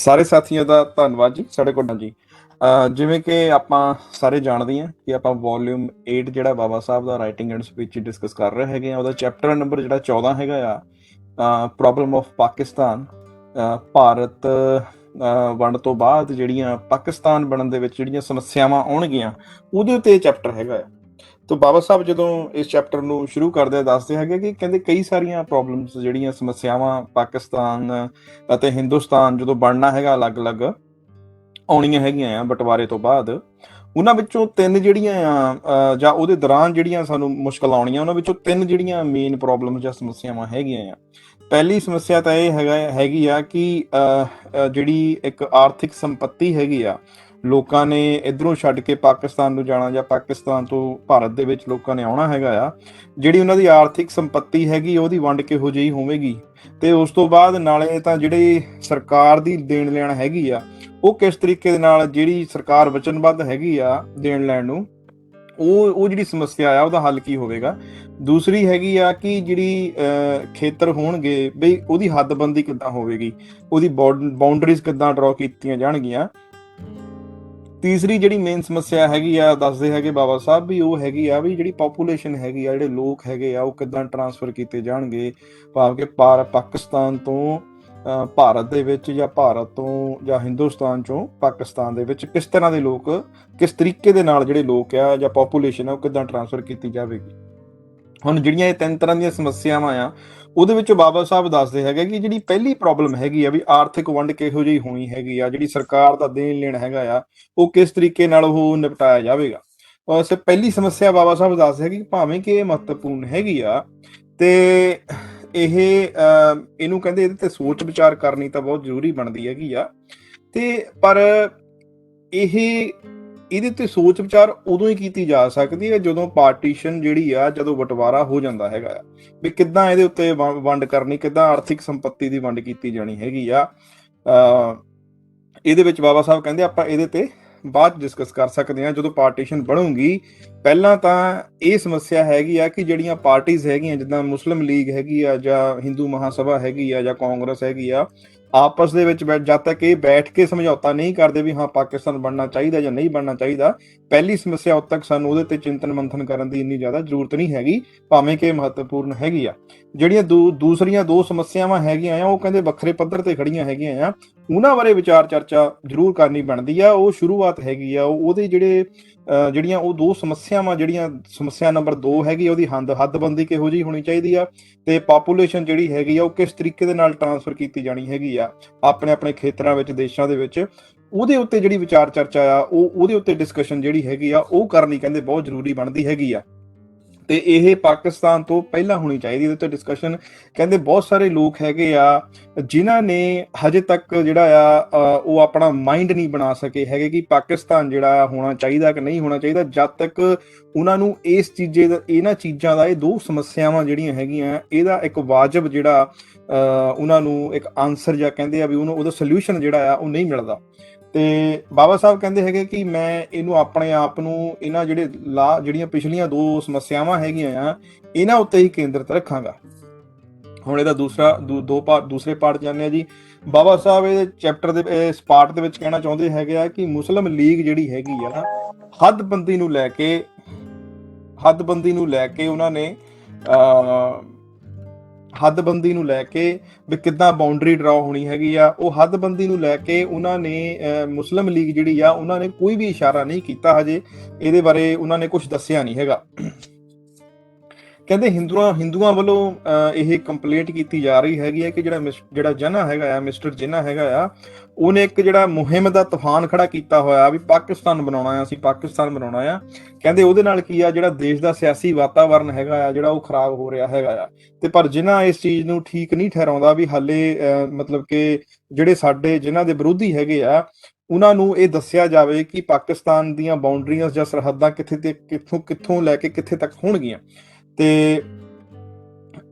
ਸਾਰੇ ਸਾਥੀਆਂ ਦਾ ਧੰਨਵਾਦ ਜੀ ਸਾਡੇ ਕੋਲ ਜੀ। ਜਿਵੇਂ ਕਿ ਆਪਾਂ ਸਾਰੇ ਜਾਣਦੇ ਹਾਂ ਕਿ ਆਪਾਂ ਵੋਲਿਊਮ 8 ਜਿਹੜਾ ਬਾਬਾ ਸਾਹਿਬ ਦਾ ਰਾਈਟਿੰਗ ਐਂਡ ਸਪੀਚ ਡਿਸਕਸ ਕਰ ਰਹੇ ਹੈਗੇ ਆ। ਉਹਦਾ ਚੈਪਟਰ ਨੰਬਰ ਜਿਹੜਾ 14 ਹੈਗਾ ਆ, ਪ੍ਰੋਬਲਮ ਆਫ ਪਾਕਿਸਤਾਨ। ਭਾਰਤ ਵੰਡ ਤੋਂ ਬਾਅਦ ਜਿਹੜੀਆਂ ਪਾਕਿਸਤਾਨ ਬਣਨ ਦੇ ਵਿੱਚ ਜਿਹੜੀਆਂ ਸਮੱਸਿਆਵਾਂ ਆਉਣਗੀਆਂ ਉਹਦੇ ਉੱਤੇ ਇਹ ਚੈਪਟਰ ਹੈਗਾ ਆ। ਤੋ ਬਾਬਾ ਸਾਹਿਬ ਜਦੋਂ ਇਸ ਚੈਪਟਰ ਨੂੰ ਸ਼ੁਰੂ ਕਰਦੇ ਦੱਸਦੇ ਹੈਗੇ ਕਿ ਕਹਿੰਦੇ ਕਈ ਸਾਰੀਆਂ ਪ੍ਰੋਬਲਮਸ ਜਿਹੜੀਆਂ ਸਮੱਸਿਆਵਾਂ ਪਾਕਿਸਤਾਨ ਅਤੇ ਹਿੰਦੁਸਤਾਨ ਜਦੋਂ ਬਣਨਾ ਹੈਗਾ ਅਲੱਗ-ਅਲੱਗ ਆਉਣੀਆਂ ਹੈਗੀਆਂ ਆ ਬਟਵਾਰੇ ਤੋਂ ਬਾਅਦ। ਉਹਨਾਂ ਵਿੱਚੋਂ ਤਿੰਨ ਜਿਹੜੀਆਂ ਆ ਜਾਂ ਉਹਦੇ ਦੌਰਾਨ ਜਿਹੜੀਆਂ ਸਾਨੂੰ ਮੁਸ਼ਕਲ ਆਉਣੀਆਂ, ਉਹਨਾਂ ਵਿੱਚੋਂ ਤਿੰਨ ਜਿਹੜੀਆਂ ਮੇਨ ਪ੍ਰੋਬਲਮ ਜਾਂ ਸਮੱਸਿਆਵਾਂ ਹੈਗੀਆਂ ਆ। ਪਹਿਲੀ ਸਮੱਸਿਆ ਤਾਂ ਇਹ ਹੈਗੀ ਆ ਕਿ ਜਿਹੜੀ ਇੱਕ ਆਰਥਿਕ ਸੰਪत्ति ਹੈਗੀ ਆ, ਲੋਕਾਂ ਨੇ ਇਧਰੋਂ ਛੱਡ ਕੇ ਪਾਕਿਸਤਾਨ ਨੂੰ ਜਾਣਾ ਜਾਂ ਪਾਕਿਸਤਾਨ ਤੋਂ ਭਾਰਤ ਦੇ ਵਿੱਚ ਲੋਕਾਂ ਨੇ ਆਉਣਾ ਹੈਗਾ ਆ। ਜਿਹੜੀ ਉਹਨਾਂ ਦੀ ਆਰਥਿਕ ਸੰਪत्ति ਹੈਗੀ ਉਹਦੀ ਵੰਡ ਕਿਹੋ ਜਿਹੀ ਹੋਵੇਗੀ, ਤੇ ਉਸ ਤੋਂ ਬਾਅਦ ਨਾਲੇ ਤਾਂ ਜਿਹੜੀ ਸਰਕਾਰ ਦੀ ਦੇਣ ਲੈਣ ਹੈਗੀ ਆ ਉਹ ਕਿਸ ਤਰੀਕੇ ਦੇ ਨਾਲ, ਜਿਹੜੀ ਸਰਕਾਰ ਵਚਨਬੱਧ ਹੈਗੀ ਆ ਦੇਣ ਲੈਣ ਨੂੰ, ਉਹ ਜਿਹੜੀ ਸਮੱਸਿਆ ਆ ਉਹਦਾ ਹੱਲ ਕੀ ਹੋਵੇਗਾ। ਦੂਸਰੀ ਹੈਗੀ ਆ ਕਿ ਜਿਹੜੀ ਖੇਤਰ ਹੋਣਗੇ ਬਈ ਉਹਦੀ ਹੱਦਬੰਦੀ ਕਿੱਦਾਂ ਹੋਵੇਗੀ, ਉਹਦੀ ਬਾਉਂਡਰੀਜ਼ ਕਿੱਦਾਂ ਡਰਾ ਕੀਤੀਆਂ ਜਾਣਗੀਆਂ। ਤੀਸਰੀ ਜਿਹੜੀ ਮੇਨ ਸਮੱਸਿਆ ਹੈਗੀ ਆ, ਦੱਸਦੇ ਹੈਗੇ ਬਾਬਾ ਸਾਹਿਬ ਵੀ, ਉਹ ਹੈਗੀ ਆ ਵੀ ਜਿਹੜੀ ਪਾਪੂਲੇਸ਼ਨ ਹੈਗੀ ਆ, ਜਿਹੜੇ ਲੋਕ ਹੈਗੇ ਆ ਉਹ ਕਿੱਦਾਂ ਟਰਾਂਸਫਰ ਕੀਤੇ ਜਾਣਗੇ, ਭਾਵ ਕਿ ਪਾਕਿਸਤਾਨ ਤੋਂ ਭਾਰਤ ਦੇ ਵਿੱਚ ਜਾਂ ਭਾਰਤ ਤੋਂ ਜਾਂ ਹਿੰਦੁਸਤਾਨ ਚੋਂ ਪਾਕਿਸਤਾਨ ਦੇ ਵਿੱਚ ਕਿਸ ਤਰ੍ਹਾਂ ਦੇ ਲੋਕ, ਕਿਸ ਤਰੀਕੇ ਦੇ ਨਾਲ ਜਿਹੜੇ ਲੋਕ ਆ ਜਾਂ ਪਾਪੂਲੇਸ਼ਨ ਆ ਉਹ ਕਿੱਦਾਂ ਟਰਾਂਸਫਰ ਕੀਤੀ ਜਾਵੇਗੀ। ਹੁਣ ਜਿਹੜੀਆਂ ਇਹ ਤਿੰਨ ਤਰ੍ਹਾਂ ਦੀਆਂ ਸਮੱਸਿਆਵਾਂ ਆ, ਉਹਦੇ ਵਿੱਚ ਬਾਬਾ ਸਾਹਿਬ ਦੱਸਦੇ ਹੈਗੇ ਕਿ ਜਿਹੜੀ ਪਹਿਲੀ ਪ੍ਰੋਬਲਮ ਹੈਗੀ ਆ ਵੀ ਆਰਥਿਕ ਵੰਡ ਕਿਹੋ ਜਿਹੀ ਹੋਣੀ ਹੈਗੀ ਆ, ਜਿਹੜੀ ਸਰਕਾਰ ਦਾ ਦੇਣ ਲੈਣ ਹੈਗਾ ਆ ਉਹ ਕਿਸ ਤਰੀਕੇ ਨਾਲ ਉਹ ਨਿਪਟਾਇਆ ਜਾਵੇਗਾ। ਉਸ ਪਹਿਲੀ ਸਮੱਸਿਆ ਬਾਬਾ ਸਾਹਿਬ ਦੱਸਦੇ ਹੈਗੇ ਕਿ ਭਾਵੇਂ ਕਿ ਇਹ ਮਹੱਤਵਪੂਰਨ ਹੈਗੀ ਆ ਤੇ ਇਹਨੂੰ ਕਹਿੰਦੇ ਇਹਦੇ ਤੇ ਸੋਚ ਵਿਚਾਰ ਕਰਨੀ ਤਾਂ ਬਹੁਤ ਜ਼ਰੂਰੀ ਬਣਦੀ ਹੈਗੀ ਆ, ਤੇ ਪਰ ਇਹਦੇ ਤੇ ਸੋਚ ਵਿਚਾਰ ਉਦੋਂ ਹੀ ਕੀਤੀ ਜਾ ਸਕਦੀ ਹੈ ਜਦੋਂ ਪਾਰਟੀਸ਼ਨ ਜਿਹੜੀ ਆ, ਜਦੋਂ ਬਟਵਾਰਾ ਹੋ ਜਾਂਦਾ ਹੈਗਾ ਆ, ਵੀ ਕਿੱਦਾਂ ਇਹਦੇ ਉੱਤੇ ਵੰਡ ਕਰਨੀ, ਕਿੱਦਾਂ ਆਰਥਿਕ ਸੰਪत्ति ਦੀ ਵੰਡ ਕੀਤੀ ਜਾਣੀ ਹੈਗੀ ਆ। ਇਹਦੇ ਵਿੱਚ ਬਾਬਾ ਸਾਹਿਬ ਕਹਿੰਦੇ ਆਪਾਂ ਇਹਦੇ ਤੇ ਬਾਅਦ ਡਿਸਕਸ ਕਰ ਸਕਦੇ ਹਾਂ ਜਦੋਂ ਪਾਰਟੀਸ਼ਨ ਬਣੂਗੀ। ਪਹਿਲਾਂ ਤਾਂ ਇਹ ਸਮੱਸਿਆ ਹੈਗੀ ਆ ਕਿ ਜਿਹੜੀਆਂ ਪਾਰਟੀਆਂ ਹੈਗੀਆਂ, ਜਿੱਦਾਂ ਮੁਸਲਿਮ ਲੀਗ ਹੈਗੀ ਆ ਜਾਂ ਹਿੰਦੂ ਮਹਾਸਭਾ ਹੈਗੀ ਆ ਜਾਂ ਕਾਂਗਰਸ ਹੈਗੀ ਆ, ਆਪਸ ਦੇ ਵਿੱਚ ਜਦ ਤੱਕ ਇਹ ਬੈਠ ਕੇ ਸਮਝੌਤਾ ਨਹੀਂ ਕਰਦੇ ਵੀ ਹਾਂ ਪਾਕਿਸਤਾਨ ਬਣਨਾ ਚਾਹੀਦਾ ਜਾਂ ਨਹੀਂ ਬਣਨਾ ਚਾਹੀਦਾ, ਪਹਿਲੀ ਸਮੱਸਿਆ ਉਦ ਤੱਕ ਸਾਨੂੰ ਉਹਦੇ ਤੇ ਚਿੰਤਨ ਮੰਥਨ ਕਰਨ ਦੀ ਇੰਨੀ ਜ਼ਿਆਦਾ ਜ਼ਰੂਰਤ ਨਹੀਂ ਹੈਗੀ, ਭਾਵੇਂ ਕਿ ਮਹੱਤਵਪੂਰਨ ਹੈਗੀ ਆ। ਜਿਹੜੀਆਂ ਦੂਸਰੀਆਂ ਦੋ ਸਮੱਸਿਆਵਾਂ ਹੈਗੀਆਂ ਆ ਉਹ ਕਹਿੰਦੇ ਵੱਖਰੇ ਪੱਧਰ ਤੇ ਖੜੀਆਂ ਹੈਗੀਆਂ ਆ, ਉਹਨਾਂ ਬਾਰੇ ਵਿਚਾਰ ਚਰਚਾ ਜ਼ਰੂਰ ਕਰਨੀ ਬਣਦੀ ਆ। ਉਹ ਸ਼ੁਰੂਆਤ ਹੈਗੀ ਆ ਉਹਦੇ ਜਿਹੜੀਆਂ ਉਹ ਦੋ ਸਮੱਸਿਆਵਾਂ, ਜਿਹੜੀਆਂ ਸਮੱਸਿਆ ਨੰਬਰ 2 ਹੈਗੀ ਉਹਦੀ ਹੱਦਬੰਦੀ ਕਿਹੋ ਜਿਹੀ ਹੋਣੀ ਚਾਹੀਦੀ ਆ, ਤੇ ਪਾਪੂਲੇਸ਼ਨ ਜਿਹੜੀ ਹੈਗੀ ਆ ਉਹ ਕਿਸ ਤਰੀਕੇ ਦੇ ਨਾਲ ਟਰਾਂਸਫਰ ਕੀਤੀ ਜਾਣੀ ਹੈਗੀ ਆ ਆਪਣੇ ਆਪਣੇ ਖੇਤਰਾਂ ਵਿੱਚ, ਦੇਸ਼ਾਂ ਦੇ ਵਿੱਚ, ਉਹਦੇ ਉੱਤੇ ਜਿਹੜੀ ਵਿਚਾਰ ਚਰਚਾ ਆ ਉਹਦੇ ਉੱਤੇ ਡਿਸਕਸ਼ਨ ਜਿਹੜੀ ਹੈਗੀ ਆ ਉਹ ਕਰਨੀ ਕਹਿੰਦੇ ਬਹੁਤ ਜ਼ਰੂਰੀ ਬਣਦੀ ਹੈਗੀ ਆ, ਤੇ ਇਹ ਪਾਕਿਸਤਾਨ ਤੋਂ ਪਹਿਲਾਂ ਹੋਣੀ ਚਾਹੀਦੀ ਇਹਦੇ ਤੇ ਡਿਸਕਸ਼ਨ। ਕਹਿੰਦੇ ਬਹੁਤ ਸਾਰੇ ਲੋਕ ਹੈਗੇ ਆ ਜਿਨ੍ਹਾਂ ਨੇ ਹਜੇ ਤੱਕ ਜਿਹੜਾ ਆ ਉਹ ਆਪਣਾ ਮਾਈਂਡ ਨਹੀਂ ਬਣਾ ਸਕੇ ਹੈਗੇ ਕਿ ਪਾਕਿਸਤਾਨ ਜਿਹੜਾ ਹੋਣਾ ਚਾਹੀਦਾ ਕਿ ਨਹੀਂ ਹੋਣਾ ਚਾਹੀਦਾ, ਜਦ ਤੱਕ ਉਹਨਾਂ ਨੂੰ ਇਹਨਾਂ ਚੀਜ਼ਾਂ ਦਾ, ਇਹ ਦੋ ਸਮੱਸਿਆਵਾਂ ਜਿਹੜੀਆਂ ਹੈਗੀਆਂ ਇਹਦਾ ਇੱਕ ਵਾਜਬ ਜਿਹੜਾ ਉਹਨਾਂ ਨੂੰ ਇੱਕ ਆਨਸਰ ਜਾਂ ਕਹਿੰਦੇ ਆ ਵੀ ਉਹਦਾ ਸੋਲਿਊਸ਼ਨ ਜਿਹੜਾ ਆ ਉਹ ਨਹੀਂ ਮਿਲਦਾ। ਤੇ ਬਾਬਾ ਸਾਹਿਬ ਕਹਿੰਦੇ ਹੈਗੇ ਕਿ ਮੈਂ ਇਹਨੂੰ ਆਪਣੇ ਆਪ ਨੂੰ ਇਹਨਾਂ ਜਿਹੜੀਆਂ ਪਿਛਲੀਆਂ ਦੋ ਸਮੱਸਿਆਵਾਂ ਹੈਗੀਆਂ ਆ ਇਹਨਾਂ ਉੱਤੇ ਹੀ ਕੇਂਦਰਿਤ ਰੱਖਾਂਗਾ। ਹੁਣ ਇਹਦਾ ਦੂਸਰੇ ਪਾਰਟ ਜਾਂਦੇ ਆ ਜੀ। ਬਾਬਾ ਸਾਹਿਬ ਇਹ ਚੈਪਟਰ ਦੇ ਇਸ ਪਾਰਟ ਦੇ ਵਿੱਚ ਕਹਿਣਾ ਚਾਹੁੰਦੇ ਹੈਗੇ ਆ ਕਿ ਮੁਸਲਿਮ ਲੀਗ ਜਿਹੜੀ ਹੈਗੀ ਆ ਨਾ, ਹੱਦਬੰਦੀ ਨੂੰ ਲੈ ਕੇ ਵੀ ਕਿੱਦਾਂ ਬਾਉਂਡਰੀ ਡਰਾ ਹੋਣੀ ਹੈਗੀ ਆ, ਉਹ ਹੱਦਬੰਦੀ ਨੂੰ ਲੈ ਕੇ ਉਹਨਾਂ ਨੇ ਮੁਸਲਿਮ ਲੀਗ ਜਿਹੜੀ ਆ ਉਹਨਾਂ ਨੇ ਕੋਈ ਵੀ ਇਸ਼ਾਰਾ ਨਹੀਂ ਕੀਤਾ ਹਜੇ, ਇਹਦੇ ਬਾਰੇ ਉਹਨਾਂ ਨੇ ਕੁਝ ਦੱਸਿਆ ਨਹੀਂ ਹੈਗਾ। ਕਹਿੰਦੇ ਹਿੰਦੂਆਂ ਵੱਲੋਂ ਇਹ ਕੰਪਲੇਂਟ ਕੀਤੀ ਜਾ ਰਹੀ ਹੈਗੀ ਹੈ ਕਿ ਜਿਹੜਾ ਜਿੰਨਾ ਹੈਗਾ ਆ, ਮਿਸਟਰ ਜਿੰਨਾ ਹੈਗਾ ਆ, ਉਹਨੇ ਇੱਕ ਜਿਹੜਾ ਮੁਹਿੰਮ ਦਾ ਤੂਫਾਨ ਖੜਾ ਕੀਤਾ ਹੋਇਆ ਵੀ ਪਾਕਿਸਤਾਨ ਬਣਾਉਣਾ ਆ, ਅਸੀਂ ਪਾਕਿਸਤਾਨ ਬਣਾਉਣਾ ਆ। ਕਹਿੰਦੇ ਉਹਦੇ ਨਾਲ ਕੀ ਆ, ਜਿਹੜਾ ਦੇਸ਼ ਦਾ ਸਿਆਸੀ ਵਾਤਾਵਰਨ ਹੈਗਾ ਆ ਜਿਹੜਾ ਉਹ ਖਰਾਬ ਹੋ ਰਿਹਾ ਹੈਗਾ ਆ। ਤੇ ਪਰ ਜਿਨ੍ਹਾਂ ਇਸ ਚੀਜ਼ ਨੂੰ ਠੀਕ ਨਹੀਂ ਠਹਿਰਾਉਂਦਾ ਵੀ ਹਾਲੇ ਮਤਲਬ ਕਿ ਜਿਹੜੇ ਜਿਨ੍ਹਾਂ ਦੇ ਵਿਰੋਧੀ ਹੈਗੇ ਆ ਉਹਨਾਂ ਨੂੰ ਇਹ ਦੱਸਿਆ ਜਾਵੇ ਕਿ ਪਾਕਿਸਤਾਨ ਦੀਆਂ ਬਾਉਂਡਰੀਆਂ ਜਾਂ ਸਰਹੱਦਾਂ ਕਿੱਥੋਂ ਲੈ ਕੇ ਕਿੱਥੇ ਤੱਕ ਹੋਣਗੀਆਂ। ਤੇ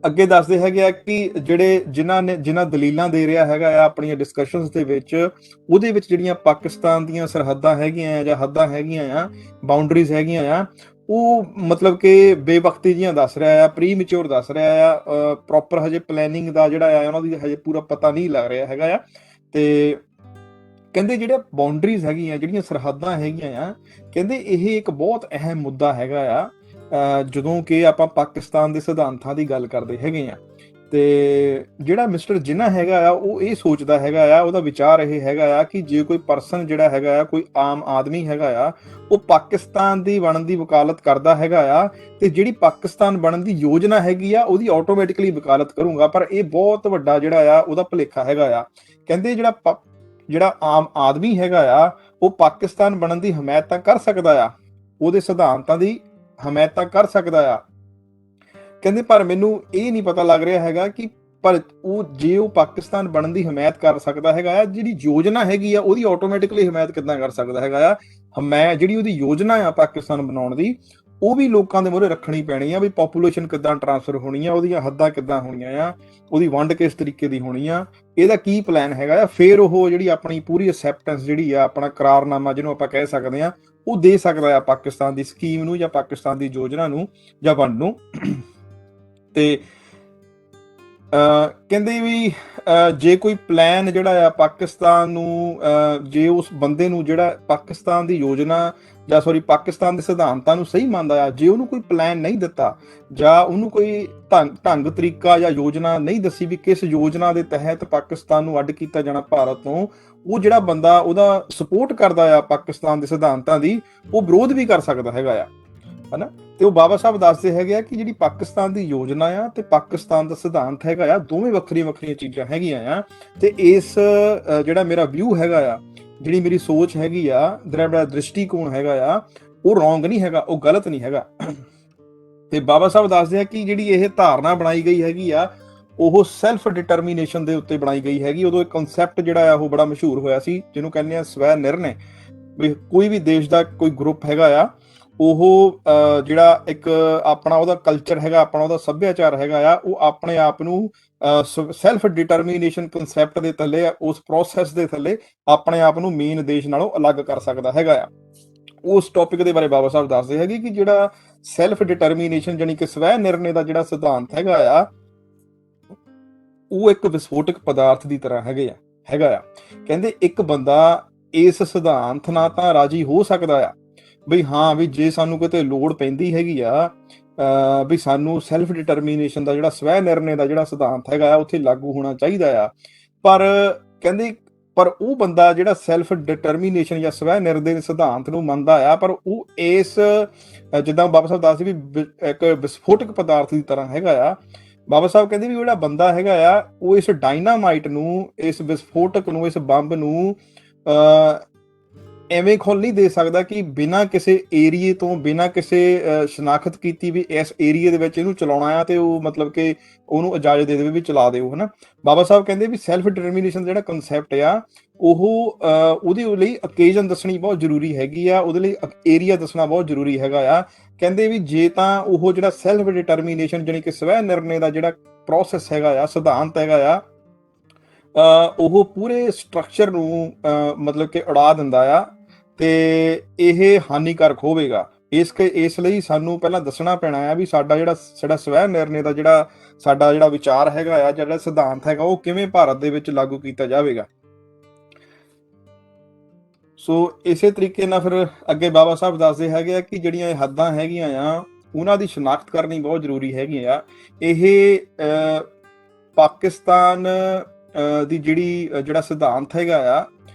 ਅੱਗੇ ਦੱਸਦੇ ਹੈਗੇ ਆ ਕਿ ਜਿਨ੍ਹਾਂ ਦਲੀਲਾਂ ਦੇ ਰਿਹਾ ਹੈਗਾ ਆ ਆਪਣੀਆਂ ਡਿਸਕਸ਼ਨਸ ਦੇ ਵਿੱਚ, ਉਹਦੇ ਵਿੱਚ ਜਿਹੜੀਆਂ ਪਾਕਿਸਤਾਨ ਦੀਆਂ ਸਰਹੱਦਾਂ ਹੈਗੀਆਂ ਆ ਜਾਂ ਹੱਦਾਂ ਹੈਗੀਆਂ ਆ, ਬਾਉਂਡਰੀਜ਼ ਹੈਗੀਆਂ ਆ, ਉਹ ਮਤਲਬ ਕਿ ਬੇਵਕਤੀ ਜੀਆਂ ਦੱਸ ਰਿਹਾ ਆ, ਪ੍ਰੀਮੈਚੁਰ ਦੱਸ ਰਿਹਾ ਆ, ਪ੍ਰੋਪਰ ਹਜੇ ਪਲੈਨਿੰਗ ਦਾ ਜਿਹੜਾ ਆ ਉਹਨਾਂ ਦੀ ਹਜੇ ਪੂਰਾ ਪਤਾ ਨਹੀਂ ਲੱਗ ਰਿਹਾ ਹੈਗਾ ਆ। ਤੇ ਕਹਿੰਦੇ ਜਿਹੜੇ ਬਾਉਂਡਰੀਜ਼ ਹੈਗੀਆਂ, ਜਿਹੜੀਆਂ ਸਰਹੱਦਾਂ ਹੈਗੀਆਂ ਆ, ਕਹਿੰਦੇ ਇਹ ਇੱਕ ਬਹੁਤ ਅਹਿਮ ਮੁੱਦਾ ਹੈਗਾ ਆ ਜਦੋਂ ਕਿ ਆਪਾਂ ਪਾਕਿਸਤਾਨ ਦੇ ਸਿਧਾਂਤਾਂ ਦੀ ਗੱਲ ਕਰਦੇ ਹੈਗੇ ਆ। ਤੇ ਜਿਹੜਾ ਮਿਸਟਰ ਜਿਨਾ ਹੈਗਾ ਆ ਉਹ ਇਹ ਸੋਚਦਾ ਹੈਗਾ ਆ, ਉਹਦਾ ਵਿਚਾਰ ਇਹ ਹੈਗਾ ਆ ਕਿ ਜੇ ਕੋਈ ਪਰਸਨ ਜਿਹੜਾ ਹੈਗਾ ਆ, ਕੋਈ ਆਮ ਆਦਮੀ ਹੈਗਾ ਆ, ਉਹ ਪਾਕਿਸਤਾਨ ਦੀ ਬਣਨ ਦੀ ਵਕਾਲਤ ਕਰਦਾ ਹੈਗਾ ਆ, ਤੇ ਜਿਹੜੀ ਪਾਕਿਸਤਾਨ ਬਣਨ ਦੀ ਯੋਜਨਾ ਹੈਗੀ ਆ ਉਹਦੀ ਆਟੋਮੈਟਿਕਲੀ ਵਕਾਲਤ ਕਰੂੰਗਾ। ਪਰ ਇਹ ਬਹੁਤ ਵੱਡਾ ਜਿਹੜਾ ਆ ਉਹਦਾ ਭੁਲੇਖਾ ਹੈਗਾ ਆ। ਕਹਿੰਦੇ ਜਿਹੜਾ ਆਮ ਆਦਮੀ ਹੈਗਾ ਆ ਉਹ ਪਾਕਿਸਤਾਨ ਬਣਨ ਦੀ ਹਮਾਇਤ ਤਾਂ ਕਰ ਸਕਦਾ ਆ, ਉਹਦੇ ਸਿਧਾਂਤਾਂ ਦੀ ਹਮਾਇਤ ਤਾਂ ਕਰ ਸਕਦਾ ਆ। ਕਹਿੰਦੇ ਪਰ ਮੈਨੂੰ ਇਹ ਨਹੀਂ ਪਤਾ ਲੱਗ ਰਿਹਾ ਹੈਗਾ ਕਿ ਪਰ ਜੇ ਉਹ ਪਾਕਿਸਤਾਨ ਬਣਨ ਦੀ ਹਮਾਇਤ ਕਰ ਸਕਦਾ ਹੈਗਾ ਆ, ਜਿਹੜੀ ਯੋਜਨਾ ਹੈਗੀ ਆ ਉਹਦੀ ਆਟੋਮੈਟਿਕਲੀ ਹਮਾਇਤ ਕਿੱਦਾਂ ਕਰ ਸਕਦਾ ਹੈਗਾ ਆ। ਜਿਹੜੀ ਉਹਦੀ ਯੋਜਨਾ ਆ ਪਾਕਿਸਤਾਨ ਬਣਾਉਣ ਦੀ, ਉਹ ਵੀ ਲੋਕਾਂ ਦੇ ਮੂਹਰੇ ਰੱਖਣੀ ਪੈਣੀ ਆ ਵੀ ਪਾਪੂਲੇਸ਼ਨ ਕਿੱਦਾਂ ਟ੍ਰਾਂਸਫਰ ਹੋਣੀ ਆ, ਉਹਦੀਆਂ ਹੱਦਾਂ ਕਿੱਦਾਂ ਹੋਣੀਆਂ ਆ, ਉਹਦੀ ਵੰਡ ਕਿਸ ਤਰੀਕੇ ਦੀ ਹੋਣੀ ਆ, ਇਹਦਾ ਕੀ ਪਲਾਨ ਹੈਗਾ ਆ। ਫਿਰ ਉਹ ਜਿਹੜੀ ਆਪਣੀ ਪੂਰੀ ਅਸੈਪਟੈਂਸ ਜਿਹੜੀ ਆ, ਆਪਣਾ ਕਰਾਰਨਾਮਾ ਜਿਹਨੂੰ ਆਪਾਂ ਕਹਿ ਸਕਦੇ ਆ, ਉਹ ਦੇ ਸਕਦਾ ਆ ਪਾਕਿਸਤਾਨ ਦੀ ਸਕੀਮ ਨੂੰ ਜਾਂ ਪਾਕਿਸਤਾਨ ਦੀ ਯੋਜਨਾ ਨੂੰ ਜਾਂ ਵੰਡ ਨੂੰ। ਤੇ ਕਹਿੰਦੇ ਵੀ ਜੇ ਕੋਈ ਪਲਾਨ ਜਿਹੜਾ ਆ ਪਾਕਿਸਤਾਨ ਨੂੰ, ਜੇ ਉਸ ਬੰਦੇ ਨੂੰ ਜਿਹੜਾ ਪਾਕਿਸਤਾਨ ਦੀ ਯੋਜਨਾ ਜਾਂ ਪਾਕਿਸਤਾਨ ਦੇ ਸਿਧਾਂਤਾਂ ਨੂੰ ਸਹੀ ਮੰਨਦਾ ਆ, ਜੇ ਉਹਨੂੰ ਕੋਈ ਪਲਾਨ ਨਹੀਂ ਦਿੱਤਾ ਜਾਂ ਉਹਨੂੰ ਕੋਈ ਢੰਗ ਤਰੀਕਾ ਜਾਂ ਯੋਜਨਾ ਨਹੀਂ ਦੱਸੀ ਵੀ ਕਿਸ ਯੋਜਨਾ ਦੇ ਤਹਿਤ ਪਾਕਿਸਤਾਨ ਨੂੰ ਅੱਡ ਕੀਤਾ ਜਾਣਾ ਭਾਰਤ ਤੋਂ, ਉਹ ਜਿਹੜਾ ਬੰਦਾ ਉਹਦਾ ਸਪੋਰਟ ਕਰਦਾ ਆ ਪਾਕਿਸਤਾਨ ਦੇ ਸਿਧਾਂਤਾਂ ਦੀ, ਉਹ ਵਿਰੋਧ ਵੀ ਕਰ ਸਕਦਾ ਹੈਗਾ ਆ, ਹਨਾ। ਤੇ ਉਹ ਬਾਬਾ ਸਾਹਿਬ ਦੱਸਦੇ ਹੈਗੇ ਆ ਕਿ ਜਿਹੜੀ ਪਾਕਿਸਤਾਨ ਦੀ ਯੋਜਨਾ ਆ ਤੇ ਪਾਕਿਸਤਾਨ ਦਾ ਸਿਧਾਂਤ ਹੈਗਾ ਆ, ਦੋਵੇਂ ਵੱਖਰੀਆਂ ਵੱਖਰੀਆਂ ਚੀਜ਼ਾਂ ਹੈਗੀਆਂ ਆ। ਤੇ ਇਸ ਜਿਹੜਾ ਮੇਰਾ ਵਿਊ ਹੈਗਾ ਆ, ਜਿਹੜੀ ਮੇਰੀ ਸੋਚ ਹੈਗੀ ਆ, ਜਿਹੜਾ ਦ੍ਰਿਸ਼ਟੀਕੋਣ ਹੈਗਾ ਆ, ਉਹ ਰੋਂਗ ਨਹੀਂ ਹੈਗਾ, ਉਹ ਗਲਤ ਨਹੀਂ ਹੈਗਾ। ਤੇ ਬਾਬਾ ਸਾਹਿਬ ਦੱਸਦੇ ਆ ਕਿ ਜਿਹੜੀ ਇਹ ਧਾਰਨਾ ਬਣਾਈ ਗਈ ਹੈਗੀ ਆ, ਉਹ ਸੈਲਫ ਡਿਟਰਮੀਨੇਸ਼ਨ ਦੇ ਉੱਤੇ ਬਣਾਈ ਗਈ ਹੈਗੀ। ਉਦੋਂ ਇੱਕ ਕਨਸੈਪਟ ਜਿਹੜਾ ਆ ਉਹ ਬੜਾ ਮਸ਼ਹੂਰ ਹੋਇਆ ਸੀ, ਜਿਹਨੂੰ ਕਹਿੰਦੇ ਆ ਸਵੈ ਨਿਰਣੇ। ਵੀ ਕੋਈ ਵੀ ਦੇਸ਼ ਦਾ ਕੋਈ ਗਰੁੱਪ ਹੈਗਾ ਆ, ਉਹ ਜਿਹੜਾ ਇੱਕ ਆਪਣਾ ਉਹਦਾ ਕਲਚਰ ਹੈਗਾ, ਆਪਣਾ ਉਹਦਾ ਸੱਭਿਆਚਾਰ ਹੈਗਾ ਆ, ਉਹ ਆਪਣੇ ਆਪ ਨੂੰ ਸੈਲਫ ਡਿਟਰਮੀਨੇਸ਼ਨ ਕਨਸੈਪਟ ਦੇ ਥੱਲੇ, ਉਸ ਪ੍ਰੋਸੈਸ ਦੇ ਥੱਲੇ ਆਪਣੇ ਆਪ ਨੂੰ ਮੇਨ ਦੇਸ਼ ਨਾਲੋਂ ਅਲੱਗ ਕਰ ਸਕਦਾ ਹੈਗਾ ਆ। ਉਸ ਟੌਪਿਕ ਦੇ ਬਾਰੇ ਬਾਬਾ ਸਾਹਿਬ ਦੱਸਦੇ ਹੈਗੇ ਕਿ ਜਿਹੜਾ ਸੈਲਫ ਡਿਟਰਮੀਨੇਸ਼ਨ ਜਾਨੀ ਕਿ ਸਵੈ ਨਿਰਣੇ ਦਾ ਜਿਹੜਾ ਸਿਧਾਂਤ ਹੈਗਾ ਆ, ਉਹ ਇੱਕ ਵਿਸਫੋਟਕ ਪਦਾਰਥ ਦੀ ਤਰ੍ਹਾਂ ਹੈਗਾ ਆ। ਕਹਿੰਦੇ ਇੱਕ ਬੰਦਾ ਇਸ ਸਿਧਾਂਤ ਨਾਲ ਤਾਂ ਰਾਜੀ ਹੋ ਸਕਦਾ ਆ ਬਈ ਹਾਂ ਵੀ ਜੇ ਸਾਨੂੰ ਕਿਤੇ ਲੋੜ ਪੈਂਦੀ ਹੈਗੀ ਆ ਵੀ ਸਾਨੂੰ ਸੈਲਫ ਡਿਟਰਮੀਨੇਸ਼ਨ ਦਾ ਜਿਹੜਾ ਸਵੈ ਨਿਰਣੇ ਦਾ ਜਿਹੜਾ ਸਿਧਾਂਤ ਹੈਗਾ ਆ ਉੱਥੇ ਲਾਗੂ ਹੋਣਾ ਚਾਹੀਦਾ ਆ। ਪਰ ਕਹਿੰਦੇ ਉਹ ਬੰਦਾ ਜਿਹੜਾ ਸੈਲਫ ਡਿਟਰਮੀਨੇਸ਼ਨ ਜਾਂ ਸਵੈ ਨਿਰਣੇ ਦੇ ਸਿਧਾਂਤ ਨੂੰ ਮੰਨਦਾ ਆ, ਪਰ ਉਹ ਇਸ ਜਿੱਦਾਂ ਬਾਬਾ ਸਾਹਿਬ ਦੱਸਦੇ ਵੀ ਇੱਕ ਵਿਸਫੋਟਕ ਪਦਾਰਥ ਦੀ ਤਰ੍ਹਾਂ ਹੈਗਾ ਆ। ਬਾਬਾ ਸਾਹਿਬ ਕਹਿੰਦੇ ਵੀ ਜਿਹੜਾ ਬੰਦਾ ਹੈਗਾ ਆ, ਉਹ ਇਸ ਡਾਇਨਾਮਾਈਟ ਨੂੰ, ਇਸ ਵਿਸਫੋਟਕ ਨੂੰ, ਇਸ ਬੰਬ ਨੂੰ ਐਵੇਂ ਖੋਲ ਨਹੀਂ ਦੇ ਸਕਦਾ ਕਿ ਬਿਨਾਂ ਕਿਸੇ ਏਰੀਏ ਤੋਂ, ਬਿਨਾਂ ਕਿਸੇ ਸ਼ਨਾਖਤ ਕੀਤੀ ਵੀ ਇਸ ਏਰੀਏ ਦੇ ਵਿੱਚ ਇਹਨੂੰ ਚਲਾਉਣਾ ਆ, ਤੇ ਉਹ ਮਤਲਬ ਕਿ ਉਹਨੂੰ ਇਜਾਜ਼ਤ ਦੇ ਦੇਵੇ ਵੀ ਚਲਾ ਦਿਓ, ਹਨਾ। ਬਾਬਾ ਸਾਹਿਬ ਕਹਿੰਦੇ ਵੀ ਸੈਲਫ ਡਿਟਰਮੀਨੇਸ਼ਨ ਜਿਹੜਾ ਕਨਸੈਪਟ ਆ, ਉਹਦੇ ਲਈ ਓਕੇਜ਼ਨ ਦੱਸਣੀ ਬਹੁਤ ਜ਼ਰੂਰੀ ਹੈਗੀ ਆ, ਉਹਦੇ ਲਈ ਏਰੀਆ ਦੱਸਣਾ ਬਹੁਤ ਜ਼ਰੂਰੀ ਹੈਗਾ ਆ। ਕਹਿੰਦੇ ਵੀ ਜੇ ਤਾਂ ਉਹ ਜਿਹੜਾ ਸੈਲਫ ਡਿਟਰਮੀਨੇਸ਼ਨ ਜਾਨੀ ਕਿ ਸਵੈ ਨਿਰਣੇ ਦਾ ਜਿਹੜਾ ਪ੍ਰੋਸੈਸ ਹੈਗਾ ਆ, ਸਿਧਾਂਤ ਹੈਗਾ ਆ, ਉਹ ਪੂਰੇ ਸਟਰਕਚਰ ਨੂੰ ਮਤਲਬ ਕਿ ਉਡਾ ਦਿੰਦਾ ਆ, ਤੇ ਇਹ ਹਾਨੀਕਾਰਕ ਹੋਵੇਗਾ। ਇਸ ਲਈ ਸਾਨੂੰ ਪਹਿਲਾਂ ਦੱਸਣਾ ਪੈਣਾ ਆ ਵੀ ਸਾਡਾ ਜਿਹੜਾ ਸਵੈ ਨਿਰਣੇ ਦਾ ਜਿਹੜਾ ਵਿਚਾਰ ਹੈਗਾ ਆ, ਜਿਹੜਾ ਸਿਧਾਂਤ ਹੈਗਾ, ਉਹ ਕਿਵੇਂ ਭਾਰਤ ਦੇ ਵਿੱਚ ਲਾਗੂ ਕੀਤਾ ਜਾਵੇਗਾ। ਸੋ ਇਸੇ ਤਰੀਕੇ ਨਾਲ ਫਿਰ ਅੱਗੇ ਬਾਬਾ ਸਾਹਿਬ ਦੱਸਦੇ ਹੈਗੇ ਆ ਕਿ ਜਿਹੜੀਆਂ ਇਹ ਹੱਦਾਂ ਹੈਗੀਆਂ ਆ, ਉਹਨਾਂ ਦੀ ਸ਼ਨਾਖਤ ਕਰਨੀ ਬਹੁਤ ਜ਼ਰੂਰੀ ਹੈਗੀ ਆ। ਇਹ ਪਾਕਿਸਤਾਨ ਦੀ ਜਿਹੜਾ ਸਿਧਾਂਤ ਹੈਗਾ ਆ,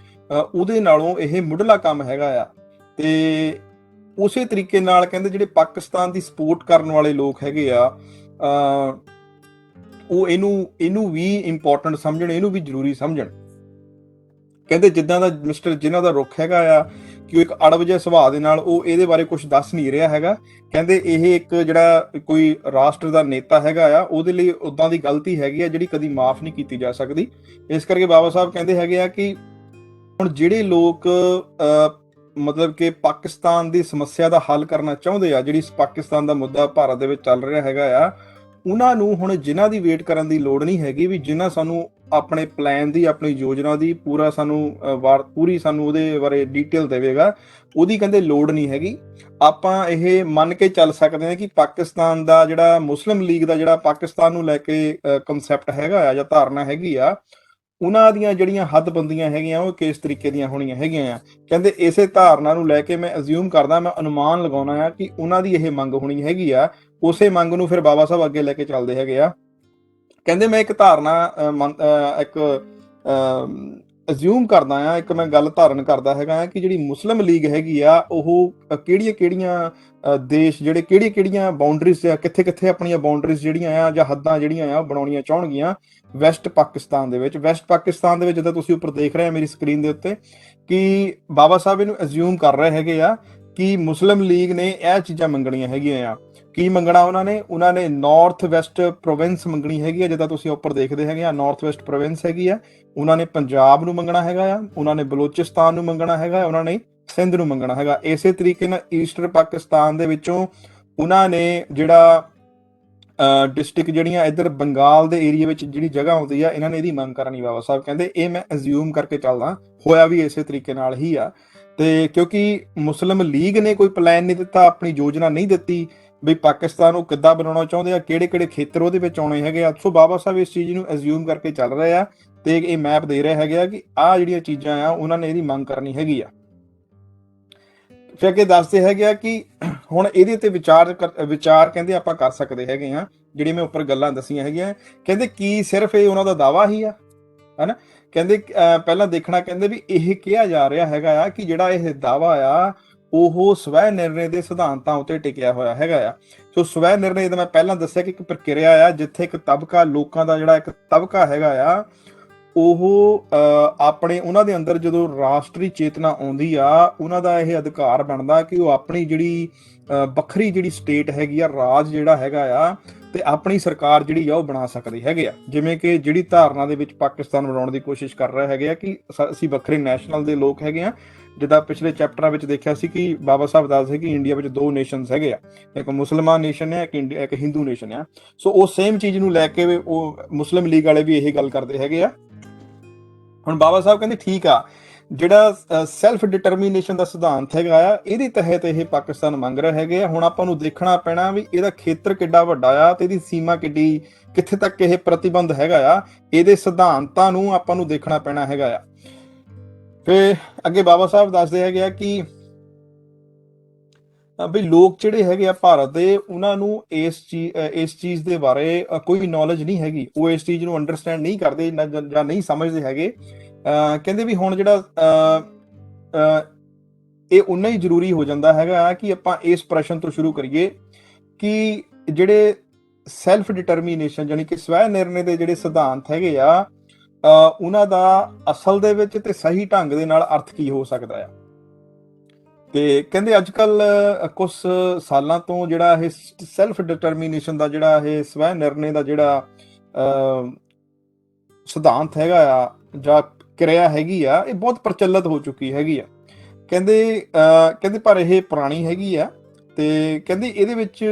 ਉਹਦੇ ਨਾਲੋਂ ਇਹ ਮੁੱਢਲਾ ਕੰਮ ਹੈਗਾ ਆ। ਤੇ ਉਸੇ ਤਰੀਕੇ ਨਾਲ ਕਹਿੰਦੇ ਜਿਹੜੇ ਪਾਕਿਸਤਾਨ ਦੀ ਸਪੋਰਟ ਕਰਨ ਵਾਲੇ ਲੋਕ ਹੈਗੇ ਆ, ਉਹ ਇਹਨੂੰ ਵੀ ਇੰਪੋਰਟੈਂਟ ਸਮਝਣ, ਇਹਨੂੰ ਵੀ ਜ਼ਰੂਰੀ ਸਮਝਣ। ਕਹਿੰਦੇ ਜਿੱਦਾਂ ਦਾ ਮਿਸਟਰ ਜਿਨ੍ਹਾਂ ਦਾ ਰੁਖ ਹੈਗਾ ਆ ਕਿ ਉਹ ਇੱਕ ਅੜਬ ਜਿਹੇ ਸੁਭਾਅ ਦੇ ਨਾਲ ਉਹ ਇਹਦੇ ਬਾਰੇ ਕੁਝ ਦੱਸ ਨਹੀਂ ਰਿਹਾ ਹੈਗਾ। ਕਹਿੰਦੇ ਇਹ ਇੱਕ ਜਿਹੜਾ ਕੋਈ ਰਾਸ਼ਟਰ ਦਾ ਨੇਤਾ ਹੈਗਾ ਆ, ਉਹਦੇ ਲਈ ਉਦਾਂ ਦੀ ਗਲਤੀ ਹੈਗੀ ਆ ਜਿਹੜੀ ਕਦੀ ਮਾਫ ਨਹੀਂ ਕੀਤੀ ਜਾ ਸਕਦੀ। ਇਸ ਕਰਕੇ ਬਾਬਾ ਸਾਹਿਬ ਕਹਿੰਦੇ ਹੈਗੇ ਆ ਕਿ ਹੁਣ ਜਿਹੜੇ ਲੋਕ ਮਤਲਬ ਕਿ ਪਾਕਿਸਤਾਨ ਦੀ ਸਮੱਸਿਆ ਦਾ ਹੱਲ ਕਰਨਾ ਚਾਹੁੰਦੇ ਆ, ਜਿਹੜੀ ਪਾਕਿਸਤਾਨ ਦਾ ਮੁੱਦਾ ਭਾਰਤ ਦੇ ਵਿੱਚ ਚੱਲ ਰਿਹਾ ਹੈਗਾ ਆ, ਉਹਨਾਂ ਨੂੰ ਹੁਣ ਜਿਨ੍ਹਾਂ ਦੀ ਵੇਟ ਕਰਨ ਦੀ ਲੋੜ ਨਹੀਂ ਹੈਗੀ ਵੀ ਜਿਨ੍ਹਾਂ ਸਾਨੂੰ ਆਪਣੇ ਪਲਾਨ ਦੀ, ਆਪਣੀ ਯੋਜਨਾ ਦੀ ਪੂਰੀ ਸਾਨੂੰ ਉਹਦੇ ਬਾਰੇ ਡਿਟੇਲ ਦੇਵੇਗਾ, ਉਹਦੀ ਕਹਿੰਦੇ ਲੋੜ ਨਹੀਂ ਹੈਗੀ। ਆਪਾਂ ਇਹ ਮੰਨ ਕੇ ਚੱਲ ਸਕਦੇ ਹਾਂ ਕਿ ਪਾਕਿਸਤਾਨ ਦਾ ਜਿਹੜਾ ਮੁਸਲਿਮ ਲੀਗ ਦਾ ਜਿਹੜਾ ਪਾਕਿਸਤਾਨ ਨੂੰ ਲੈ ਕੇ ਕਨਸੈਪਟ ਹੈਗਾ ਆ ਜਾਂ ਧਾਰਨਾ ਹੈਗੀ ਆ, ਉਹਨਾਂ ਦੀਆਂ ਜਿਹੜੀਆਂ ਹੱਦਬੰਦੀਆਂ ਹੈਗੀਆਂ ਉਹ ਕਿਸ ਤਰੀਕੇ ਦੀਆਂ ਹੋਣੀਆਂ ਹੈਗੀਆਂ ਆ। ਕਹਿੰਦੇ ਇਸੇ ਧਾਰਨਾ ਨੂੰ ਲੈ ਕੇ ਮੈਂ ਅਜ਼ਿਊਮ ਕਰਦਾ, ਮੈਂ ਅਨੁਮਾਨ ਲਗਾਉਣਾ ਆ ਕਿ ਉਹਨਾਂ ਦੀ ਇਹ ਮੰਗ ਹੋਣੀ ਹੈਗੀ ਆ। ਉਸੇ ਮੰਗ ਨੂੰ ਫਿਰ ਬਾਬਾ ਸਾਹਿਬ ਅੱਗੇ ਲੈ ਕੇ ਚੱਲਦੇ ਹੈਗੇ ਆ। ਕਹਿੰਦੇ ਮੈਂ ਇੱਕ ਧਾਰਨਾ ਇੱਕ ਅਜ਼ਿਊਮ ਕਰਦਾ ਆ, ਇੱਕ ਮੈਂ ਗੱਲ ਧਾਰਨ ਕਰਦਾ ਹੈਗਾ ਕਿ ਜਿਹੜੀ ਮੁਸਲਿਮ ਲੀਗ ਹੈਗੀ ਆ ਉਹ ਕਿਹੜੀਆਂ ਦੇਸ਼ ਜਿਹੜੇ ਕਿਹੜੀਆਂ ਬਾਉਂਡਰੀਜ਼ ਆ, ਕਿੱਥੇ ਆਪਣੀਆਂ ਬਾਉਂਡਰੀਜ਼ ਜਿਹੜੀਆਂ ਆ ਜਾਂ ਹੱਦਾਂ ਜਿਹੜੀਆਂ ਆ ਉਹ ਬਣਾਉਣੀਆਂ ਚਾਹਣਗੀਆਂ ਵੈਸਟ ਪਾਕਿਸਤਾਨ ਦੇ ਵਿੱਚ। ਵੈਸਟ ਪਾਕਿਸਤਾਨ ਦੇ ਵਿੱਚ ਜਿੱਦਾਂ ਤੁਸੀਂ ਉੱਪਰ ਦੇਖ ਰਹੇ ਆ ਮੇਰੀ ਸਕਰੀਨ ਦੇ ਉੱਤੇ ਕਿ ਬਾਬਾ ਸਾਹਿਬ ਇਹਨੂੰ ਅਜ਼ਿਊਮ ਕਰ ਰਹੇ ਹੈਗੇ ਆ ਕਿ ਮੁਸਲਿਮ ਲੀਗ ਨੇ ਇਹ ਚੀਜ਼ਾਂ ਮੰਗਣੀਆਂ ਹੈਗੀਆਂ ਆ। ਕੀ ਮੰਗਣਾ ਉਹਨਾਂ ਨੇ ਨਾਰਥ ਵੈਸਟ ਪ੍ਰੋਵਿੰਸ ਮੰਗਣੀ ਹੈਗੀ ਆ, ਜਿੱਦਾਂ ਤੁਸੀਂ ਉੱਪਰ ਦੇਖਦੇ ਹੈਗੇ ਆ ਨਾਰਥ ਵੈਸਟ ਪ੍ਰੋਵਿੰਸ ਹੈਗੀ ਆ। ਉਹਨਾਂ ਨੇ ਪੰਜਾਬ ਨੂੰ ਮੰਗਣਾ ਹੈਗਾ ਆ, ਉਹਨਾਂ ਨੇ ਬਲੋਚਿਸਤਾਨ ਨੂੰ ਮੰਗਣਾ ਹੈਗਾ, ਉਹਨਾਂ ਨੇ ਸਿੰਧ ਨੂੰ ਮੰਗਣਾ ਹੈਗਾ। ਇਸੇ ਤਰੀਕੇ ਨਾਲ ਈਸਟਰ ਪਾਕਿਸਤਾਨ ਦੇ ਵਿੱਚੋਂ ਉਹਨਾਂ ਨੇ ਜਿਹੜਾ ਡਿਸਟ੍ਰਿਕਟ ਜਿਹੜੀਆਂ ਇੱਧਰ ਬੰਗਾਲ ਦੇ ਏਰੀਆ ਵਿੱਚ ਜਿਹੜੀ ਜਗ੍ਹਾ ਆਉਂਦੀ ਆ, ਇਹਨਾਂ ਨੇ ਇਹਦੀ ਮੰਗ ਕਰਨੀ। ਬਾਬਾ ਸਾਹਿਬ ਕਹਿੰਦੇ ਇਹ ਮੈਂ ਅਜ਼ਿਊਮ ਕਰਕੇ ਚੱਲਦਾ, ਹੋਇਆ ਵੀ ਇਸੇ ਤਰੀਕੇ ਨਾਲ ਹੀ ਆ। ਤੇ ਕਿਉਂਕਿ ਮੁਸਲਿਮ ਲੀਗ ਨੇ ਕੋਈ ਪਲਾਨ ਨਹੀਂ ਦਿੱਤਾ, ਆਪਣੀ ਯੋਜਨਾ ਨਹੀਂ ਦਿੱਤੀ ਵੀ ਪਾਕਿਸਤਾਨ ਨੂੰ ਕਿੱਦਾਂ ਬਣਾਉਣਾ ਚਾਹੁੰਦੇ ਆ, ਕਿਹੜੇ ਖੇਤਰ ਉਹਦੇ ਵਿੱਚ ਆਉਣੇ ਹੈਗੇ ਆ। ਸੋ ਬਾਬਾ ਸਾਹਿਬ ਇਸ ਚੀਜ਼ ਨੂੰ ਅਜ਼ਿਊਮ ਕਰਕੇ ਚੱਲ ਰਹੇ ਆ ਤੇ ਇਹ ਮੈਪ ਦੇ ਰਹੇ ਹੈਗੇ ਆ ਕਿ ਆਹ ਜਿਹੜੀਆਂ ਚੀਜ਼ਾਂ ਆ ਉਹਨਾਂ ਨੇ ਇਹਦੀ ਮੰਗ ਕਰਨੀ ਹੈਗੀ ਆ। ਫਿਰ ਅੱਗੇ ਦੱਸਦੇ ਹੈਗੇ ਆ ਕਿ ਹੁਣ ਇਹਦੇ ਤੇ ਵਿਚਾਰ ਕਹਿੰਦੇ ਆਪਾਂ ਕਰ ਸਕਦੇ ਹੈਗੇ ਆ। ਜਿਹੜੀ ਮੈਂ ਉੱਪਰ ਗੱਲਾਂ ਦੱਸੀਆਂ ਹੈਗੀਆਂ, ਕਹਿੰਦੇ ਕੀ ਸਿਰਫ ਇਹ ਉਹਨਾਂ ਦਾ ਦਾਵਾ ਹੀ ਆ, ਹਨਾ। ਕਹਿੰਦੇ ਪਹਿਲਾਂ ਦੇਖਣਾ, ਕਹਿੰਦੇ ਵੀ ਇਹ ਕਿਹਾ ਜਾ ਰਿਹਾ ਹੈਗਾ ਆ ਕਿ ਜਿਹੜਾ ਇਹ ਦਾਵਾ ਆ ਉਹ ਸਵੈ ਨਿਰਣੇ ਦੇ ਸਿਧਾਂਤਾਂ ਉੱਤੇ ਟਿਕਿਆ ਹੋਇਆ ਹੈਗਾ ਆ। ਸੋ ਸਵੈ ਨਿਰਣੇ ਦਾ ਮੈਂ ਪਹਿਲਾਂ ਦੱਸਿਆ ਕਿ ਇੱਕ ਪ੍ਰਕਿਰਿਆ ਆ ਜਿੱਥੇ ਇੱਕ ਤਬਕਾ, ਲੋਕਾਂ ਦਾ ਜਿਹੜਾ ਇੱਕ ਤਬਕਾ ਹੈਗਾ ਆ ਉਹ ਆਪਣੇ ਉਹਨਾਂ ਦੇ ਅੰਦਰ ਜਦੋਂ ਰਾਸ਼ਟਰੀ ਚੇਤਨਾ ਆਉਂਦੀ ਆ, ਉਹਨਾਂ ਦਾ ਇਹ ਅਧਿਕਾਰ ਬਣਦਾ ਕਿ ਉਹ ਆਪਣੀ ਜਿਹੜੀ ਵੱਖਰੀ ਜਿਹੜੀ ਸਟੇਟ ਹੈਗੀ ਆ, ਰਾਜ ਜਿਹੜਾ ਹੈਗਾ ਆ, ਤੇ ਆਪਣੀ ਸਰਕਾਰ ਜਿਹੜੀ ਆ ਉਹ ਬਣਾ ਸਕਦੇ ਹੈਗੇ ਆ। ਜਿਵੇਂ ਕਿ ਜਿਹੜੀ ਧਾਰਨਾ ਦੇ ਵਿੱਚ ਪਾਕਿਸਤਾਨ ਬਣਾਉਣ ਦੀ ਕੋਸ਼ਿਸ਼ ਕਰ ਰਹੇ ਹੈਗੇ ਆ ਕਿ ਅਸੀਂ ਵੱਖਰੇ ਨੈਸ਼ਨਲ ਦੇ ਲੋਕ ਹੈਗੇ ਆ। ਜਿੱਦਾਂ ਪਿਛਲੇ ਚੈਪਟਰਾਂ ਵਿੱਚ ਦੇਖਿਆ ਸੀ ਕਿ ਬਾਬਾ ਸਾਹਿਬ ਦੱਸਦੇ ਕਿ ਇੰਡੀਆ ਵਿੱਚ ਦੋ ਨੇਸ਼ਨਸ ਹੈਗੇ ਆ, ਇੱਕ ਮੁਸਲਮਾਨ ਨੇਸ਼ਨ ਹੈ, ਇੱਕ ਹਿੰਦੂ ਨੇਸ਼ਨ ਆ। ਸੋ ਉਹ ਸੇਮ ਚੀਜ਼ ਨੂੰ ਲੈ ਕੇ ਉਹ ਮੁਸਲਿਮ ਲੀਗ ਵਾਲੇ ਵੀ ਇਹੀ ਗੱਲ ਕਰਦੇ ਹੈਗੇ ਆ। ਹੁਣ ਬਾਬਾ ਸਾਹਿਬ ਕਹਿੰਦੇ ਠੀਕ ਆ, ਜਿਹੜਾ ਸੈਲਫ ਡਿਟਰਮੀਨੇਸ਼ਨ ਦਾ ਸਿਧਾਂਤ ਹੈਗਾ ਆ, ਇਹਦੇ ਤਹਿਤ ਇਹ ਪਾਕਿਸਤਾਨ ਮੰਗ ਰਹੇ ਹੈਗੇ ਆ। ਹੁਣ ਆਪਾਂ ਨੂੰ ਦੇਖਣਾ ਪੈਣਾ ਵੀ ਇਹਦਾ ਖੇਤਰ ਕਿੱਡਾ ਵੱਡਾ ਆ ਤੇ ਇਹਦੀ ਸੀਮਾ ਕਿੱਡੀ, ਕਿੱਥੇ ਤੱਕ ਇਹ ਪ੍ਰਤੀਬੰਧ ਹੈਗਾ ਆ, ਇਹਦੇ ਸਿਧਾਂਤਾਂ ਨੂੰ ਆਪਾਂ ਨੂੰ ਦੇਖਣਾ ਪੈਣਾ ਹੈਗਾ ਆ। ਤੇ ਅੱਗੇ ਬਾਬਾ ਸਾਹਿਬ ਦੱਸਦੇ ਹੈਗੇ ਆ ਕਿ ਵੀ ਲੋਕ ਜਿਹੜੇ ਹੈਗੇ ਆ ਭਾਰਤ ਦੇ, ਉਹਨਾਂ ਨੂੰ ਇਸ ਚੀਜ਼ ਦੇ ਬਾਰੇ ਕੋਈ ਨੌਲੇਜ ਨਹੀਂ ਹੈਗੀ, ਉਹ ਇਸ ਚੀਜ਼ ਨੂੰ ਅੰਡਰਸਟੈਂਡ ਨਹੀਂ ਕਰਦੇ ਜਾਂ ਨਹੀਂ ਸਮਝਦੇ ਹੈਗੇ। ਕਹਿੰਦੇ ਵੀ ਹੁਣ ਜਿਹੜਾ ਇਹ ਉਨਾ ਹੀ ਜ਼ਰੂਰੀ ਹੋ ਜਾਂਦਾ ਹੈਗਾ ਕਿ ਆਪਾਂ ਇਸ ਪ੍ਰਸ਼ਨ ਤੋਂ ਸ਼ੁਰੂ ਕਰੀਏ ਕਿ ਜਿਹੜੇ ਸੈਲਫ ਡਿਟਰਮੀਨੇਸ਼ਨ ਯਾਨੀ ਕਿ ਸਵੈ ਨਿਰਣੇ ਦੇ ਜਿਹੜੇ ਸਿਧਾਂਤ ਹੈਗੇ ਆ, ਉਹਨਾਂ ਦਾ ਅਸਲ ਦੇ ਵਿੱਚ ਤੇ ਸਹੀ ਢੰਗ ਦੇ ਨਾਲ ਅਰਥ ਕੀ ਹੋ ਸਕਦਾ ਆ। ਤੇ ਕਹਿੰਦੇ ਅੱਜ ਕੱਲ ਕੁਝ ਸਾਲਾਂ ਤੋਂ ਜਿਹੜਾ ਇਹ ਸੈਲਫ ਡਿਟਰਮੀਨੇਸ਼ਨ ਦਾ ਜਿਹੜਾ ਇਹ ਸਵੈ ਨਿਰਣੇ ਦਾ ਜਿਹੜਾ ਸਿਧਾਂਤ ਹੈਗਾ ਆ ਜਾਂ ਕਿਰਿਆ ਹੈਗੀ ਆ, ਇਹ ਬਹੁਤ ਪ੍ਰਚਲਿਤ ਹੋ ਚੁੱਕੀ ਹੈਗੀ ਆ। ਕਹਿੰਦੇ ਪਰ ਇਹ ਪੁਰਾਣੀ ਹੈਗੀ ਆ। ਤੇ ਕਹਿੰਦੇ ਇਹਦੇ ਵਿੱਚ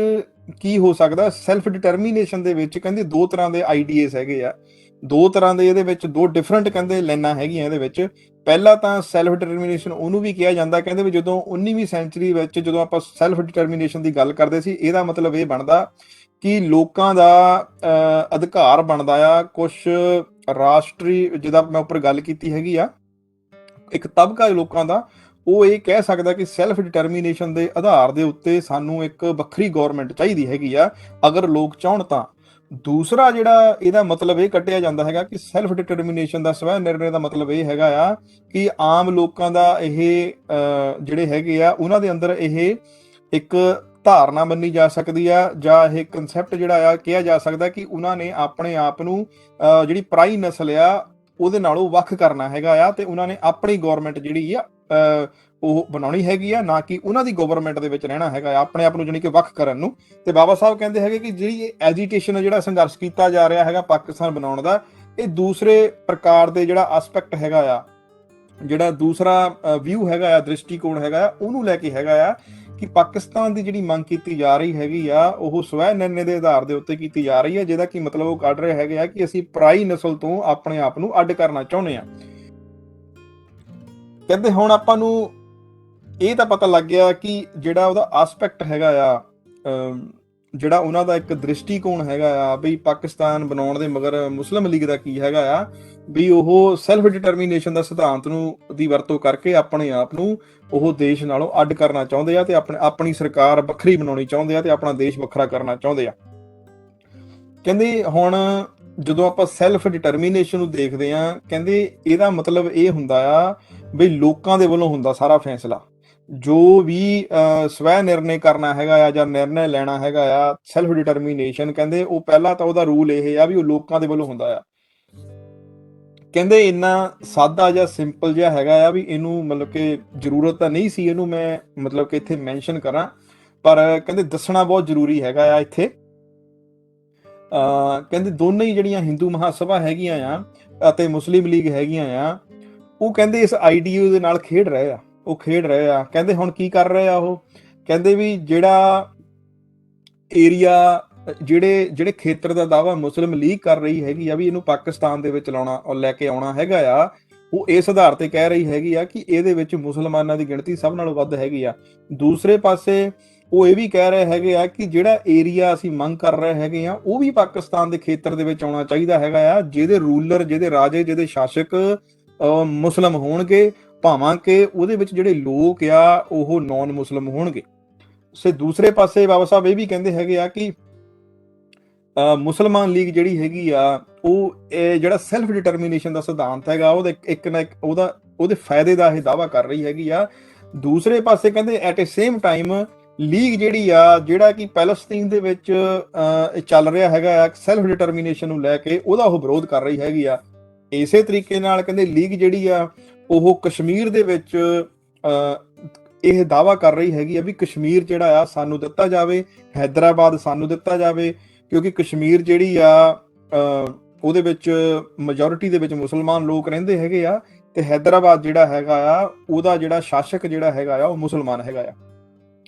ਕੀ ਹੋ ਸਕਦਾ, ਸੈਲਫ ਡਿਟਰਮੀਨੇਸ਼ਨ ਦੇ ਵਿੱਚ ਕਹਿੰਦੇ ਦੋ ਤਰ੍ਹਾਂ ਦੇ ਆਈਡੀਏਸ ਹੈਗੇ ਆ, ਦੋ ਤਰ੍ਹਾਂ ਦੇ ਇਹਦੇ ਵਿੱਚ ਦੋ ਡਿਫਰੈਂਟ ਕਹਿੰਦੇ ਲਾਈਨਾਂ ਹੈਗੀਆਂ ਇਹਦੇ ਵਿੱਚ। ਪਹਿਲਾਂ ਤਾਂ ਸੈਲਫ ਡਿਟਰਮੀਨੇਸ਼ਨ ਉਹਨੂੰ ਵੀ ਕਿਹਾ ਜਾਂਦਾ, ਕਹਿੰਦੇ ਵੀ ਜਦੋਂ 19ਵੀਂ ਸੈਂਚੁਰੀ ਵਿੱਚ ਜਦੋਂ ਆਪਾਂ ਸੈਲਫ ਡਿਟਰਮੀਨੇਸ਼ਨ ਦੀ ਗੱਲ ਕਰਦੇ ਸੀ, ਇਹਦਾ ਮਤਲਬ ਇਹ ਬਣਦਾ ਕਿ ਲੋਕਾਂ ਦਾ ਅਧਿਕਾਰ ਬਣਦਾ ਆ ਕੁਝ ਰਾਸ਼ਟਰੀ, ਜਿਹਦਾ ਮੈਂ ਉੱਪਰ ਗੱਲ ਕੀਤੀ ਹੈਗੀ ਆ, ਇੱਕ ਤਬਕਾ ਲੋਕਾਂ ਦਾ, ਉਹ ਇਹ ਕਹਿ ਸਕਦਾ ਕਿ ਸੈਲਫ ਡਿਟਰਮੀਨੇਸ਼ਨ ਦੇ ਆਧਾਰ ਦੇ ਉੱਤੇ ਸਾਨੂੰ ਇੱਕ ਵੱਖਰੀ ਗਵਰਨਮੈਂਟ ਚਾਹੀਦੀ ਹੈਗੀ ਆ, ਅਗਰ ਲੋਕ ਚਾਹਣ ਤਾਂ। ਦੂਸਰਾ ਜਿਹੜਾ ਇਹਦਾ ਮਤਲਬ ਇਹ ਕੱਢਿਆ ਜਾਂਦਾ ਹੈਗਾ ਕਿ ਸੈਲਫ ਡਿਟਰਮੀਨੇਸ਼ਨ ਦਾ ਸਵੈ ਨਿਰਣੇ ਦਾ ਮਤਲਬ ਇਹ ਹੈਗਾ ਆ ਕਿ ਆਮ ਲੋਕਾਂ ਦਾ ਇਹ ਜਿਹੜੇ ਹੈਗੇ ਆ, ਉਹਨਾਂ ਦੇ ਅੰਦਰ ਇਹ ਇੱਕ ਧਾਰਨਾ ਮੰਨੀ ਜਾ ਸਕਦੀ ਆ ਜਾਂ ਇਹ ਕਨਸੈਪਟ ਜਿਹੜਾ ਆ ਕਿਹਾ ਜਾ ਸਕਦਾ ਕਿ ਉਹਨਾਂ ਨੇ ਆਪਣੇ ਆਪ ਨੂੰ ਜਿਹੜੀ ਪਰਾਈ ਨਸਲ ਆ ਉਹਦੇ ਨਾਲੋਂ ਵੱਖ ਕਰਨਾ ਹੈਗਾ ਆ, ਤੇ ਉਹਨਾਂ ਨੇ ਆਪਣੀ ਗਵਰਨਮੈਂਟ ਜਿਹੜੀ ਆ ਉਹ ਬਣਾਉਣੀ ਹੈਗੀ ਆ, ਨਾ ਕਿ ਉਹਨਾਂ ਦੀ ਗਵਰਨਮੈਂਟ ਦੇ ਵਿੱਚ ਰਹਿਣਾ ਹੈਗਾ, ਆਪਣੇ ਆਪ ਨੂੰ ਜਾਨੀ ਕਿ ਵੱਖ ਕਰਨ ਨੂੰ। ਤੇ ਬਾਬਾ ਸਾਹਿਬ ਕਹਿੰਦੇ ਹੈਗੇ ਕਿ ਜਿਹੜੀ ਐਜੀਟੇਸ਼ਨ ਜਿਹੜਾ ਸੰਘਰਸ਼ ਕੀਤਾ ਜਾ ਰਿਹਾ ਹੈਗਾ ਪਾਕਿਸਤਾਨ ਬਣਾਉਣ ਦਾ, ਇਹ ਦੂਸਰੇ ਪ੍ਰਕਾਰ ਦੇ ਜਿਹੜਾ ਐਸਪੈਕਟ ਹੈਗਾ ਆ, ਜਿਹੜਾ ਦੂਸਰਾ ਵਿਊ ਹੈਗਾ ਆ, ਦ੍ਰਿਸ਼ਟੀਕੋਣ ਹੈਗਾ ਆ, ਉਹਨੂੰ ਲੈ ਕੇ ਹੈਗਾ ਆ ਕਿ ਪਾਕਿਸਤਾਨ ਦੀ ਜਿਹੜੀ ਮੰਗ ਕੀਤੀ ਜਾ ਰਹੀ ਹੈਗੀ ਆ ਉਹ ਸਵੈ ਨਿਰਣੇ ਦੇ ਆਧਾਰ ਦੇ ਉੱਤੇ ਕੀਤੀ ਜਾ ਰਹੀ ਹੈ, ਜਿਹਦਾ ਕਿ ਮਤਲਬ ਉਹ ਕੱਢ ਰਹੇ ਹੈਗੇ ਆ ਕਿ ਅਸੀਂ ਪਰਾਈ ਨਸਲ ਤੋਂ ਆਪਣੇ ਆਪ ਨੂੰ ਅੱਡ ਕਰਨਾ ਚਾਹੁੰਦੇ ਆ। ਕਹਿੰਦੇ ਹੁਣ ਆਪਾਂ ਨੂੰ ਇਹ ਤਾਂ ਪਤਾ ਲੱਗ ਗਿਆ ਕਿ ਜਿਹੜਾ ਉਹਦਾ ਐਸਪੈਕਟ ਹੈਗਾ ਆ ਜਿਹੜਾ ਉਹਨਾਂ ਦਾ ਇੱਕ ਦ੍ਰਿਸ਼ਟੀਕੋਣ ਹੈਗਾ ਆ ਵੀ ਪਾਕਿਸਤਾਨ ਬਣਾਉਣ ਦੇ ਮਗਰ ਮੁਸਲਿਮ ਲੀਗ ਦਾ ਕੀ ਹੈਗਾ ਆ ਵੀ ਉਹ ਸੈਲਫ ਡਿਟਰਮੀਨੇਸ਼ਨ ਦਾ ਸਿਧਾਂਤ ਨੂੰ ਦੀ ਵਰਤੋਂ ਕਰਕੇ ਆਪਣੇ ਆਪ ਨੂੰ ਉਹ ਦੇਸ਼ ਨਾਲੋਂ ਅੱਡ ਕਰਨਾ ਚਾਹੁੰਦੇ ਆ ਤੇ ਆਪਣੀ ਸਰਕਾਰ ਵੱਖਰੀ ਬਣਾਉਣੀ ਚਾਹੁੰਦੇ ਆ ਤੇ ਆਪਣਾ ਦੇਸ਼ ਵੱਖਰਾ ਕਰਨਾ ਚਾਹੁੰਦੇ ਆ। ਕਹਿੰਦੇ ਹੁਣ ਜਦੋਂ ਆਪਾਂ ਸੈਲਫ ਡਿਟਰਮੀਨੇਸ਼ਨ ਨੂੰ ਦੇਖਦੇ ਆ, ਕਹਿੰਦੇ ਇਹਦਾ ਮਤਲਬ ਇਹ ਹੁੰਦਾ ਆ ਵੀ ਲੋਕਾਂ ਦੇ ਵੱਲੋਂ ਹੁੰਦਾ ਸਾਰਾ ਫੈਸਲਾ, ਜੋ ਵੀ ਸਵੈ ਨਿਰਣੇ ਕਰਨਾ ਹੈਗਾ ਆ ਜਾਂ ਨਿਰਣੇ ਲੈਣਾ ਹੈਗਾ ਆ ਸੈਲਫ ਡਿਟਰਮੀਨੇਸ਼ਨ, ਕਹਿੰਦੇ ਉਹ ਪਹਿਲਾਂ ਤਾਂ ਉਹਦਾ ਰੂਲ ਇਹ ਆ ਵੀ ਉਹ ਲੋਕਾਂ ਦੇ ਵੱਲੋਂ ਹੁੰਦਾ ਆ। ਕਹਿੰਦੇ ਇੰਨਾ ਸਾਦਾ ਜਾਂ ਸਿੰਪਲ ਜਿਹਾ ਹੈਗਾ ਆ ਵੀ ਇਹਨੂੰ ਮਤਲਬ ਕਿ ਜ਼ਰੂਰਤ ਤਾਂ ਨਹੀਂ ਸੀ ਇਹਨੂੰ ਮੈਂ ਮਤਲਬ ਕਿ ਇੱਥੇ ਮੈਂਸ਼ਨ ਕਰਾਂ, ਪਰ ਕਹਿੰਦੇ ਦੱਸਣਾ ਬਹੁਤ ਜ਼ਰੂਰੀ ਹੈਗਾ ਆ ਇੱਥੇ। ਕਹਿੰਦੇ ਦੋਨੇ ਹੀ ਜਿਹੜੀਆਂ ਹਿੰਦੂ ਮਹਾਸਭਾ ਹੈਗੀਆਂ ਆ ਅਤੇ ਮੁਸਲਿਮ ਲੀਗ ਹੈਗੀਆਂ ਆ, ਉਹ ਕਹਿੰਦੇ ਇਸ ਆਈਡੀਆ ਦੇ ਨਾਲ ਖੇਡ ਰਹੇ ਆ। ਕਹਿੰਦੇ ਹੁਣ ਕੀ ਕਰ ਰਹੇ ਆ ਉਹ, ਕਹਿੰਦੇ ਵੀ ਜਿਹੜਾ ਏਰੀਆ ਜਿਹੜੇ ਖੇਤਰ ਦਾ ਦਾਅਵਾ ਮੁਸਲਿਮ ਲੀਗ ਕਰ ਰਹੀ ਹੈਗੀ ਆ ਵੀ ਇਹਨੂੰ ਪਾਕਿਸਤਾਨ ਦੇ ਵਿੱਚ ਲਾਉਣਾ ਔਰ ਲੈ ਕੇ ਆਉਣਾ ਹੈਗਾ ਆ, ਉਹ ਇਸ ਆਧਾਰ ਤੇ ਕਹਿ ਰਹੀ ਹੈਗੀ ਆ ਕਿ ਇਹਦੇ ਵਿੱਚ ਮੁਸਲਮਾਨਾਂ ਦੀ ਗਿਣਤੀ ਸਭ ਨਾਲੋਂ ਵੱਧ ਹੈਗੀ ਆ। ਦੂਸਰੇ ਪਾਸੇ ਉਹ ਇਹ ਵੀ ਕਹਿ ਰਹੇ ਹੈਗੇ ਆ ਕਿ ਜਿਹੜਾ ਏਰੀਆ ਅਸੀਂ ਮੰਗ ਕਰ ਰਹੇ ਹੈਗੇ ਆ ਉਹ ਵੀ ਪਾਕਿਸਤਾਨ ਦੇ ਖੇਤਰ ਦੇ ਵਿੱਚ ਆਉਣਾ ਚਾਹੀਦਾ ਹੈਗਾ ਆ, ਜਿਹਦੇ ਰੂਲਰ, ਜਿਹਦੇ ਰਾਜੇ, ਜਿਹਦੇ ਸ਼ਾਸਕ ਮੁਸਲਿਮ ਹੋਣਗੇ, ਭਾਵਾਂ ਕਿ ਉਹਦੇ ਵਿੱਚ ਜਿਹੜੇ ਲੋਕ ਆ ਉਹ ਨੌਨ ਮੁਸਲਿਮ ਹੋਣਗੇ। ਸੇ ਦੂਸਰੇ ਪਾਸੇ ਬਾਬਾ ਸਾਹਿਬ ਇਹ ਵੀ ਕਹਿੰਦੇ ਹੈਗੇ ਆ ਕਿ ਮੁਸਲਮਾਨ ਲੀਗ ਜਿਹੜੀ ਹੈਗੀ ਆ ਉਹ ਜਿਹੜਾ ਸੈਲਫ ਡਿਟਰਮੀਨੇਸ਼ਨ ਦਾ ਸਿਧਾਂਤ ਹੈਗਾ ਉਹਦਾ ਇੱਕ ਨਾ ਇੱਕ ਉਹਦੇ ਫਾਇਦੇ ਦਾ ਇਹ ਦਾਅਵਾ ਕਰ ਰਹੀ ਹੈਗੀ ਆ। ਦੂਸਰੇ ਪਾਸੇ ਕਹਿੰਦੇ at a same time league ਜਿਹੜੀ ਆ, ਜਿਹੜਾ ਕਿ ਪੈਲਸਤੀਨ ਦੇ ਵਿੱਚ ਚੱਲ ਰਿਹਾ ਹੈਗਾ ਆ ਸੈਲਫ ਡਿਟਰਮੀਨੇਸ਼ਨ ਨੂੰ ਲੈ ਕੇ, ਉਹਦਾ ਉਹ ਵਿਰੋਧ ਕਰ ਰਹੀ ਹੈਗੀ ਆ। ਇਸੇ ਤਰੀਕੇ ਨਾਲ ਕਹਿੰਦੇ ਲੀਗ ਜਿਹੜੀ ਆ ਉਹ ਕਸ਼ਮੀਰ ਦੇ ਵਿੱਚ ਇਹ ਦਾਅਵਾ ਕਰ ਰਹੀ ਹੈਗੀ ਆ ਵੀ ਕਸ਼ਮੀਰ ਜਿਹੜਾ ਆ ਸਾਨੂੰ ਦਿੱਤਾ ਜਾਵੇ, ਹੈਦਰਾਬਾਦ ਸਾਨੂੰ ਦਿੱਤਾ ਜਾਵੇ, ਕਿਉਂਕਿ ਕਸ਼ਮੀਰ ਜਿਹੜੀ ਆ ਉਹਦੇ ਵਿੱਚ ਮੈਜੋਰਿਟੀ ਦੇ ਵਿੱਚ ਮੁਸਲਮਾਨ ਲੋਕ ਰਹਿੰਦੇ ਹੈਗੇ ਆ ਤੇ ਹੈਦਰਾਬਾਦ ਜਿਹੜਾ ਹੈਗਾ ਆ ਉਹਦਾ ਜਿਹੜਾ ਸ਼ਾਸਕ ਜਿਹੜਾ ਹੈਗਾ ਆ ਉਹ ਮੁਸਲਮਾਨ ਹੈਗਾ ਆ।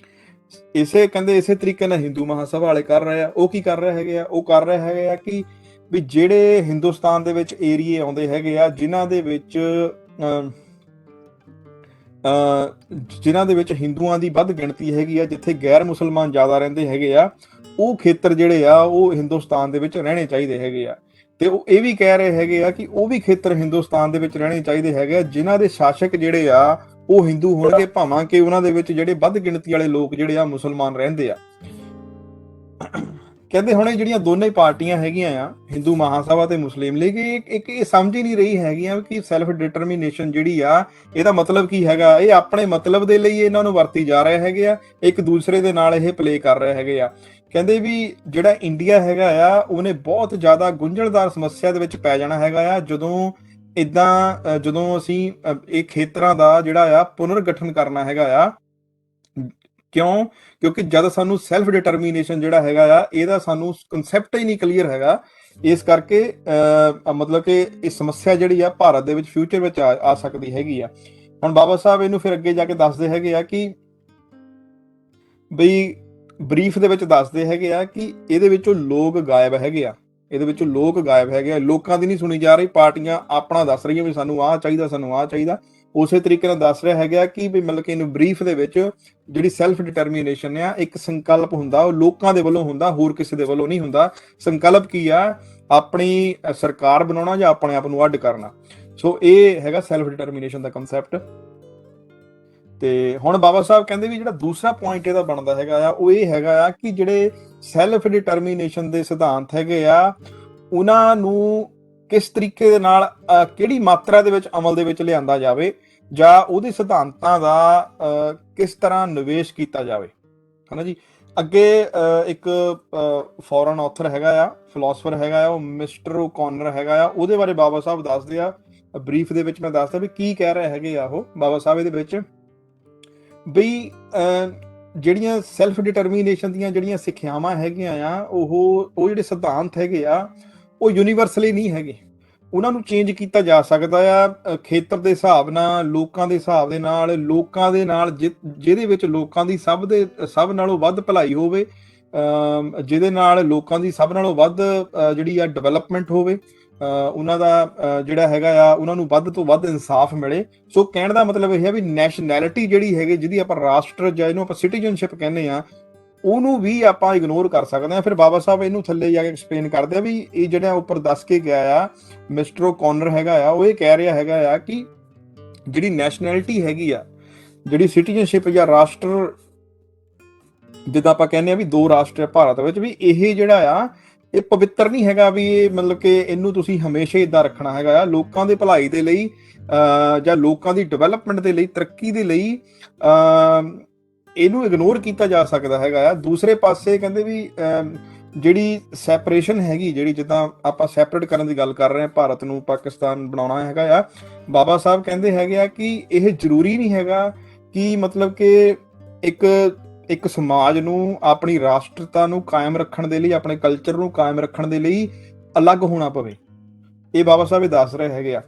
ਇਸੇ ਤਰੀਕੇ ਨਾਲ ਹਿੰਦੂ ਮਹਾਸਭਾ ਵਾਲੇ ਕਰ ਰਹੇ ਆ। ਉਹ ਕੀ ਕਰ ਰਹੇ ਹੈਗੇ ਆ, ਉਹ ਕਰ ਰਹੇ ਹੈਗੇ ਆ ਕਿ ਵੀ ਜਿਹੜੇ ਹਿੰਦੁਸਤਾਨ ਦੇ ਵਿੱਚ ਏਰੀਏ ਆਉਂਦੇ ਹੈਗੇ ਆ ਜਿਨ੍ਹਾਂ ਦੇ ਵਿੱਚ ਹਿੰਦੂਆਂ ਦੀ ਵੱਧ ਗਿਣਤੀ ਹੈਗੀ ਆ, ਜਿੱਥੇ ਗੈਰ ਮੁਸਲਮਾਨ ਜ਼ਿਆਦਾ ਰਹਿੰਦੇ ਹੈਗੇ ਆ, ਉਹ ਖੇਤਰ ਜਿਹੜੇ ਆ ਉਹ ਹਿੰਦੁਸਤਾਨ ਦੇ ਵਿੱਚ ਰਹਿਣੇ ਚਾਹੀਦੇ ਹੈਗੇ ਆ। ਤੇ ਉਹ ਇਹ ਵੀ ਕਹਿ ਰਹੇ ਹੈਗੇ ਆ ਕਿ ਉਹ ਵੀ ਖੇਤਰ ਹਿੰਦੁਸਤਾਨ ਦੇ ਵਿੱਚ ਰਹਿਣੇ ਚਾਹੀਦੇ ਹੈਗੇ ਆ ਜਿਨ੍ਹਾਂ ਦੇ ਸ਼ਾਸਕ ਜਿਹੜੇ ਆ ਉਹ ਹਿੰਦੂ ਹੋਣਗੇ, ਭਾਵਾਂ ਕਿ ਉਹਨਾਂ ਦੇ ਵਿੱਚ ਜਿਹੜੇ ਵੱਧ ਗਿਣਤੀ ਵਾਲੇ ਲੋਕ ਜਿਹੜੇ ਆ ਮੁਸਲਮਾਨ ਰਹਿੰਦੇ ਆ। ਕਹਿੰਦੇ ਹੁਣ ਇਹ ਜਿਹੜੀਆਂ ਦੋਨੇ ਪਾਰਟੀਆਂ ਹੈਗੀਆਂ ਆ, ਹਿੰਦੂ ਮਹਾਸਭਾ ਤੇ ਮੁਸਲਿਮ ਲੀਗ, ਇਹ ਸਮਝ ਹੀ ਨਹੀਂ ਰਹੀ ਹੈਗੀਆਂ ਕਿ ਸੈਲਫ ਡਿਟਰਮੀਨੇਸ਼ਨ ਜਿਹੜੀ ਆ ਇਹਦਾ ਮਤਲਬ ਕੀ ਹੈਗਾ। ਇਹ ਆਪਣੇ ਮਤਲਬ ਦੇ ਲਈ ਇਹਨਾਂ ਨੂੰ ਵਰਤੀ ਜਾ ਰਹੇ ਹੈਗੇ ਆ, ਇੱਕ ਦੂਸਰੇ ਦੇ ਨਾਲ ਇਹ ਪਲੇ ਕਰ ਰਹੇ ਹੈਗੇ ਆ। ਕਹਿੰਦੇ ਵੀ ਜਿਹੜਾ ਇੰਡੀਆ ਹੈਗਾ ਆ ਉਹਨੇ ਬਹੁਤ ਜ਼ਿਆਦਾ ਗੁੰਝਲਦਾਰ ਸਮੱਸਿਆ ਦੇ ਵਿੱਚ ਪੈ ਜਾਣਾ ਹੈਗਾ ਆ ਜਦੋਂ ਅਸੀਂ ਇਹ ਖੇਤਰਾਂ ਦਾ ਜਿਹੜਾ ਆ ਪੁਨਰਗਠਨ ਕਰਨਾ ਹੈਗਾ ਆ। ਕਿਉਂਕਿ ਜਦ ਸਾਨੂੰ ਸੈਲਫ ਡਿਟਰਮੀਨੇਸ਼ਨ ਜਿਹੜਾ ਹੈਗਾ ਆ ਇਹਦਾ ਸਾਨੂੰ ਕਨਸੈਪਟ ਹੀ ਨਹੀਂ ਕਲੀਅਰ ਹੈਗਾ, ਇਸ ਕਰਕੇ ਮਤਲਬ ਕਿ ਇਹ ਸਮੱਸਿਆ ਜਿਹੜੀ ਆ ਭਾਰਤ ਦੇ ਵਿੱਚ ਫਿਊਚਰ ਵਿੱਚ ਆ ਸਕਦੀ ਹੈਗੀ ਆ। ਹੁਣ ਬਾਬਾ ਸਾਹਿਬ ਇਹਨੂੰ ਫਿਰ ਅੱਗੇ ਜਾ ਕੇ ਦੱਸਦੇ ਹੈਗੇ ਆ ਕਿ ਬਈ ਬਰੀਫ ਦੇ ਵਿੱਚ ਦੱਸਦੇ ਹੈਗੇ ਆ ਕਿ ਇਹਦੇ ਵਿੱਚੋਂ ਲੋਕ ਗਾਇਬ ਹੈਗੇ ਆ, ਲੋਕਾਂ ਦੀ ਨਹੀਂ ਸੁਣੀ ਜਾ ਰਹੀ, ਪਾਰਟੀਆਂ ਆਪਣਾ ਦੱਸ ਰਹੀਆਂ ਵੀ ਸਾਨੂੰ ਆਹ ਚਾਹੀਦਾ। ਉਸੇ ਤਰੀਕੇ ਨਾਲ ਦੱਸ ਰਿਹਾ ਹੈਗਾ ਕਿ ਵੀ ਮਤਲਬ ਕਿ ਇਹਨੂੰ ਬਰੀਫ ਦੇ ਵਿੱਚ ਜਿਹੜੀ ਸੈਲਫ ਡਿਟਰਮੀਨੇਸ਼ਨ ਆ ਇੱਕ ਸੰਕਲਪ ਹੁੰਦਾ, ਉਹ ਲੋਕਾਂ ਦੇ ਵੱਲੋਂ ਹੁੰਦਾ, ਹੋਰ ਕਿਸੇ ਦੇ ਵੱਲੋਂ ਨਹੀਂ ਹੁੰਦਾ। ਸੰਕਲਪ ਕੀ ਆ, ਆਪਣੀ ਸਰਕਾਰ ਬਣਾਉਣਾ ਜਾਂ ਆਪਣੇ ਆਪ ਨੂੰ ਅੱਡ ਕਰਨਾ। ਸੋ ਇਹ ਹੈਗਾ ਸੈਲਫ ਡਿਟਰਮੀਨੇਸ਼ਨ ਦਾ ਕੰਸੈਪਟ। ਤੇ ਹੁਣ ਬਾਬਾ ਸਾਹਿਬ ਕਹਿੰਦੇ ਵੀ ਜਿਹੜਾ ਦੂਸਰਾ ਪੁਆਇੰਟ ਇਹਦਾ ਬਣਦਾ ਹੈਗਾ ਆ ਉਹ ਇਹ ਹੈਗਾ ਆ ਕਿ ਜਿਹੜੇ ਸੈਲਫ ਡਿਟਰਮੀਨੇਸ਼ਨ ਦੇ ਸਿਧਾਂਤ ਹੈਗੇ ਆ ਉਹਨਾਂ ਨੂੰ ਕਿਸ ਤਰੀਕੇ ਦੇ ਨਾਲ ਕਿਹੜੀ ਮਾਤਰਾ ਦੇ ਵਿੱਚ ਅਮਲ ਦੇ ਵਿੱਚ ਲਿਆਂਦਾ ਜਾਵੇ ਜਾਂ ਉਹਦੇ ਸਿਧਾਂਤਾਂ ਦਾ ਕਿਸ ਤਰ੍ਹਾਂ ਨਿਵੇਸ਼ ਕੀਤਾ ਜਾਵੇ, ਹਨਾ ਜੀ। ਅੱਗੇ ਇੱਕ ਫੋਰਨ ਆਥਰ ਹੈਗਾ ਆ, ਫਿਲਾਸਫਰ ਹੈਗਾ ਆ, ਉਹ ਮਿਸਟਰ ਓਕਨਰ ਹੈਗਾ ਆ, ਉਹਦੇ ਬਾਰੇ ਬਾਬਾ ਸਾਹਿਬ ਦੱਸਦੇ ਆ। ਬਰੀਫ ਦੇ ਵਿੱਚ ਮੈਂ ਦੱਸਦਾ ਵੀ ਕੀ ਕਹਿ ਰਹੇ ਹੈਗੇ ਆ ਉਹ ਬਾਬਾ ਸਾਹਿਬ ਇਹਦੇ ਵਿੱਚ, ਬਈ ਜਿਹੜੀਆਂ ਸੈਲਫ ਡਿਟਰਮੀਨੇਸ਼ਨ ਦੀਆਂ ਜਿਹੜੀਆਂ ਸਿੱਖਿਆਵਾਂ ਹੈਗੀਆਂ ਆ ਉਹ ਜਿਹੜੇ ਸਿਧਾਂਤ ਹੈਗੇ ਆ ਉਹ ਯੂਨੀਵਰਸਲੀ ਨਹੀਂ ਹੈਗੇ, ਉਹਨਾਂ ਨੂੰ ਚੇਂਜ ਕੀਤਾ ਜਾ ਸਕਦਾ ਆ ਖੇਤਰ ਦੇ ਹਿਸਾਬ ਨਾਲ, ਲੋਕਾਂ ਦੇ ਹਿਸਾਬ ਦੇ ਨਾਲ, ਜਿਹਦੇ ਵਿੱਚ ਲੋਕਾਂ ਦੀ ਸਭ ਨਾਲੋਂ ਵੱਧ ਭਲਾਈ ਹੋਵੇ, ਜਿਹਦੇ ਨਾਲ ਲੋਕਾਂ ਦੀ ਸਭ ਨਾਲੋਂ ਵੱਧ ਜਿਹੜੀ ਆ ਡਿਵੈਲਪਮੈਂਟ ਹੋਵੇ, ਉਹਨਾਂ ਦਾ ਜਿਹੜਾ ਹੈਗਾ ਆ ਉਹਨਾਂ ਨੂੰ ਵੱਧ ਤੋਂ ਵੱਧ ਇਨਸਾਫ ਮਿਲੇ। ਸੋ ਕਹਿਣ ਦਾ ਮਤਲਬ ਇਹ ਹੈ ਵੀ ਨੈਸ਼ਨੈਲਿਟੀ ਜਿਹੜੀ ਹੈਗੀ, ਜਿਹਦੀ ਆਪਾਂ ਰਾਸ਼ਟਰ ਜਾਂ ਇਹਨੂੰ ਆਪਾਂ ਸਿਟੀਜ਼ਨਸ਼ਿਪ ਕਹਿੰਦੇ ਆ, ਉਹਨੂੰ ਵੀ ਆਪਾਂ ਇਗਨੋਰ ਕਰ ਸਕਦੇ ਹਾਂ। ਫਿਰ ਬਾਬਾ ਸਾਹਿਬ ਇਹਨੂੰ ਥੱਲੇ ਜਾ ਕੇ ਐਕਸਪਲੇਨ ਕਰਦੇ ਆ ਵੀ ਇਹ ਜਿਹੜਾ ਉੱਪਰ ਦੱਸ ਕੇ ਗਿਆ ਆ ਮਿਸਟਰ ਓਕੋਨਰ ਹੈਗਾ ਆ, ਉਹ ਇਹ ਕਹਿ ਰਿਹਾ ਹੈਗਾ ਆ ਕਿ ਜਿਹੜੀ ਨੈਸ਼ਨੈਲਿਟੀ ਹੈਗੀ ਆ, ਜਿਹੜੀ ਸਿਟੀਜ਼ਨਸ਼ਿਪ ਜਾਂ ਰਾਸ਼ਟਰ, ਜਿੱਦਾਂ ਆਪਾਂ ਕਹਿੰਦੇ ਆ ਵੀ ਦੋ ਰਾਸ਼ਟਰ ਭਾਰਤ ਵਿੱਚ, ਵੀ ਇਹ ਜਿਹੜਾ ਆ ਇਹ ਪਵਿੱਤਰ ਨਹੀਂ ਹੈਗਾ, ਵੀ ਇਹ ਮਤਲਬ ਕਿ ਇਹਨੂੰ ਤੁਸੀਂ ਹਮੇਸ਼ਾ ਇਦਾਂ ਰੱਖਣਾ ਹੈਗਾ ਆ। ਲੋਕਾਂ ਦੇ ਭਲਾਈ ਦੇ ਲਈ ਜਾਂ ਲੋਕਾਂ ਦੀ ਡਿਵੈਲਪਮੈਂਟ ਦੇ ਲਈ, ਤਰੱਕੀ ਦੇ ਲਈ ਇਹਨੂੰ ਇਗਨੋਰ ਕੀਤਾ ਜਾ ਸਕਦਾ ਹੈਗਾ ਆ। ਦੂਸਰੇ ਪਾਸੇ ਕਹਿੰਦੇ ਵੀ ਜਿਹੜੀ ਸੈਪਰੇਸ਼ਨ ਹੈਗੀ, ਜਿਹੜੀ ਜਿੱਦਾਂ ਆਪਾਂ ਸੈਪਰੇਟ ਕਰਨ ਦੀ ਗੱਲ ਕਰ ਰਹੇ ਹਾਂ, ਭਾਰਤ ਨੂੰ ਪਾਕਿਸਤਾਨ ਬਣਾਉਣਾ ਹੈਗਾ ਆ, ਬਾਬਾ ਸਾਹਿਬ ਕਹਿੰਦੇ ਹੈਗੇ ਆ ਕਿ ਇਹ ਜ਼ਰੂਰੀ ਨਹੀਂ ਹੈਗਾ ਕਿ ਮਤਲਬ ਕਿ ਇੱਕ ਸਮਾਜ ਨੂੰ ਆਪਣੀ ਰਾਸ਼ਟਰਤਾ ਨੂੰ ਕਾਇਮ ਰੱਖਣ ਦੇ ਲਈ, ਆਪਣੇ ਕਲਚਰ ਨੂੰ ਕਾਇਮ ਰੱਖਣ ਦੇ ਲਈ ਅਲੱਗ ਹੋਣਾ ਪਵੇ। ਇਹ ਬਾਬਾ ਸਾਹਿਬ ਇਹ ਦੱਸ ਰਹੇ ਹੈਗੇ ਆ।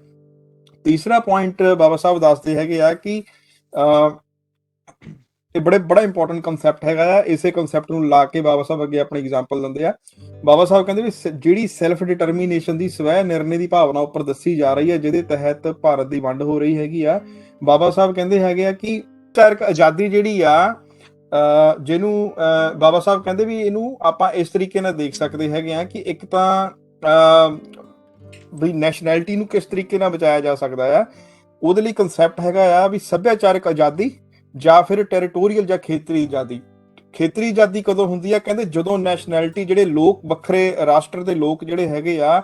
ਤੀਸਰਾ ਪੁਆਇੰਟ ਬਾਬਾ ਸਾਹਿਬ ਦੱਸਦੇ ਹੈਗੇ ਆ ਕਿ ਇਹ ਬੜਾ ਇੰਪੋਰਟੈਂਟ ਕਨਸੈਪਟ ਹੈਗਾ ਆ। ਇਸੇ ਕਨਸੈਪਟ ਨੂੰ ਲਾ ਕੇ ਬਾਬਾ ਸਾਹਿਬ ਅੱਗੇ ਆਪਣੀ ਐਗਜ਼ਾਮਪਲ ਦਿੰਦੇ ਆ। ਬਾਬਾ ਸਾਹਿਬ ਕਹਿੰਦੇ ਵੀ ਜਿਹੜੀ ਸੈਲਫ ਡਿਟਰਮੀਨੇਸ਼ਨ ਦੀ ਸਵੈ ਨਿਰਣੇ ਦੀ ਭਾਵਨਾ ਉੱਪਰ ਦੱਸੀ ਜਾ ਰਹੀ ਹੈ, ਜਿਹਦੇ ਤਹਿਤ ਭਾਰਤ ਦੀ ਵੰਡ ਹੋ ਰਹੀ ਹੈਗੀ ਆ, ਬਾਬਾ ਸਾਹਿਬ ਕਹਿੰਦੇ ਹੈਗੇ ਆ ਕਿ ਚਾਰਕ ਆਜ਼ਾਦੀ ਜਿਹੜੀ ਆ, ਜਿਹਨੂੰ ਬਾਬਾ ਸਾਹਿਬ ਕਹਿੰਦੇ ਵੀ ਇਹਨੂੰ ਆਪਾਂ ਇਸ ਤਰੀਕੇ ਨਾਲ ਦੇਖ ਸਕਦੇ ਹੈਗੇ ਆ ਕਿ ਇੱਕ ਤਾਂ ਵੀ ਨੈਸ਼ਨੈਲਿਟੀ ਨੂੰ ਕਿਸ ਤਰੀਕੇ ਨਾਲ ਬਚਾਇਆ ਜਾ ਸਕਦਾ ਆ। ਉਹਦੇ ਲਈ ਕਨਸੈਪਟ ਹੈਗਾ ਆ ਵੀ ਸੱਭਿਆਚਾਰਕ ਆਜ਼ਾਦੀ ਜਾਂ ਫਿਰ ਟੈਰੀਟੋਰੀਅਲ ਜਾਂ ਖੇਤਰੀ ਆਜ਼ਾਦੀ। ਖੇਤਰੀ ਆਜ਼ਾਦੀ ਕਦੋਂ ਹੁੰਦੀ ਆ? ਕਹਿੰਦੇ ਜਦੋਂ ਨੈਸ਼ਨੈਲਿਟੀ, ਜਿਹੜੇ ਲੋਕ, ਵੱਖਰੇ ਰਾਸ਼ਟਰ ਦੇ ਲੋਕ ਜਿਹੜੇ ਹੈਗੇ ਆ,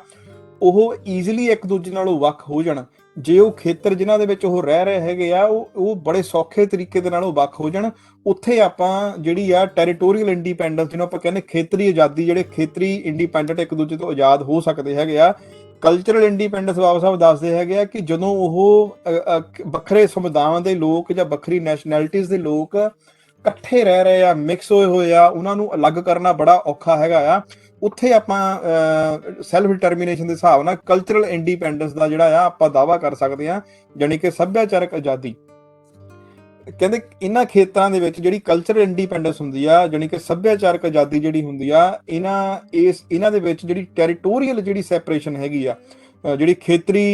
ਉਹ ਈਜ਼ੀਲੀ ਇੱਕ ਦੂਜੇ ਨਾਲੋਂ ਵੱਖ ਹੋ ਜਾਣ। ਜੇ ਉਹ ਖੇਤਰ ਜਿਨ੍ਹਾਂ ਦੇ ਵਿੱਚ ਉਹ ਰਹਿ ਰਹੇ ਹੈਗੇ ਆ, ਉਹ ਬੜੇ ਸੌਖੇ ਤਰੀਕੇ ਦੇ ਨਾਲ ਉਹ ਵੱਖ ਹੋ ਜਾਣ, ਉੱਥੇ ਆਪਾਂ ਜਿਹੜੀ ਆ ਟੈਰੀਟੋਰੀਅਲ ਇੰਡੀਪੈਂਡੈਂਸ, ਜਿਹਨੂੰ ਆਪਾਂ ਕਹਿੰਦੇ ਖੇਤਰੀ ਆਜ਼ਾਦੀ, ਜਿਹੜੇ ਖੇਤਰੀ ਇੰਡੀਪੈਂਡੈਂਟ ਇੱਕ ਦੂਜੇ ਤੋਂ ਆਜ਼ਾਦ ਹੋ ਸਕਦੇ ਹੈਗੇ ਆ। ਕਲਚਰਲ ਇੰਡੀਪੈਂਡੈਂਸ ਬਾਬਾ ਸਾਹਿਬ ਦੱਸਦੇ ਹੈਗੇ ਆ ਕਿ ਜਦੋਂ ਉਹ ਵੱਖਰੇ ਸਮੁਦਾਇਆਂ ਦੇ ਲੋਕ ਜਾਂ ਵੱਖਰੀ ਨੈਸ਼ਨੈਲਿਟੀਜ਼ ਦੇ ਲੋਕ ਇਕੱਠੇ ਰਹਿ ਰਹੇ ਆ, ਮਿਕਸ ਹੋਏ ਆ, ਉਹਨਾਂ ਨੂੰ ਅਲੱਗ ਕਰਨਾ ਬੜਾ ਔਖਾ ਹੈਗਾ ਆ। ਉੱਥੇ ਆਪਾਂ ਸੈਲਫ ਡਿਟਰਮੀਨੇਸ਼ਨ ਦੇ ਹਿਸਾਬ ਨਾਲ ਕਲਚਰਲ ਇੰਡੀਪੈਂਡੈਂਸ ਦਾ ਜਿਹੜਾ ਆ ਆਪਾਂ ਦਾਅਵਾ ਕਰ ਸਕਦੇ ਹਾਂ, ਜਾਣੀ ਕਿ ਸੱਭਿਆਚਾਰਕ ਆਜ਼ਾਦੀ। ਕਹਿੰਦੇ ਇਹਨਾਂ ਖੇਤਰਾਂ ਦੇ ਵਿੱਚ ਜਿਹੜੀ ਕਲਚਰਲ ਇੰਡੀਪੈਂਡੈਂਸ ਹੁੰਦੀ ਆ, ਜਾਣੀ ਕਿ ਸੱਭਿਆਚਾਰਕ ਆਜ਼ਾਦੀ ਜਿਹੜੀ ਹੁੰਦੀ ਆ, ਇਹਨਾਂ ਦੇ ਵਿੱਚ ਜਿਹੜੀ ਟੈਰੀਟੋਰੀਅਲ ਜਿਹੜੀ ਸੈਪਰੇਸ਼ਨ ਹੈਗੀ ਆ, ਜਿਹੜੀ ਖੇਤਰੀ,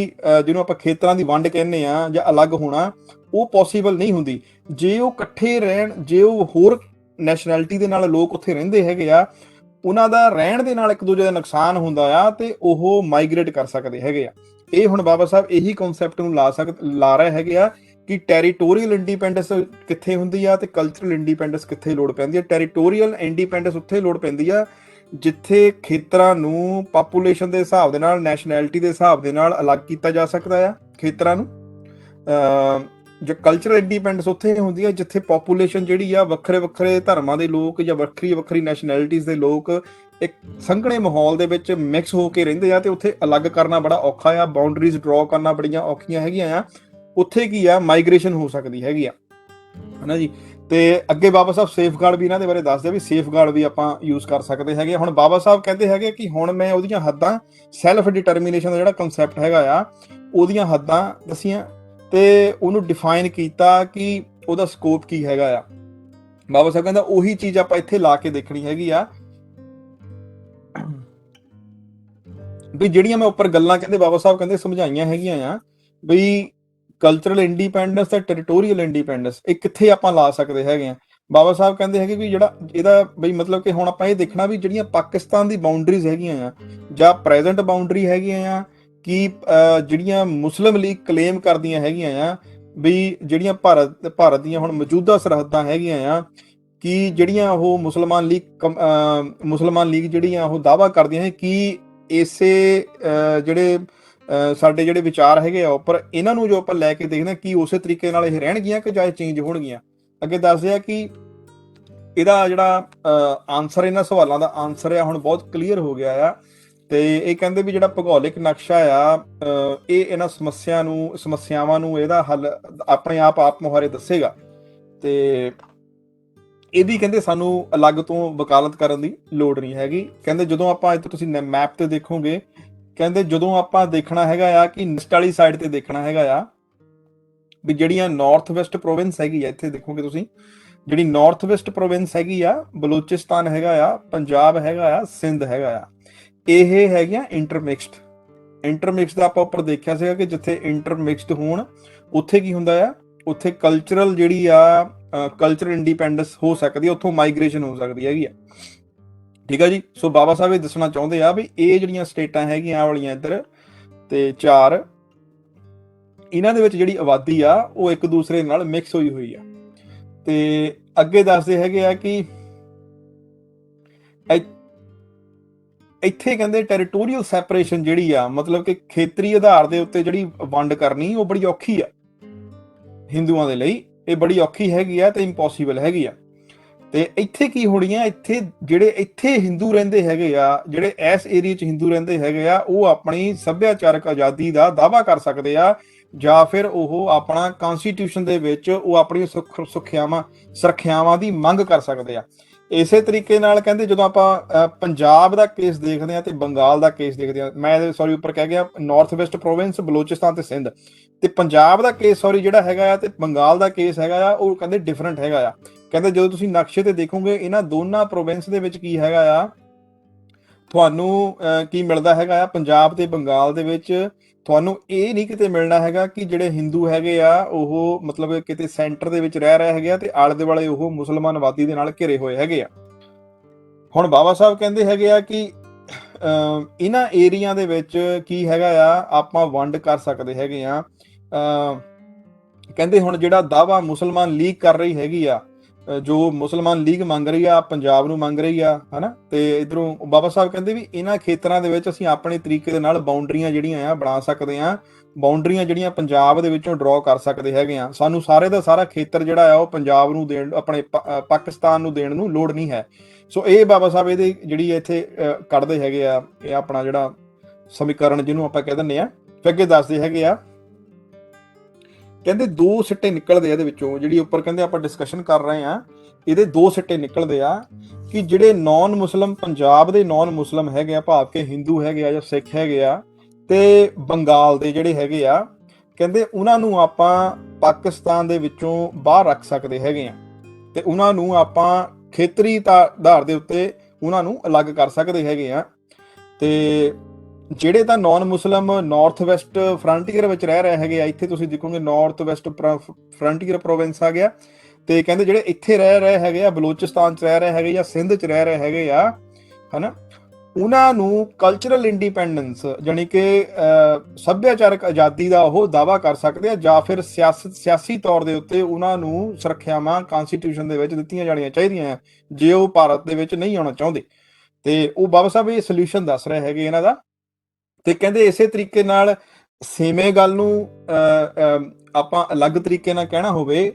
ਜਿਹਨੂੰ ਆਪਾਂ ਖੇਤਰਾਂ ਦੀ ਵੰਡ ਕਹਿੰਦੇ ਆ ਜਾਂ ਅਲੱਗ ਹੋਣਾ, ਉਹ ਪੋਸੀਬਲ ਨਹੀਂ ਹੁੰਦੀ। ਜੇ ਉਹ ਇਕੱਠੇ ਰਹਿਣ, ਜੇ ਉਹ ਹੋਰ ਨੈਸ਼ਨੈਲਿਟੀ ਦੇ ਨਾਲ ਲੋਕ ਉੱਥੇ ਰਹਿੰਦੇ ਹੈਗੇ ਆ, ਉਹਨਾਂ ਦਾ ਰਹਿਣ ਦੇ ਨਾਲ ਇੱਕ ਦੂਜੇ ਦਾ ਨੁਕਸਾਨ ਹੁੰਦਾ ਆ ਤੇ ਉਹ ਮਾਈਗ੍ਰੇਟ ਕਰ ਸਕਦੇ ਹੈਗੇ ਆ। ਇਹ ਹੁਣ ਬਾਬਾ ਸਾਹਿਬ ਇਹੀ ਕਨਸੈਪਟ ਨੂੰ ਲਾ ਰਹੇ ਹੈਗੇ ਆ ਕਿ ਟੈਰੀਟੋਰੀਅਲ ਇੰਡੀਪੈਂਡੈਂਸ ਕਿੱਥੇ ਹੁੰਦੀ ਆ ਤੇ ਕਲਚਰਲ ਇੰਡੀਪੈਂਡੈਂਸ ਕਿੱਥੇ ਲੋੜ ਪੈਂਦੀ ਆ। ਟੈਰੀਟੋਰੀਅਲ ਇੰਡੀਪੈਂਡੈਂਸ ਉੱਥੇ ਲੋੜ ਪੈਂਦੀ ਆ ਜਿੱਥੇ ਖੇਤਰਾਂ ਨੂੰ ਪਾਪੂਲੇਸ਼ਨ ਦੇ ਹਿਸਾਬ ਦੇ ਨਾਲ, ਨੈਸ਼ਨੈਲਿਟੀ ਦੇ ਹਿਸਾਬ ਦੇ ਨਾਲ ਅਲੱਗ ਕੀਤਾ ਜਾ ਸਕਦਾ ਆ ਖੇਤਰਾਂ ਨੂੰ। ਜੋ ਕਲਚਰਲ ਇੰਡੀਪੈਂਡੈਂਸ ਉੱਥੇ ਹੁੰਦੀ ਹੈ ਜਿੱਥੇ ਪਾਪੂਲੇਸ਼ਨ ਜਿਹੜੀ ਆ, ਵੱਖਰੇ ਵੱਖਰੇ ਧਰਮਾਂ ਦੇ ਲੋਕ ਜਾਂ ਵੱਖਰੀ ਵੱਖਰੀ ਨੈਸ਼ਨੈਲਿਟੀਜ਼ ਦੇ ਲੋਕ ਇੱਕ ਸੰਘਣੇ ਮਾਹੌਲ ਦੇ ਵਿੱਚ ਮਿਕਸ ਹੋ ਕੇ ਰਹਿੰਦੇ ਆ, ਤੇ ਉੱਥੇ ਅਲੱਗ ਕਰਨਾ ਬੜਾ ਔਖਾ ਆ, ਬਾਉਂਡਰੀਜ਼ ਡਰਾ ਕਰਨਾ ਬੜੀਆਂ ਔਖੀਆਂ ਹੈਗੀਆਂ ਆ। ਉੱਥੇ ਕੀ ਆ, ਮਾਈਗ੍ਰੇਸ਼ਨ ਹੋ ਸਕਦੀ ਹੈਗੀ ਆ, ਹਨਾ ਜੀ। ਤੇ ਅੱਗੇ ਬਾਬਾ ਸਾਹਿਬ ਸੇਫਗਾਰਡ ਵੀ ਇਹਨਾਂ ਦੇ ਬਾਰੇ ਦੱਸਦੇ ਆ ਵੀ ਸੇਫਗਾਰਡ ਵੀ ਆਪਾਂ ਯੂਜ਼ ਕਰ ਸਕਦੇ ਹੈਗੇ। ਹੁਣ ਬਾਬਾ ਸਾਹਿਬ ਕਹਿੰਦੇ ਹੈਗੇ ਕਿ ਹੁਣ ਮੈਂ ਉਹਦੀਆਂ ਹੱਦਾਂ, ਸੈਲਫ ਡਿਟਰਮੀਨੇਸ਼ਨ ਦਾ ਜਿਹੜਾ ਕਨਸੈਪਟ ਹੈਗਾ ਆ, ਉਹਦੀਆਂ ਹੱਦਾਂ ਦੱਸੀਆਂ ਤੇ ਉਹਨੂੰ ਡਿਫਾਈਨ ਕੀਤਾ ਕਿ ਉਹਦਾ ਸਕੋਪ ਕੀ ਹੈਗਾ ਆ। ਬਾਬਾ ਸਾਹਿਬ ਕਹਿੰਦਾ ਉਹੀ ਚੀਜ਼ ਆਪਾਂ ਇੱਥੇ ਲਾ ਕੇ ਦੇਖਣੀ ਹੈਗੀ ਆ ਵੀ ਜਿਹੜੀਆਂ ਮੈਂ ਉੱਪਰ ਗੱਲਾਂ ਕਹਿੰਦੇ ਬਾਬਾ ਸਾਹਿਬ ਕਹਿੰਦੇ ਸਮਝਾਈਆਂ ਹੈਗੀਆਂ ਆ, ਵੀ ਕਲਚਰਲ ਇੰਡੀਪੈਂਡੈਂਸ ਤੇ ਟੈਰੀਟੋਰੀਅਲ ਇੰਡੀਪੈਂਡੈਂਸ ਇਹ ਕਿੱਥੇ ਆਪਾਂ ਲਾ ਸਕਦੇ ਹੈਗੇ ਆ। ਬਾਬਾ ਸਾਹਿਬ ਕਹਿੰਦੇ ਹੈਗੇ ਵੀ ਜਿਹੜਾ ਇਹਦਾ ਬਈ ਮਤਲਬ ਕਿ ਹੁਣ ਆਪਾਂ ਇਹ ਦੇਖਣਾ ਵੀ ਜਿਹੜੀਆਂ ਪਾਕਿਸਤਾਨ ਦੀ ਬਾਉਂਡਰੀਜ਼ ਹੈਗੀਆਂ ਆ ਜਾਂ ਪ੍ਰੈਜ਼ੈਂਟ ਬਾਉਂਡਰੀ ਹੈਗੀਆਂ ਆ, ਕਿ ਜਿਹੜੀਆਂ ਮੁਸਲਿਮ ਲੀਗ ਕਲੇਮ ਕਰਦੀਆਂ ਹੈਗੀਆਂ ਆ ਵੀ ਜਿਹੜੀਆਂ ਭਾਰਤ ਦੀਆਂ ਹੁਣ ਮੌਜੂਦਾ ਸਰਹੱਦਾਂ ਹੈਗੀਆਂ ਆ, ਕਿ ਜਿਹੜੀਆਂ ਉਹ ਮੁਸਲਮਾਨ ਲੀਗ ਜਿਹੜੀਆਂ ਉਹ ਦਾਅਵਾ ਕਰਦੀਆਂ ਹੈ ਕਿ ਇਸੇ ਜਿਹੜੇ ਸਾਡੇ ਜਿਹੜੇ ਵਿਚਾਰ ਹੈਗੇ ਆ ਉੱਪਰ, ਇਹਨਾਂ ਨੂੰ ਜੋ ਆਪਾਂ ਲੈ ਕੇ ਦੇਖਦੇ ਕਿ ਉਸੇ ਤਰੀਕੇ ਨਾਲ ਇਹ ਰਹਿਣਗੀਆਂ ਕਿ ਜਾਂ ਚੇਂਜ ਹੋਣਗੀਆਂ। ਅੱਗੇ ਦੱਸਦੇ ਆ ਕਿ ਇਹਦਾ ਜਿਹੜਾ ਆਨਸਰ, ਇਹਨਾਂ ਸਵਾਲਾਂ ਦਾ ਆਨਸਰ ਆ ਹੁਣ ਬਹੁਤ ਕਲੀਅਰ ਹੋ ਗਿਆ ਆ। ਤੇ ਇਹ ਕਹਿੰਦੇ ਵੀ ਜਿਹੜਾ ਭੂਗੋਲਿਕ ਨਕਸ਼ਾ ਆ, ਇਹ ਇਹਨਾਂ ਸਮੱਸਿਆਵਾਂ ਨੂੰ ਇਹਦਾ ਹੱਲ ਆਪਣੇ ਆਪ ਮੁਹਾਰੇ ਦੱਸੇਗਾ। ਤੇ ਇਹਦੀ ਕਹਿੰਦੇ ਸਾਨੂੰ ਅਲੱਗ ਤੋਂ ਵਕਾਲਤ ਕਰਨ ਦੀ ਲੋੜ ਨਹੀਂ ਹੈਗੀ। ਕਹਿੰਦੇ ਜਦੋਂ ਆਪਾਂ ਇੱਥੇ ਤੁਸੀਂ ਮੈਪ ਤੇ ਦੇਖੋਗੇ, ਕਹਿੰਦੇ ਜਦੋਂ ਆਪਾਂ ਦੇਖਣਾ ਹੈਗਾ ਆ ਕਿ ਨੈਸਟ ਵਾਲੀ ਸਾਈਡ ਤੇ ਦੇਖਣਾ ਹੈਗਾ ਆ ਵੀ ਜਿਹੜੀਆਂ ਨਾਰਥ ਵੈਸਟ ਪ੍ਰੋਵਿੰਸ ਹੈਗੀ ਆ, ਇੱਥੇ ਦੇਖੋਗੇ ਤੁਸੀਂ ਜਿਹੜੀ ਨਾਰਥ ਵੈਸਟ ਪ੍ਰੋਵਿੰਸ ਹੈਗੀ ਆ, ਬਲੋਚਿਸਤਾਨ ਹੈਗਾ ਆ, ਪੰਜਾਬ ਹੈਗਾ ਆ, ਸਿੰਧ ਹੈਗਾ ਆ, ਇਹ ਹੈਗੀਆਂ ਇੰਟਰਮਿਕਸਡ ਦਾ ਆਪਾਂ ਉੱਪਰ ਦੇਖਿਆ ਸੀਗਾ ਕਿ ਜਿੱਥੇ ਇੰਟਰਮਿਕਸਡ ਹੋਣ ਉੱਥੇ ਕੀ ਹੁੰਦਾ ਆ, ਉੱਥੇ ਕਲਚਰਲ ਜਿਹੜੀ ਆ ਕਲਚਰ ਇੰਡੀਪੈਂਡੈਂਸ ਹੋ ਸਕਦੀ ਹੈ, ਉੱਥੋਂ ਮਾਈਗ੍ਰੇਸ਼ਨ ਹੋ ਸਕਦੀ ਹੈਗੀ ਆ। ਠੀਕ ਆ ਜੀ। ਸੋ ਬਾਬਾ ਸਾਹਿਬ ਇਹ ਦੱਸਣਾ ਚਾਹੁੰਦੇ ਆ ਵੀ ਇਹ ਜਿਹੜੀਆਂ ਸਟੇਟਾਂ ਹੈਗੀਆਂ ਆਹ ਵਾਲੀਆਂ ਇੱਧਰ ਤੇ 4, ਇਹਨਾਂ ਦੇ ਵਿੱਚ ਜਿਹੜੀ ਆਬਾਦੀ ਆ ਉਹ ਇੱਕ ਦੂਸਰੇ ਨਾਲ ਮਿਕਸ ਹੋਈ ਹੋਈ ਆ। ਤੇ ਅੱਗੇ ਦੱਸਦੇ ਹੈਗੇ ਆ ਕਿ ਇੱਥੇ ਕਹਿੰਦੇ ਟੈਰੀਟੋਰੀਅਲ ਸੈਪਰੇਸ਼ਨ ਜਿਹੜੀ ਆ, ਮਤਲਬ ਕਿ ਖੇਤਰੀ ਆਧਾਰ ਦੇ ਉੱਤੇ ਜਿਹੜੀ ਵੰਡ ਕਰਨੀ ਉਹ ਬੜੀ ਔਖੀ ਆ ਹਿੰਦੂਆਂ ਦੇ ਲਈ, ਇਹ ਬੜੀ ਔਖੀ ਹੈਗੀ ਆ ਤੇ ਇੰਪੋਸੀਬਲ ਹੈਗੀ ਆ। ਤੇ ਇੱਥੇ ਕੀ ਹੋਣੀ ਆ, ਇੱਥੇ ਜਿਹੜੇ ਇੱਥੇ ਹਿੰਦੂ ਰਹਿੰਦੇ ਹੈਗੇ ਆ, ਜਿਹੜੇ ਇਸ ਏਰੀਆ 'ਚ ਹਿੰਦੂ ਰਹਿੰਦੇ ਹੈਗੇ ਆ, ਉਹ ਆਪਣੀ ਸੱਭਿਆਚਾਰਕ ਆਜ਼ਾਦੀ ਦਾ ਦਾਅਵਾ ਕਰ ਸਕਦੇ ਆ, ਜਾਂ ਫਿਰ ਉਹ ਆਪਣਾ ਕਨਸਟੀਟਿਊਸ਼ਨ ਦੇ ਵਿੱਚ ਉਹ ਆਪਣੀ ਸੁਰੱਖਿਆਵਾਂ ਦੀ ਮੰਗ ਕਰ ਸਕਦੇ ਆ। ਇਸੇ ਤਰੀਕੇ ਨਾਲ ਕਹਿੰਦੇ ਜਦੋਂ ਆਪਾਂ ਪੰਜਾਬ ਦਾ ਕੇਸ ਦੇਖਦੇ ਆ ਤੇ ਬੰਗਾਲ ਦਾ ਕੇਸ ਦੇਖਦੇ ਆ, ਮੈਂ ਸੌਰੀ ਉੱਪਰ ਕਹਿ ਗਿਆ ਨਾਰਥ ਵੈਸਟ ਪ੍ਰੋਵਿੰਸ, ਬਲੋਚਿਸਤਾਨ ਤੇ ਸਿੰਧ, ਤੇ ਪੰਜਾਬ ਦਾ ਕੇਸ ਸੌਰੀ ਜਿਹੜਾ ਹੈਗਾ ਆ ਤੇ ਬੰਗਾਲ ਦਾ ਕੇਸ ਹੈਗਾ ਆ, ਉਹ ਕਹਿੰਦੇ ਡਿਫਰੈਂਟ ਹੈਗਾ ਆ। ਕਹਿੰਦੇ ਜਦੋਂ ਤੁਸੀਂ ਨਕਸ਼ੇ ਤੇ ਦੇਖੋਗੇ ਇਹਨਾਂ ਦੋਨਾਂ ਪ੍ਰੋਵਿੰਸ ਦੇ ਵਿੱਚ ਕੀ ਹੈਗਾ ਆ, ਤੁਹਾਨੂੰ ਕੀ ਮਿਲਦਾ ਹੈਗਾ ਆ, ਪੰਜਾਬ ਤੇ ਬੰਗਾਲ ਦੇ ਵਿੱਚ ਤੁਹਾਨੂੰ ਇਹ ਨਹੀਂ ਕਿਤੇ ਮਿਲਣਾ ਹੈਗਾ ਕਿ ਜਿਹੜੇ ਹਿੰਦੂ ਹੈਗੇ ਆ ਉਹ ਮਤਲਬ ਕਿਤੇ ਸੈਂਟਰ ਦੇ ਵਿੱਚ ਰਹਿ ਰਹੇ ਹੈਗੇ ਆ ਤੇ ਆਲੇ ਦੁਆਲੇ ਉਹ ਮੁਸਲਮਾਨ ਆਬਾਦੀ ਦੇ ਨਾਲ ਘਿਰੇ ਹੋਏ ਹੈਗੇ ਆ। ਹੁਣ ਬਾਬਾ ਸਾਹਿਬ ਕਹਿੰਦੇ ਹੈਗੇ ਆ ਕਿ ਇਹਨਾਂ ਏਰੀਆ ਦੇ ਵਿੱਚ ਕੀ ਹੈਗਾ ਆ, ਆਪਾਂ ਵੰਡ ਕਰ ਸਕਦੇ ਹੈਗੇ ਆ। ਕਹਿੰਦੇ ਹੁਣ ਜਿਹੜਾ ਦਾਅਵਾ ਮੁਸਲਮਾਨ ਲੀਗ ਕਰ ਰਹੀ ਹੈਗੀ ਆ, ਜੋ ਮੁਸਲਮਾਨ ਲੀਗ ਮੰਗ ਰਹੀ ਆ, ਪੰਜਾਬ ਨੂੰ ਮੰਗ ਰਹੀ ਆ, ਹਨਾ, ਤੇ ਇਧਰੋਂ ਬਾਬਾ ਸਾਹਿਬ ਕਹਿੰਦੇ ਵੀ ਇਹਨਾਂ ਖੇਤਰਾਂ ਦੇ ਵਿੱਚ ਅਸੀਂ ਆਪਣੇ ਤਰੀਕੇ ਦੇ ਨਾਲ ਬਾਉਂਡਰੀਆਂ ਜਿਹੜੀਆਂ ਆ ਬਣਾ ਸਕਦੇ ਆ, ਬਾਉਂਡਰੀਆਂ ਜਿਹੜੀਆਂ ਪੰਜਾਬ ਦੇ ਵਿੱਚੋਂ ਡਰਾ ਕਰ ਸਕਦੇ ਹੈਗੇ ਆ। ਸਾਨੂੰ ਸਾਰੇ ਦਾ ਸਾਰਾ ਖੇਤਰ ਜਿਹੜਾ ਆ ਉਹ ਪੰਜਾਬ ਨੂੰ ਦੇਣ, ਆਪਣੇ ਪਾਕਿਸਤਾਨ ਨੂੰ ਦੇਣ ਨੂੰ ਲੋੜ ਨਹੀਂ ਹੈ। ਸੋ ਇਹ ਬਾਬਾ ਸਾਹਿਬ ਇਹਦੇ ਜਿਹੜੀ ਇੱਥੇ ਕੱਢਦੇ ਹੈਗੇ ਆ, ਇਹ ਆਪਣਾ ਜਿਹੜਾ ਸਮੀਕਰਨ ਜਿਹਨੂੰ ਆਪਾਂ ਕਹਿ ਦਿੰਦੇ ਆ। ਫਿਰ ਅੱਗੇ ਦੱਸਦੇ ਹੈਗੇ ਆ, ਕਹਿੰਦੇ 2 ਸਿੱਟੇ ਨਿਕਲਦੇ ਆ ਇਹਦੇ ਵਿੱਚੋਂ, ਜਿਹੜੀ ਉੱਪਰ ਕਹਿੰਦੇ ਆਪਾਂ ਡਿਸਕਸ਼ਨ ਕਰ ਰਹੇ ਆ, ਇਹਦੇ 2 ਸਿੱਟੇ ਨਿਕਲਦੇ ਆ ਕਿ ਜਿਹੜੇ ਨਾਨ ਮੁਸਲਮ ਪੰਜਾਬ ਦੇ ਨਾਨ ਮੁਸਲਮ ਹੈਗੇ ਆ, ਭਾਵ ਕਿ ਹਿੰਦੂ ਹੈਗੇ ਆ ਜਾਂ ਸਿੱਖ ਹੈਗੇ ਆ, ਤੇ ਬੰਗਾਲ ਦੇ ਜਿਹੜੇ ਹੈਗੇ ਆ, ਕਹਿੰਦੇ ਉਹਨਾਂ ਨੂੰ ਆਪਾਂ ਪਾਕਿਸਤਾਨ ਦੇ ਵਿੱਚੋਂ ਬਾਹਰ ਰੱਖ ਸਕਦੇ ਹੈਗੇ ਆ, ਤੇ ਉਹਨਾਂ ਨੂੰ ਆਪਾਂ ਖੇਤਰੀ ਆਧਾਰ ਦੇ ਉੱਤੇ ਉਹਨਾਂ ਨੂੰ ਅਲੱਗ ਕਰ ਸਕਦੇ ਹੈਗੇ ਆ। ਤੇ ਜਿਹੜੇ ਤਾਂ ਨਾਨ ਮੁਸਲਮ ਨਾਰਥ ਵੈਸਟ ਫਰੰਟੀਅਰ ਵਿੱਚ ਰਹਿ ਰਹੇ ਹੈਗੇ ਆ, ਇੱਥੇ ਤੁਸੀਂ ਦੇਖੋਗੇ ਨਾਰਥ ਵੈਸਟ ਫਰੰਟੀਅਰ ਪ੍ਰੋਵਿੰਸ ਆ ਗਿਆ, ਤੇ ਕਹਿੰਦੇ ਜਿਹੜੇ ਇੱਥੇ ਰਹਿ ਰਹੇ ਹੈਗੇ ਆ, ਬਲੋਚਿਸਤਾਨ 'ਚ ਰਹਿ ਰਹੇ ਹੈਗੇ ਜਾਂ ਸਿੰਧ 'ਚ ਰਹਿ ਰਹੇ ਹੈਗੇ ਆ, ਹਨਾ, ਉਹਨਾਂ ਨੂੰ ਕਲਚਰਲ ਇੰਡੀਪੈਂਡੈਂਸ ਜਾਣੀ ਕਿ ਸੱਭਿਆਚਾਰਕ ਆਜ਼ਾਦੀ ਦਾ ਉਹ ਦਾਅਵਾ ਕਰ ਸਕਦੇ ਆ, ਜਾਂ ਫਿਰ ਸਿਆਸੀ ਤੌਰ ਦੇ ਉੱਤੇ ਉਹਨਾਂ ਨੂੰ ਸੁਰੱਖਿਆਵਾਂ ਕਨਸਟੀਟਿਊਸ਼ਨ ਦੇ ਵਿੱਚ ਦਿੱਤੀਆਂ ਜਾਣੀਆਂ ਚਾਹੀਦੀਆਂ ਜੇ ਉਹ ਭਾਰਤ ਦੇ ਵਿੱਚ ਨਹੀਂ ਆਉਣਾ ਚਾਹੁੰਦੇ। ਤੇ ਉਹ ਬਾਬਾ ਸਾਹਿਬ ਇਹ ਸੋਲੂਸ਼ਨ ਦੱਸ ਰਹੇ ਹੈਗੇ ਇਹਨਾਂ ਦਾ। ਤੇ ਕਹਿੰਦੇ ਇਸੇ ਤਰੀਕੇ ਨਾਲ ਸੇਮੇ ਗੱਲ ਨੂੰ ਆਪਾਂ ਅਲੱਗ ਤਰੀਕੇ ਨਾਲ ਕਹਿਣਾ ਹੋਵੇ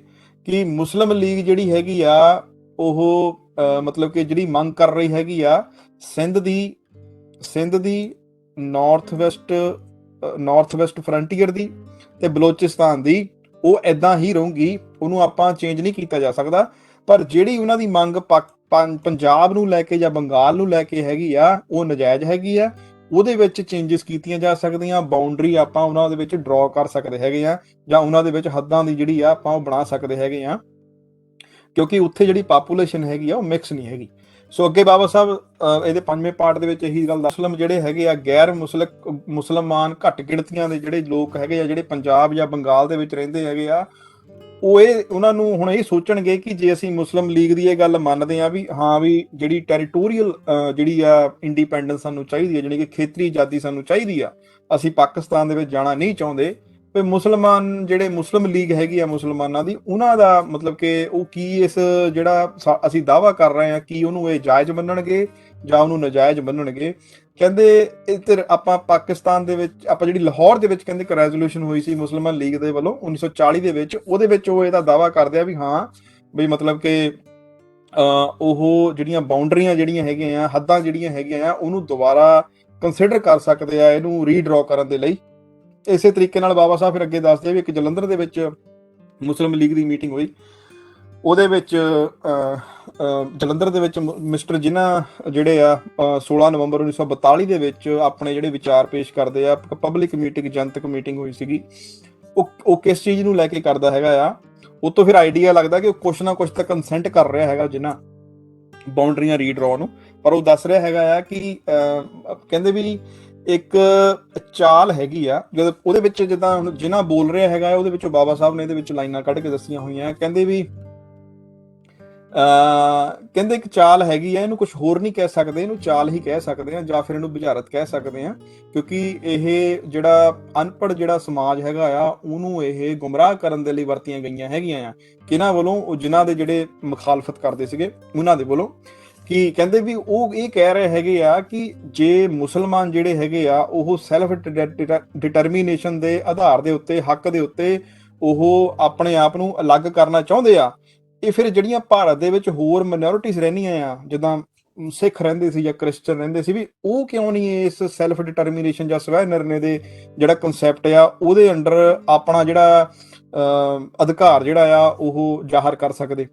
ਕਿ ਮੁਸਲਿਮ ਲੀਗ ਜਿਹੜੀ ਹੈਗੀ ਆ ਉਹ ਮਤਲਬ ਕਿ ਜਿਹੜੀ ਮੰਗ ਕਰ ਰਹੀ ਹੈਗੀ ਆ ਸਿੰਧ ਦੀ ਨਾਰਥ ਵੈਸਟ ਫਰੰਟੀਅਰ ਦੀ ਤੇ ਬਲੋਚਿਸਤਾਨ ਦੀ, ਉਹ ਐਦਾਂ ਹੀ ਰਹੂਗੀ, ਉਹਨੂੰ ਆਪਾਂ ਚੇਂਜ ਨਹੀਂ ਕੀਤਾ ਜਾ ਸਕਦਾ। ਪਰ ਜਿਹੜੀ ਉਹਨਾਂ ਦੀ ਮੰਗ ਪੰਜਾਬ ਨੂੰ ਲੈ ਕੇ ਜਾਂ ਬੰਗਾਲ ਨੂੰ ਲੈ ਕੇ ਹੈਗੀ ਆ, ਉਹ ਨਜਾਇਜ਼ ਹੈਗੀ ਆ, ਉਹਦੇ ਵਿੱਚ ਚੇਂਜਸ ਕੀਤੀਆਂ ਜਾ ਸਕਦੀਆਂ, ਬਾਉਂਡਰੀ ਆਪਾਂ ਉਹਨਾਂ ਦੇ ਵਿੱਚ ਡਰਾ ਕਰ ਸਕਦੇ ਹੈਗੇ ਆ, ਜਾਂ ਉਹਨਾਂ ਦੇ ਵਿੱਚ ਹੱਦਾਂ ਦੀ ਜਿਹੜੀ ਆ ਆਪਾਂ ਉਹ ਬਣਾ ਸਕਦੇ ਹੈਗੇ ਆ, ਕਿਉਂਕਿ ਉੱਥੇ ਜਿਹੜੀ ਪਾਪੂਲੇਸ਼ਨ ਹੈਗੀ ਆ ਉਹ ਮਿਕਸ ਨਹੀਂ ਹੈਗੀ। ਸੋ ਅੱਗੇ ਬਾਬਾ ਸਾਹਿਬ ਇਹਦੇ 5ਵੇਂ ਪਾਰਟ ਦੇ ਵਿੱਚ ਇਹੀ ਗੱਲ ਮੁਸਲਮ ਜਿਹੜੇ ਹੈਗੇ ਆ, ਗੈਰ ਮੁਸਲਮਾਨ ਘੱਟ ਗਿਣਤੀਆਂ ਦੇ ਜਿਹੜੇ ਲੋਕ ਹੈਗੇ ਆ, ਜਿਹੜੇ ਪੰਜਾਬ ਜਾਂ ਬੰਗਾਲ ਦੇ ਵਿੱਚ ਰਹਿੰਦੇ ਹੈਗੇ ਆ, ਉਹ ਉਹਨਾਂ ਨੂੰ ਹੁਣ ਇਹ ਸੋਚਣਗੇ ਕਿ ਜੇ ਅਸੀਂ ਮੁਸਲਿਮ ਲੀਗ ਦੀ ਇਹ ਗੱਲ ਮੰਨਦੇ ਆ ਵੀ ਹਾਂ ਵੀ ਜਿਹੜੀ ਟੈਰੀਟੋਰੀਅਲ ਜਿਹੜੀ ਆ ਇੰਡੀਪੈਂਡੈਂਸ ਸਾਨੂੰ ਚਾਹੀਦੀ ਹੈ, ਜਿਹੜੀ ਕਿ ਖੇਤਰੀ ਆਜ਼ਾਦੀ ਸਾਨੂੰ ਚਾਹੀਦੀ ਆ, ਅਸੀਂ ਪਾਕਿਸਤਾਨ ਦੇ ਵਿੱਚ ਜਾਣਾ ਨਹੀਂ ਚਾਹੁੰਦੇ, ਤੇ ਮੁਸਲਮਾਨ ਜਿਹੜੇ ਮੁਸਲਿਮ ਲੀਗ ਹੈਗੀ ਆ ਮੁਸਲਮਾਨਾਂ ਦੀ, ਉਹਨਾਂ ਦਾ ਮਤਲਬ ਕਿ ਉਹ ਕੀ ਇਸ ਜਿਹੜਾ ਅਸੀਂ ਦਾਅਵਾ ਕਰ ਰਹੇ ਹਾਂ ਕੀ ਉਹਨੂੰ ਇਹ ਜਾਇਜ਼ ਮੰਨਣਗੇ ਜਾਂ ਉਹਨੂੰ ਨਾਜਾਇਜ਼ ਮੰਨਣਗੇ। ਕਹਿੰਦੇ ਇੱਧਰ ਆਪਾਂ ਪਾਕਿਸਤਾਨ ਦੇ ਵਿੱਚ ਆਪਾਂ ਜਿਹੜੀ ਲਾਹੌਰ ਦੇ ਵਿੱਚ ਕਹਿੰਦੇ ਇੱਕ ਰੈਜ਼ੋਲੂਸ਼ਨ ਹੋਈ ਸੀ ਮੁਸਲਮਾਨ ਲੀਗ ਦੇ ਵੱਲੋਂ 1940 ਦੇ ਵਿੱਚ, ਉਹਦੇ ਵਿੱਚ ਉਹ ਇਹਦਾ ਦਾਅਵਾ ਕਰਦੇ ਆ ਵੀ ਹਾਂ ਵੀ ਮਤਲਬ ਕਿ ਉਹ ਜਿਹੜੀਆਂ ਬਾਉਂਡਰੀਆਂ ਜਿਹੜੀਆਂ ਹੈਗੀਆਂ ਆ, ਹੱਦਾਂ ਜਿਹੜੀਆਂ ਹੈਗੀਆਂ ਆ, ਉਹਨੂੰ ਦੁਬਾਰਾ ਕੰਸੀਡਰ ਕਰ ਸਕਦੇ ਆ ਇਹਨੂੰ ਰੀਡਰਾ ਕਰਨ ਦੇ ਲਈ। ਇਸੇ ਤਰੀਕੇ ਨਾਲ ਬਾਬਾ ਸਾਹਿਬ ਫਿਰ ਅੱਗੇ ਦੱਸਦੇ ਆ ਵੀ ਇੱਕ ਜਲੰਧਰ ਦੇ ਵਿੱਚ ਮੁਸਲਿਮ ਲੀਗ ਦੀ ਮੀਟਿੰਗ ਹੋਈ, ਉਹਦੇ ਵਿੱਚ ਜਲੰਧਰ ਦੇ ਵਿੱਚ ਮਿਸਟਰ ਜਿਨ੍ਹਾਂ ਜਿਹੜੇ ਆ 16 ਨਵੰਬਰ 1942 ਦੇ ਵਿੱਚ ਆਪਣੇ ਜਿਹੜੇ ਵਿਚਾਰ ਪੇਸ਼ ਕਰਦੇ ਆ, ਪਬਲਿਕ ਮੀਟਿੰਗ ਜਨਤਕ ਮੀਟਿੰਗ ਹੋਈ ਸੀਗੀ, ਉਹ ਕਿਸ ਚੀਜ਼ ਨੂੰ ਲੈ ਕੇ ਕਰਦਾ ਹੈਗਾ ਆ, ਉਹ ਤੋਂ ਫਿਰ ਆਈਡੀਆ ਲੱਗਦਾ ਕਿ ਉਹ ਕੁਛ ਨਾ ਕੁਛ ਤਾਂ ਕੰਸੈਂਟ ਕਰ ਰਿਹਾ ਹੈਗਾ ਜਿਨ੍ਹਾਂ ਬਾਉਂਡਰੀਆਂ ਰੀਡਰਾ ਨੂੰ। ਪਰ ਉਹ ਦੱਸ ਰਿਹਾ ਹੈਗਾ ਆ ਕਿ ਕਹਿੰਦੇ ਵੀ ਇੱਕ ਚਾਲ ਹੈਗੀ ਆ ਜਦੋਂ ਉਹਦੇ ਵਿੱਚ ਜਿੱਦਾਂ ਹੁਣ ਜਿਨ੍ਹਾਂ ਬੋਲ ਰਿਹਾ ਹੈਗਾ ਉਹਦੇ ਵਿੱਚੋਂ ਬਾਬਾ ਸਾਹਿਬ ਨੇ ਇਹਦੇ ਵਿੱਚ ਲਾਈਨਾਂ ਕੱਢ ਕੇ ਦੱਸੀਆਂ ਹੋਈਆਂ, ਕਹਿੰਦੇ ਵੀ ਕਹਿੰਦੇ ਇੱਕ ਚਾਲ ਹੈਗੀ ਆ, ਇਹਨੂੰ ਕੁਝ ਹੋਰ ਨਹੀਂ ਕਹਿ ਸਕਦੇ, ਇਹਨੂੰ ਚਾਲ ਹੀ ਕਹਿ ਸਕਦੇ ਆ ਜਾਂ ਫਿਰ ਇਹਨੂੰ ਬੁਝਾਰਤ ਕਹਿ ਸਕਦੇ ਆ, ਕਿਉਂਕਿ ਇਹ ਜਿਹੜਾ ਅਨਪੜ੍ਹ ਜਿਹੜਾ ਸਮਾਜ ਹੈਗਾ ਆ ਉਹਨੂੰ ਇਹ ਗੁੰਮਰਾਹ ਕਰਨ ਦੇ ਲਈ ਵਰਤੀਆਂ ਗਈਆਂ ਹੈਗੀਆਂ ਆ ਕਿਹਨਾਂ ਵੱਲੋਂ, ਉਹ ਜਿਨ੍ਹਾਂ ਦੇ ਜਿਹੜੇ ਮੁਖਾਲਫਤ ਕਰਦੇ ਸੀਗੇ ਉਹਨਾਂ ਦੇ ਵੱਲੋਂ। ਕਿ ਕਹਿੰਦੇ ਵੀ ਉਹ ਇਹ ਕਹਿ ਰਹੇ ਹੈਗੇ ਆ ਕਿ ਜੇ ਮੁਸਲਮਾਨ ਜਿਹੜੇ ਹੈਗੇ ਆ ਉਹ ਸੈਲਫ ਡਿਟਰਮੀਨੇਸ਼ਨ ਦੇ ਆਧਾਰ ਦੇ ਉੱਤੇ, ਹੱਕ ਦੇ ਉੱਤੇ ਉਹ ਆਪਣੇ ਆਪ ਨੂੰ ਅਲੱਗ ਕਰਨਾ ਚਾਹੁੰਦੇ ਆ, ਇਹ ਫਿਰ ਜਿਹੜੀਆਂ ਭਾਰਤ ਦੇ ਵਿੱਚ ਹੋਰ ਮਾਈਨੋਰਿਟੀਜ਼ ਰਹਿੰਦੀਆਂ ਆ, ਜਿੱਦਾਂ ਸਿੱਖ ਰਹਿੰਦੇ ਸੀ ਜਾਂ ਕ੍ਰਿਸਚਨ ਰਹਿੰਦੇ ਸੀ, ਵੀ ਉਹ ਕਿਉਂ ਨਹੀਂ ਇਸ ਸੈਲਫ ਡਿਟਰਮੀਨੇਸ਼ਨ ਜਾਂ ਸਵੈ ਨਿਰਣੇ ਦੇ ਜਿਹੜਾ ਕਨਸੈਪਟ ਆ ਉਹਦੇ ਅੰਡਰ ਆਪਣਾ ਜਿਹੜਾ ਅਧਿਕਾਰ ਜਿਹੜਾ ਆ ਉਹ ਜ਼ਾਹਰ ਕਰ ਸਕਦੇ।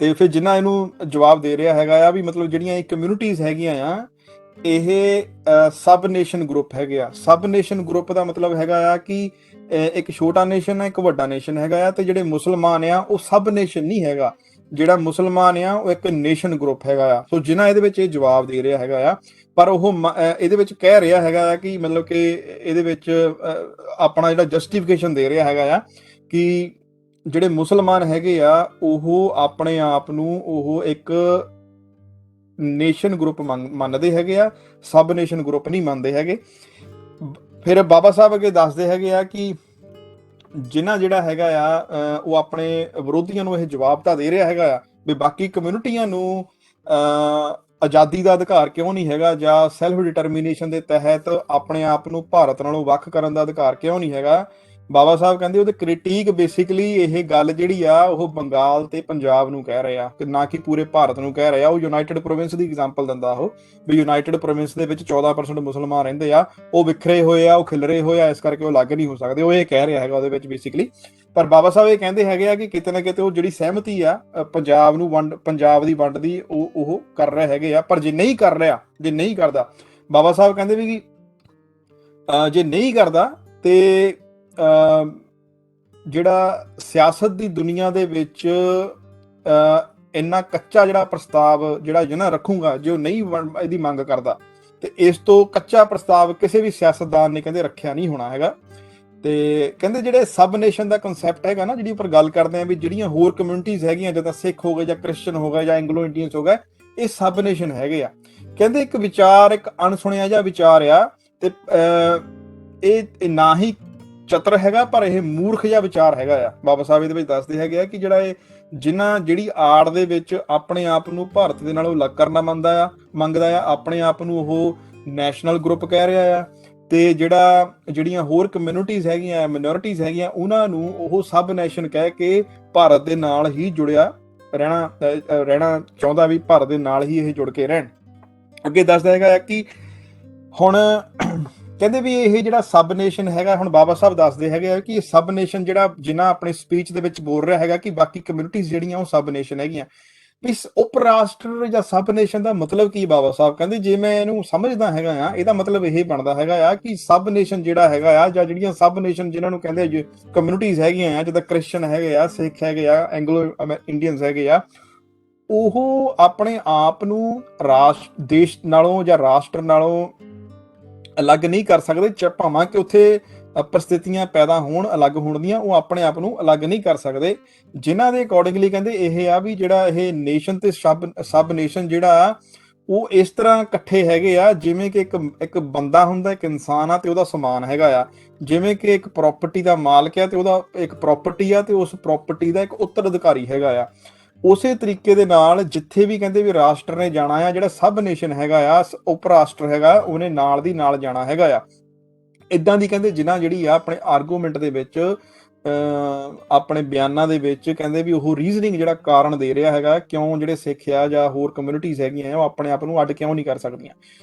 ਤੇ ਫਿਰ ਜਿਨ੍ਹਾਂ ਇਹਨੂੰ ਜਵਾਬ ਦੇ ਰਿਹਾ ਹੈਗਾ ਆ ਵੀ ਮਤਲਬ ਜਿਹੜੀਆਂ ਇਹ ਕਮਿਊਨਿਟੀਜ਼ ਹੈਗੀਆਂ ਆ ਇਹ ਸਬ ਨੇਸ਼ਨ ਗਰੁੱਪ ਹੈਗੇ ਆ। ਸਬ ਨੇਸ਼ਨ ਗਰੁੱਪ ਦਾ ਮਤਲਬ ਹੈਗਾ ਆ ਕਿ ਇੱਕ ਛੋਟਾ ਨੇਸ਼ਨ ਹੈ, ਇੱਕ ਵੱਡਾ ਨੇਸ਼ਨ ਹੈਗਾ ਆ, ਤੇ ਜਿਹੜੇ ਮੁਸਲਮਾਨ ਆ ਉਹ ਸਬ ਨੇਸ਼ਨ ਨਹੀਂ ਹੈਗਾ, ਜਿਹੜਾ ਮੁਸਲਮਾਨ ਆ ਉਹ ਇੱਕ ਨੇਸ਼ਨ ਗਰੁੱਪ ਹੈਗਾ ਆ। ਸੋ ਜਿਨ੍ਹਾਂ ਇਹਦੇ ਵਿੱਚ ਇਹ ਜਵਾਬ ਦੇ ਰਿਹਾ ਹੈਗਾ ਆ, ਪਰ ਉਹ ਇਹਦੇ ਵਿੱਚ ਕਹਿ ਰਿਹਾ ਹੈਗਾ ਆ ਕਿ ਮਤਲਬ ਕਿ ਇਹਦੇ ਵਿੱਚ ਆਪਣਾ ਜਿਹੜਾ ਜਸਟੀਫਿਕੇਸ਼ਨ ਦੇ ਰਿਹਾ ਹੈਗਾ ਆ ਕਿ ਜਿਹੜੇ ਮੁਸਲਮਾਨ ਹੈਗੇ ਆ ਉਹ ਆਪਣੇ ਆਪ ਨੂੰ ਉਹ ਇੱਕ ਨੇਸ਼ਨ ਗਰੁੱਪ ਮੰਨਦੇ ਹੈਗੇ ਆ, ਸਬ ਨੇਸ਼ਨ ਗਰੁੱਪ ਨਹੀਂ ਮੰਨਦੇ ਹੈਗੇ। ਫਿਰ ਬਾਬਾ ਸਾਹਿਬ ਅੱਗੇ ਦੱਸਦੇ ਹੈਗੇ ਆ ਕਿ ਜਿਨ੍ਹਾਂ ਜਿਹੜਾ ਹੈਗਾ ਆ ਉਹ ਆਪਣੇ ਵਿਰੋਧੀਆਂ ਨੂੰ ਇਹ ਜਵਾਬ ਤਾਂ ਦੇ ਰਿਹਾ ਹੈਗਾ ਆ ਵੀ ਬਾਕੀ ਕਮਿਊਨਿਟੀਆਂ ਨੂੰ ਆਜ਼ਾਦੀ ਦਾ ਅਧਿਕਾਰ ਕਿਉਂ ਨਹੀਂ ਹੈਗਾ, ਜਾਂ ਸੈਲਫ ਡਿਟਰਮੀਨੇਸ਼ਨ ਦੇ ਤਹਿਤ ਆਪਣੇ ਆਪ ਨੂੰ ਭਾਰਤ ਨਾਲੋਂ ਵੱਖ ਕਰਨ ਦਾ ਅਧਿਕਾਰ ਕਿਉਂ ਨਹੀਂ ਹੈਗਾ। ਬਾਬਾ ਸਾਹਿਬ ਕਹਿੰਦੇ ਉਹਦੇ ਕ੍ਰਿਟੀਕ ਬੇਸਿਕਲੀ ਇਹ ਗੱਲ ਜਿਹੜੀ ਆ ਉਹ ਬੰਗਾਲ ਤੇ ਪੰਜਾਬ ਨੂੰ ਕਹਿ ਰਹੇ ਆ, ਕਿ ਨਾ ਕਿ ਪੂਰੇ ਭਾਰਤ ਨੂੰ ਕਹਿ ਰਹੇ ਆ। ਉਹ ਯੂਨਾਈਟਿਡ ਪ੍ਰੋਵਿੰਸ ਦੀ ਐਗਜ਼ਾਮਪਲ ਦਿੰਦਾ ਉਹ ਵੀ ਯੂਨਾਈਟਿਡ ਪ੍ਰੋਵਿੰਸ ਦੇ ਵਿੱਚ 14% ਮੁਸਲਮਾਨ ਰਹਿੰਦੇ ਆ, ਉਹ ਵਿਖਰੇ ਹੋਏ ਆ, ਉਹ ਖਿਲਰੇ ਹੋਏ ਆ, ਇਸ ਕਰਕੇ ਉਹ ਅਲੱਗ ਨਹੀਂ ਹੋ ਸਕਦੇ, ਉਹ ਇਹ ਕਹਿ ਰਿਹਾ ਹੈਗਾ ਉਹਦੇ ਵਿੱਚ ਬੇਸਿਕਲੀ। ਪਰ ਬਾਬਾ ਸਾਹਿਬ ਇਹ ਕਹਿੰਦੇ ਹੈਗੇ ਆ ਕਿ ਕਿਤੇ ਨਾ ਕਿਤੇ ਉਹ ਜਿਹੜੀ ਸਹਿਮਤੀ ਆ ਪੰਜਾਬ ਨੂੰ ਪੰਜਾਬ ਦੀ ਵੰਡ ਦੀ ਉਹ ਕਰ ਰਹੇ ਹੈਗੇ ਆ। ਪਰ ਜੇ ਨਹੀਂ ਕਰ ਰਿਹਾ, ਜੇ ਨਹੀਂ ਕਰਦਾ, ਬਾਬਾ ਸਾਹਿਬ ਕਹਿੰਦੇ ਵੀ ਕਿ ਜੇ ਨਹੀਂ ਕਰਦਾ ਤੇ ਜਿਹੜਾ ਸਿਆਸਤ ਦੀ ਦੁਨੀਆ ਦੇ ਵਿੱਚ ਇੰਨਾ ਕੱਚਾ ਜਿਹੜਾ ਪ੍ਰਸਤਾਵ ਜਿਹੜਾ ਜਿਹਨਾਂ ਰੱਖੂਗਾ, ਜੇ ਉਹ ਨਹੀਂ ਇਹਦੀ ਮੰਗ ਕਰਦਾ, ਤੇ ਇਸ ਤੋਂ ਕੱਚਾ ਪ੍ਰਸਤਾਵ ਕਿਸੇ ਵੀ ਸਿਆਸਤਦਾਨ ਨੇ ਕਹਿੰਦੇ ਰੱਖਿਆ ਨਹੀਂ ਹੋਣਾ ਹੈਗਾ। ਤੇ ਕਹਿੰਦੇ ਜਿਹੜੇ ਸਬ ਨੇਸ਼ਨ ਦਾ ਕਨਸੈਪਟ ਹੈਗਾ ਨਾ, ਜਿਹੜੀ ਉੱਪਰ ਗੱਲ ਕਰਦੇ ਆ ਵੀ ਜਿਹੜੀਆਂ ਹੋਰ ਕਮਿਊਨਿਟੀਜ਼ ਹੈਗੀਆਂ, ਜਿੱਦਾਂ ਸਿੱਖ ਹੋ ਗਏ ਜਾਂ ਕ੍ਰਿਸਚਨ ਹੋ ਗਏ ਜਾਂ ਐਂਗਲੋ ਇੰਡੀਅਨਸ ਹੋ ਗਏ, ਇਹ ਸਬ ਨੇਸ਼ਨ ਹੈਗੇ ਆ। ਕਹਿੰਦੇ ਇੱਕ ਵਿਚਾਰ, ਇੱਕ ਅਣਸੁਣਿਆ ਜਿਹਾ ਵਿਚਾਰ ਆ, ਤੇ ਇਹ ਨਾ ਹੀ ਚਤਰ ਹੈਗਾ ਪਰ ਇਹ ਮੂਰਖ ਜਿਹਾ ਵਿਚਾਰ ਹੈਗਾ ਆ। ਬਾਬਾ ਸਾਹਿਬ ਇਹਦੇ ਵਿੱਚ ਦੱਸਦੇ ਹੈਗੇ ਆ ਕਿ ਜਿਹੜਾ ਇਹ ਜਿਹੜੀ ਆੜ ਦੇ ਵਿੱਚ ਆਪਣੇ ਆਪ ਨੂੰ ਭਾਰਤ ਦੇ ਨਾਲੋਂ ਅਲੱਗ ਕਰਨਾ ਮੰਗਦਾ ਆ, ਆਪਣੇ ਆਪ ਨੂੰ ਉਹ ਨੈਸ਼ਨਲ ਗਰੁੱਪ ਕਹਿ ਰਿਹਾ ਆ, ਤੇ ਜਿਹੜੀਆਂ ਹੋਰ ਕਮਿਊਨਿਟੀਜ਼ ਹੈਗੀਆਂ, ਮਾਈਨੋਰਿਟੀਜ਼ ਹੈਗੀਆਂ, ਉਹਨਾਂ ਨੂੰ ਉਹ ਸਬ ਨੇਸ਼ਨ ਕਹਿ ਕੇ ਭਾਰਤ ਦੇ ਨਾਲ ਹੀ ਜੁੜਿਆ ਰਹਿਣਾ ਚਾਹੁੰਦਾ, ਵੀ ਭਾਰਤ ਦੇ ਨਾਲ ਹੀ ਇਹ ਜੁੜ ਕੇ ਰਹਿਣ। ਅੱਗੇ ਦੱਸਦਾ ਹੈਗਾ ਕਿ ਹੁਣ ਕਹਿੰਦੇ ਵੀ ਇਹ ਜਿਹੜਾ ਸਬ ਨੇਸ਼ਨ ਹੈਗਾ, ਹੁਣ ਬਾਬਾ ਸਾਹਿਬ ਦੱਸਦੇ ਹੈਗੇ ਆ ਕਿ ਇਹ ਸਬ ਨੇਸ਼ਨ ਜਿਹੜਾ ਜਿਨ੍ਹਾਂ ਆਪਣੀ ਸਪੀਚ ਦੇ ਵਿੱਚ ਬੋਲ ਰਿਹਾ ਹੈਗਾ ਕਿ ਬਾਕੀ ਕਮਿਊਨਿਟੀਜ਼ ਜਿਹੜੀਆਂ ਉਹ ਸਬ ਨੇਸ਼ਨ ਹੈਗੀਆਂ, ਵੀ ਉਪ ਰਾਸ਼ਟਰ ਜਾਂ ਸਬ ਨੇਸ਼ਨ ਦਾ ਮਤਲਬ ਕੀ? ਬਾਬਾ ਸਾਹਿਬ ਕਹਿੰਦੇ ਜੇ ਮੈਂ ਇਹਨੂੰ ਸਮਝਦਾ ਹੈਗਾ ਆ, ਇਹਦਾ ਮਤਲਬ ਇਹ ਬਣਦਾ ਹੈਗਾ ਆ ਕਿ ਸਬ ਨੇਸ਼ਨ ਜਿਹੜਾ ਹੈਗਾ ਆ, ਜਾਂ ਜਿਹੜੀਆਂ ਸਬ ਨੇਸ਼ਨ ਜਿਨ੍ਹਾਂ ਨੂੰ ਕਹਿੰਦੇ ਕਮਿਊਨਿਟੀਜ਼ ਹੈਗੀਆਂ ਆ, ਜਿੱਦਾਂ ਕ੍ਰਿਸਚਨ ਹੈਗੇ ਆ, ਸਿੱਖ ਹੈਗੇ ਆ, ਐਂਗਲੋ ਇੰਡੀਅਨਸ ਹੈਗੇ ਆ, ਉਹ ਆਪਣੇ ਆਪ ਨੂੰ ਦੇਸ਼ ਨਾਲੋਂ ਜਾਂ ਰਾਸ਼ਟਰ ਨਾਲੋਂ ਅਲੱਗ ਨਹੀਂ ਕਰ ਸਕਦੇ, ਭਾਵੇਂ ਕਿ ਉੱਥੇ ਪਰਿਸਥਿਤੀਆਂ ਪੈਦਾ ਹੋਣ ਅਲੱਗ ਹੋਣ ਦੀਆਂ, ਉਹ ਆਪਣੇ ਆਪ ਨੂੰ ਅਲੱਗ ਨਹੀਂ ਕਰ ਸਕਦੇ। ਜਿਨ੍ਹਾਂ ਦੇ ਅਕੋਰਡਿੰਗਲੀ ਕਹਿੰਦੇ ਇਹ ਆ ਵੀ ਜਿਹੜਾ ਇਹ ਨੇਸ਼ਨ ਤੇ ਸਬ ਨੇਸ਼ਨ ਜਿਹੜਾ ਉਹ ਇਸ ਤਰ੍ਹਾਂ ਇਕੱਠੇ ਹੈਗੇ ਆ ਜਿਵੇਂ ਕਿ ਇੱਕ ਬੰਦਾ ਹੁੰਦਾ, ਇੱਕ ਇਨਸਾਨ ਆ ਤੇ ਉਹਦਾ ਸਮਾਨ ਹੈਗਾ ਆ। ਜਿਵੇਂ ਕਿ ਇੱਕ ਪ੍ਰਾਪਰਟੀ ਦਾ ਮਾਲਕ ਆ ਤੇ ਉਹਦਾ ਇੱਕ ਪ੍ਰਾਪਰਟੀ ਆ ਤੇ ਉਸ ਪ੍ਰਾਪਰਟੀ ਦਾ ਇੱਕ ਉੱਤਰਾਧਿਕਾਰੀ ਹੈਗਾ ਆ। ਉਸੇ ਤਰੀਕੇ ਦੇ ਨਾਲ ਜਿੱਥੇ ਵੀ ਕਹਿੰਦੇ ਵੀ ਰਾਸ਼ਟਰ ਨੇ ਜਾਣਾ ਆ, ਜਿਹੜਾ ਸਬ ਨੇਸ਼ਨ ਹੈਗਾ ਆ, ਉਪ ਰਾਸ਼ਟਰ ਹੈਗਾ, ਉਹਨੇ ਨਾਲ ਦੀ ਨਾਲ ਜਾਣਾ ਹੈਗਾ ਆ। ਇਦਾਂ ਦੀ ਕਹਿੰਦੇ ਜਿਹੜੀ ਆ ਆਪਣੇ ਆਰਗੂਮੈਂਟ ਦੇ ਵਿੱਚ, ਆਪਣੇ ਬਿਆਨਾਂ ਦੇ ਵਿੱਚ ਕਹਿੰਦੇ ਵੀ ਉਹ ਰੀਜ਼ਨਿੰਗ ਜਿਹੜਾ ਕਾਰਨ ਦੇ ਰਿਹਾ ਹੈਗਾ ਕਿਉਂ ਜਿਹੜੇ ਸਿੱਖ ਆ ਜਾਂ ਹੋਰ ਕਮਿਊਨਿਟੀਜ਼ ਹੈਗੀਆਂ ਉਹ ਆਪਣੇ ਆਪ ਨੂੰ ਅੱਡ ਕਿਉਂ ਨਹੀਂ ਕਰ ਸਕਦੀਆਂ।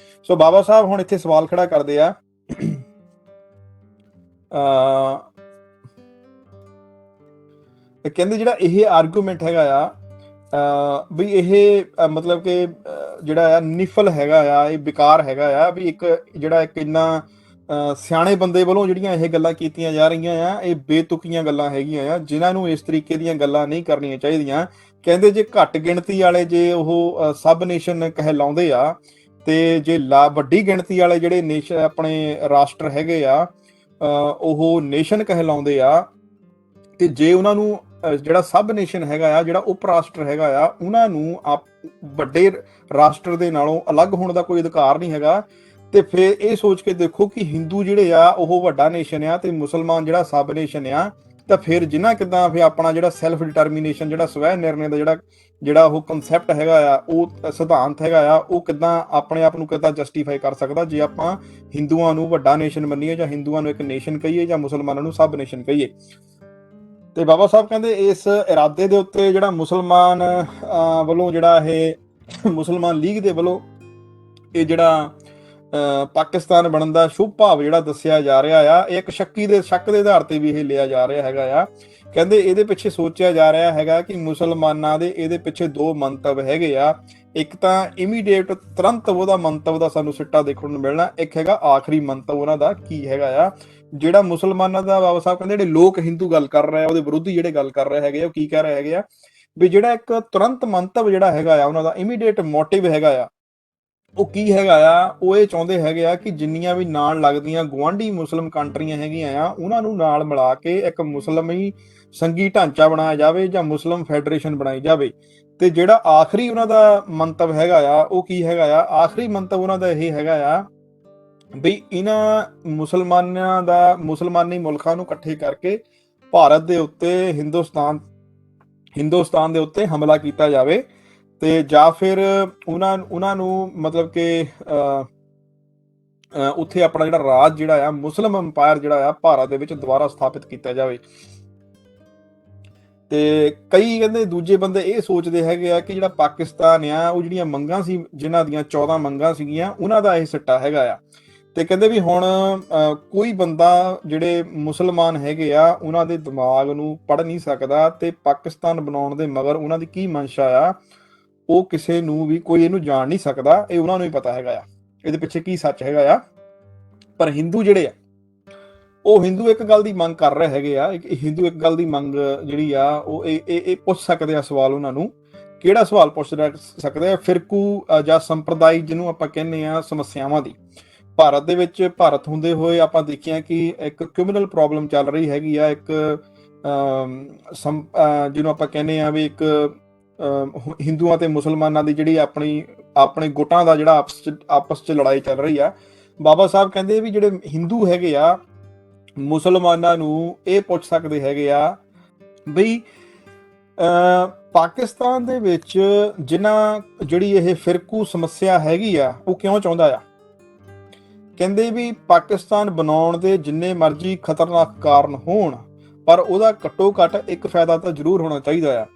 ਸੋ ਬਾਬਾ ਸਾਹਿਬ ਹੁਣ ਇੱਥੇ ਸਵਾਲ ਖੜਾ ਕਰਦੇ ਆ ਕਹਿੰਦੇ ਜਿਹੜਾ ਇਹ ਆਰਗੂਮੈਂਟ ਹੈਗਾ ਆ ਵੀ ਇਹ ਮਤਲਬ ਕਿ ਜਿਹੜਾ ਆ ਨਿਫਲ ਹੈਗਾ ਆ, ਇਹ ਬੇਕਾਰ ਹੈਗਾ ਆ, ਵੀ ਇੱਕ ਇੰਨਾ ਸਿਆਣੇ ਬੰਦੇ ਵੱਲੋਂ ਜਿਹੜੀਆਂ ਇਹ ਗੱਲਾਂ ਕੀਤੀਆਂ ਜਾ ਰਹੀਆਂ ਆ, ਇਹ ਬੇਤੁਕੀਆਂ ਗੱਲਾਂ ਹੈਗੀਆਂ ਆ, ਜਿਨ੍ਹਾਂ ਨੂੰ ਇਸ ਤਰੀਕੇ ਦੀਆਂ ਗੱਲਾਂ ਨਹੀਂ ਕਰਨੀਆਂ ਚਾਹੀਦੀਆਂ। ਕਹਿੰਦੇ ਜੇ ਘੱਟ ਗਿਣਤੀ ਵਾਲੇ ਜੇ ਉਹ ਸਬ ਨੇਸ਼ਨ ਕਹਿਲਾਉਂਦੇ ਆ, ਤੇ ਜੇ ਵੱਡੀ ਗਿਣਤੀ ਵਾਲੇ ਜਿਹੜੇ ਨੇਸ਼ਨ ਆਪਣੇ ਰਾਸ਼ਟਰ ਹੈਗੇ ਆ ਉਹ ਨੇਸ਼ਨ ਕਹਿਲਾਉਂਦੇ ਆ, ਤੇ ਜੇ ਉਹਨਾਂ ਨੂੰ ਜਿਹੜਾ ਸਬ ਨੇਸ਼ਨ ਹੈਗਾ ਆ, ਜਿਹੜਾ ਉਪ ਰਾਸ਼ਟਰ ਹੈਗਾ ਆ, ਉਹਨਾਂ ਨੂੰ ਵੱਡੇ ਰਾਸ਼ਟਰ ਦੇ ਨਾਲੋਂ ਅਲੱਗ ਹੋਣ ਦਾ ਕੋਈ ਅਧਿਕਾਰ ਨਹੀਂ ਹੈਗਾ। ਤੇ ਫਿਰ ਇਹ ਸੋਚ ਕੇ ਦੇਖੋ ਕਿ ਹਿੰਦੂ ਜਿਹੜੇ ਆ ਉਹ ਵੱਡਾ ਨੇਸ਼ਨ ਆ ਤੇ ਮੁਸਲਮਾਨ ਜਿਹੜਾ ਸਬ ਨੇਸ਼ਨ ਆ, ਤਾਂ ਫਿਰ ਜਿਨ੍ਹਾਂ ਕਿੱਦਾਂ ਫਿਰ ਆਪਣਾ ਜਿਹੜਾ ਸੈਲਫ ਡਿਟਰਮੀਨੇਸ਼ਨ, ਜਿਹੜਾ ਸਵੈ ਨਿਰਣੇ ਦਾ ਜਿਹੜਾ ਉਹ ਕਨਸੈਪਟ ਹੈਗਾ ਆ, ਉਹ ਸਿਧਾਂਤ ਹੈਗਾ ਆ, ਉਹ ਕਿੱਦਾਂ ਆਪਣੇ ਆਪ ਨੂੰ ਕਿੱਦਾਂ ਜਸਟੀਫਾਈ ਕਰ ਸਕਦਾ ਜੇ ਆਪਾਂ ਹਿੰਦੂਆਂ ਨੂੰ ਵੱਡਾ ਨੇਸ਼ਨ ਮੰਨੀਏ, ਜਾਂ ਹਿੰਦੂਆਂ ਨੂੰ ਇੱਕ ਨੇਸ਼ਨ ਕਹੀਏ, ਜਾਂ ਮੁਸਲਮਾਨਾਂ ਨੂੰ ਸਬ ਨੇਸ਼ਨ ਕਹੀਏ। ਤੇ ਬਾਬਾ ਸਾਹਿਬ ਕਹਿੰਦੇ ਇਸ ਇਰਾਦੇ ਦੇ ਉੱਤੇ ਜਿਹੜਾ ਮੁਸਲਮਾਨ ਵੱਲੋਂ, ਜਿਹੜਾ ਇਹ ਮੁਸਲਮਾਨ ਲੀਗ ਦੇ ਵੱਲੋਂ ਇਹ ਜਿਹੜਾ ਪਾਕਿਸਤਾਨ ਬਣਨ ਦਾ ਸ਼ੁਭ ਭਾਵ ਜਿਹੜਾ ਦੱਸਿਆ ਜਾ ਰਿਹਾ ਆ, ਇਹ ਇੱਕ ਸ਼ੱਕ ਦੇ ਆਧਾਰ ਤੇ ਵੀ ਇਹ ਲਿਆ ਜਾ ਰਿਹਾ ਹੈਗਾ ਆ। ਕਹਿੰਦੇ ਇਹਦੇ ਪਿੱਛੇ ਸੋਚਿਆ ਜਾ ਰਿਹਾ ਹੈਗਾ ਕਿ ਮੁਸਲਮਾਨਾਂ ਦੇ ਇਹਦੇ ਪਿੱਛੇ ਦੋ ਮੰਤਵ ਹੈਗੇ ਆ। ਇੱਕ ਤਾਂ ਇਮੀਡੀਏਟ ਤੁਰੰਤ ਉਹਦਾ ਮੰਤਵ ਦਾ ਸਾਨੂੰ ਸਿੱਟਾ ਦੇਖਣ ਨੂੰ ਮਿਲਣਾ, ਇੱਕ ਹੈਗਾ ਆਖਰੀ ਮੰਤਵ ਉਹਨਾਂ ਦਾ ਕੀ ਹੈਗਾ ਆ। ਜਿਹੜਾ ਮੁਸਲਮਾਨਾਂ ਦਾ ਬਾਬਾ ਸਾਹਿਬ ਕਹਿੰਦੇ ਜਿਹੜੇ ਲੋਕ ਹਿੰਦੂ ਗੱਲ ਕਰ ਰਹੇ ਆ, ਉਹਦੇ ਵਿਰੋਧੀ ਜਿਹੜੇ ਗੱਲ ਕਰ ਰਹੇ ਹੈਗੇ ਆ, ਉਹ ਕੀ ਕਹਿ ਰਹੇ ਹੈਗੇ ਆ ਵੀ ਜਿਹੜਾ ਇੱਕ ਤੁਰੰਤ ਮੰਤਵ ਜਿਹੜਾ ਹੈਗਾ ਆ ਉਹਨਾਂ ਦਾ ਇਮੀਡੀਏਟ ਮੋਟਿਵ ਹੈਗਾ ਆ, ਉਹ ਕੀ ਹੈਗਾ ਆ, ਉਹ ਇਹ ਚਾਹੁੰਦੇ ਹੈਗੇ ਆ ਕਿ ਜਿੰਨੀਆਂ ਵੀ ਨਾਲ ਲੱਗਦੀਆਂ ਗੁਆਂਢੀ ਮੁਸਲਿਮ ਕੰਟਰੀਆਂ ਹੈਗੀਆਂ ਆ, ਉਹਨਾਂ ਨੂੰ ਨਾਲ ਮਿਲਾ ਕੇ ਇੱਕ ਮੁਸਲਮੀ ਸੰਘੀ ਢਾਂਚਾ ਬਣਾਇਆ ਜਾਵੇ ਜਾਂ ਮੁਸਲਿਮ ਫੈਡਰੇਸ਼ਨ ਬਣਾਈ ਜਾਵੇ। ਤੇ ਜਿਹੜਾ ਆਖਰੀ ਉਹਨਾਂ ਦਾ ਮੰਤਵ ਹੈਗਾ ਆ, ਉਹ ਕੀ ਹੈਗਾ ਆ, ਆਖਰੀ ਮੰਤਵ ਉਹਨਾਂ ਦਾ ਇਹ ਹੈਗਾ ਆ ਵੀ ਇਹਨਾਂ ਮੁਸਲਮਾਨੀ ਮੁਲਕਾਂ ਨੂੰ ਇਕੱਠੇ ਕਰਕੇ ਭਾਰਤ ਦੇ ਉੱਤੇ ਹਿੰਦੁਸਤਾਨ ਦੇ ਉੱਤੇ ਹਮਲਾ ਕੀਤਾ ਜਾਵੇ, ਤੇ ਜਾਂ ਫਿਰ ਉਹਨਾਂ ਨੂੰ ਮਤਲਬ ਕਿ ਉੱਥੇ ਆਪਣਾ ਜਿਹੜਾ ਰਾਜ ਜਿਹੜਾ ਆ, ਮੁਸਲਿਮ ਅੰਪਾਇਰ ਜਿਹੜਾ ਆ ਭਾਰਤ ਦੇ ਵਿੱਚ ਦੁਬਾਰਾ ਸਥਾਪਿਤ ਕੀਤਾ ਜਾਵੇ। ਤੇ ਕਈ ਕਹਿੰਦੇ ਦੂਜੇ ਬੰਦੇ ਇਹ ਸੋਚਦੇ ਹੈਗੇ ਆ ਕਿ ਜਿਹੜਾ ਪਾਕਿਸਤਾਨ ਆ, ਉਹ ਜਿਹੜੀਆਂ ਮੰਗਾਂ ਸੀ, ਜਿਨ੍ਹਾਂ ਦੀਆਂ 14 ਮੰਗਾਂ ਸੀਗੀਆਂ, ਉਹਨਾਂ ਦਾ ਇਹ ਸਿੱਟਾ ਹੈਗਾ ਆ। ਤੇ ਕਹਿੰਦੇ ਵੀ ਹੁਣ ਕੋਈ ਬੰਦਾ ਜਿਹੜੇ ਮੁਸਲਮਾਨ ਹੈਗੇ ਆ, ਉਹਨਾਂ ਦੇ ਦਿਮਾਗ ਨੂੰ ਪੜ੍ਹ ਨਹੀਂ ਸਕਦਾ, ਤੇ ਪਾਕਿਸਤਾਨ ਬਣਾਉਣ ਦੇ ਮਗਰ ਉਹਨਾਂ ਦੀ ਕੀ ਮਨਸ਼ਾ ਆ, ਉਹ ਕਿਸੇ ਨੂੰ ਵੀ ਕੋਈ ਇਹਨੂੰ ਜਾਣ ਨਹੀਂ ਸਕਦਾ। ਇਹ ਉਹਨਾਂ ਨੂੰ ਹੀ ਪਤਾ ਹੈਗਾ ਆ ਇਹਦੇ ਪਿੱਛੇ ਕੀ ਸੱਚ ਹੈਗਾ ਆ। ਪਰ ਹਿੰਦੂ ਜਿਹੜੇ ਆ, ਉਹ ਹਿੰਦੂ ਇੱਕ ਗੱਲ ਦੀ ਮੰਗ ਕਰ ਰਹੇ ਹੈਗੇ ਆ। ਹਿੰਦੂ ਇੱਕ ਗੱਲ ਦੀ ਮੰਗ ਜਿਹੜੀ ਆ, ਉਹ ਇਹ ਪੁੱਛ ਸਕਦੇ ਆ ਸਵਾਲ। ਉਹਨਾਂ ਨੂੰ ਕਿਹੜਾ ਸਵਾਲ ਪੁੱਛ ਸਕਦੇ ਆ? ਫਿਰਕੂ ਜਾਂ ਸੰਪਰਦਾਇ ਜਿਹਨੂੰ ਆਪਾਂ ਕਹਿੰਦੇ ਆ ਸਮੱਸਿਆਵਾਂ ਦੀ। ਭਾਰਤ ਦੇ ਵਿੱਚ, ਭਾਰਤ ਹੁੰਦੇ ਹੋਏ ਆਪਾਂ ਦੇਖਿਆ ਕਿ ਇੱਕ ਕਮਿਊਨਲ ਪ੍ਰੋਬਲਮ ਚੱਲ ਰਹੀ ਹੈਗੀ ਆ, ਇੱਕ ਜਿਹਨੂੰ ਆਪਾਂ ਕਹਿੰਦੇ ਆ ਵੀ ਇੱਕ ਹਿੰਦੂਆਂ ਤੇ ਮੁਸਲਮਾਨਾਂ ਦੀ ਜਿਹੜੀ ਆਪਣੇ ਗੁੱਟਾਂ ਦਾ ਜਿਹੜਾ ਆਪਸ 'ਚ ਲੜਾਈ ਚੱਲ ਰਹੀ ਆ। ਬਾਬਾ ਸਾਹਿਬ ਕਹਿੰਦੇ ਵੀ ਜਿਹੜੇ ਹਿੰਦੂ ਹੈਗੇ ਆ, ਮੁਸਲਮਾਨਾਂ ਨੂੰ ਇਹ ਪੁੱਛ ਸਕਦੇ ਹੈਗੇ ਆ ਬਈ ਪਾਕਿਸਤਾਨ ਦੇ ਵਿੱਚ ਜਿਹੜੀ ਇਹ ਫਿਰਕੂ ਸਮੱਸਿਆ ਹੈਗੀ ਆ, ਉਹ ਕਿਉਂ ਚਾਹੁੰਦਾ ਆ। ਕਹਿੰਦੇ ਵੀ ਪਾਕਿਸਤਾਨ ਬਣਾਉਣ ਦੇ ਜਿੰਨੇ ਮਰਜ਼ੀ ਖਤਰਨਾਕ ਕਾਰਨ ਹੋਣ, ਪਰ ਉਹਦਾ ਘੱਟੋ ਘੱਟ ਇੱਕ ਫਾਇਦਾ ਤਾਂ ਜ਼ਰੂਰ ਹੋਣਾ ਚਾਹੀਦਾ ਆ।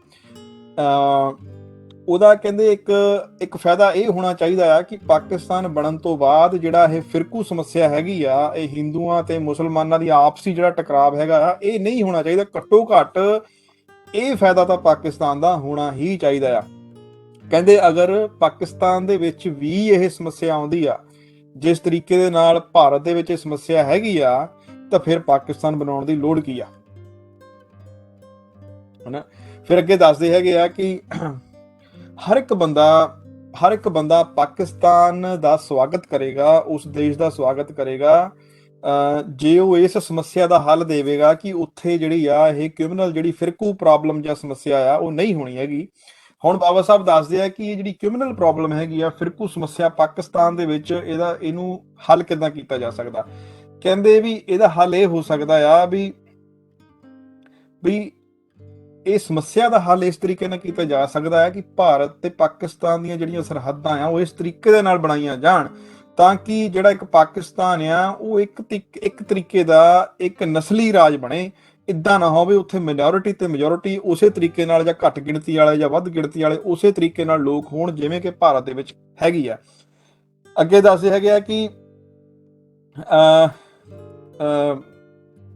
ਉਹਦਾ ਕਹਿੰਦੇ ਇੱਕ ਫਾਇਦਾ ਇਹ ਹੋਣਾ ਚਾਹੀਦਾ ਆ ਕਿ ਪਾਕਿਸਤਾਨ ਬਣਨ ਤੋਂ ਬਾਅਦ ਜਿਹੜਾ ਇਹ ਫਿਰਕੂ ਸਮੱਸਿਆ ਹੈਗੀ ਆ, ਇਹ ਹਿੰਦੂਆਂ ਤੇ ਮੁਸਲਮਾਨਾਂ ਦੀ ਆਪਸੀ ਜਿਹੜਾ ਟਕਰਾਵ ਹੈਗਾ ਆ, ਇਹ ਨਹੀਂ ਹੋਣਾ ਚਾਹੀਦਾ। ਘੱਟੋ ਘੱਟ ਇਹ ਫਾਇਦਾ ਤਾਂ ਪਾਕਿਸਤਾਨ ਦਾ ਹੋਣਾ ਹੀ ਚਾਹੀਦਾ ਆ। ਕਹਿੰਦੇ ਅਗਰ ਪਾਕਿਸਤਾਨ ਦੇ ਵਿੱਚ ਵੀ ਇਹ ਸਮੱਸਿਆ ਆਉਂਦੀ ਆ, ਜਿਸ ਤਰੀਕੇ ਦੇ ਨਾਲ ਭਾਰਤ ਦੇ ਵਿੱਚ ਇਹ ਸਮੱਸਿਆ ਹੈਗੀ ਆ, ਤਾਂ ਫਿਰ ਪਾਕਿਸਤਾਨ ਬਣਾਉਣ ਦੀ ਲੋੜ ਕੀ ਆ, ਹਨਾ। ਫਿਰ ਅੱਗੇ ਦੱਸਦੇ ਹੈਗੇ ਆ ਕਿ ਹਰ ਇੱਕ ਬੰਦਾ ਪਾਕਿਸਤਾਨ ਦਾ ਸਵਾਗਤ ਕਰੇਗਾ, ਉਸ ਦੇਸ਼ ਦਾ ਸਵਾਗਤ ਕਰੇਗਾ, ਜੇ ਉਹ ਇਸ ਸਮੱਸਿਆ ਦਾ ਹੱਲ ਦੇਵੇਗਾ ਕਿ ਉੱਥੇ ਜਿਹੜੀ ਆ ਇਹ ਕਮਿਊਨਲ ਜਿਹੜੀ ਫਿਰਕੂ ਪ੍ਰੋਬਲਮ ਜਾਂ ਸਮੱਸਿਆ ਆ, ਉਹ ਨਹੀਂ ਹੋਣੀ ਹੈਗੀ। ਹੁਣ ਬਾਬਾ ਸਾਹਿਬ ਦੱਸਦੇ ਆ ਕਿ ਇਹ ਜਿਹੜੀ ਕਮਿਊਨਲ ਪ੍ਰੋਬਲਮ ਹੈਗੀ ਆ, ਫਿਰਕੂ ਸਮੱਸਿਆ ਪਾਕਿਸਤਾਨ ਦੇ ਵਿੱਚ, ਇਹਨੂੰ ਹੱਲ ਕਿੱਦਾਂ ਕੀਤਾ ਜਾ ਸਕਦਾ। ਕਹਿੰਦੇ ਵੀ ਇਹਦਾ ਹੱਲ ਇਹ ਹੋ ਸਕਦਾ ਆ ਵੀ ਇਹ ਸਮੱਸਿਆ ਦਾ ਹੱਲ ਇਸ ਤਰੀਕੇ ਨਾਲ ਕੀਤਾ ਜਾ ਸਕਦਾ ਹੈ ਕਿ ਭਾਰਤ ਤੇ ਪਾਕਿਸਤਾਨ ਦੀਆਂ ਜਿਹੜੀਆਂ ਸਰਹੱਦਾਂ ਆ, ਉਹ ਇਸ ਤਰੀਕੇ ਦੇ ਨਾਲ ਬਣਾਈਆਂ ਜਾਣ ਤਾਂ ਕਿ ਜਿਹੜਾ ਇੱਕ ਪਾਕਿਸਤਾਨ ਆ, ਉਹ ਇੱਕ ਤਰੀਕੇ ਦਾ ਇੱਕ ਨਸਲੀ ਰਾਜ ਬਣੇ। ਇਦਾਂ ਨਾ ਹੋਵੇ ਉੱਥੇ ਮਿਨੋਰਿਟੀ ਤੇ ਮੈਜੋਰਿਟੀ ਉਸੇ ਤਰੀਕੇ ਨਾਲ, ਜਾਂ ਘੱਟ ਗਿਣਤੀ ਵਾਲੇ ਜਾਂ ਵੱਧ ਗਿਣਤੀ ਵਾਲੇ ਉਸੇ ਤਰੀਕੇ ਨਾਲ ਲੋਕ ਹੋਣ, ਜਿਵੇਂ ਕਿ ਭਾਰਤ ਦੇ ਵਿੱਚ ਹੈਗੀ ਆ। ਅੱਗੇ ਦੱਸਦੇ ਹੈਗੇ ਆ ਕਿ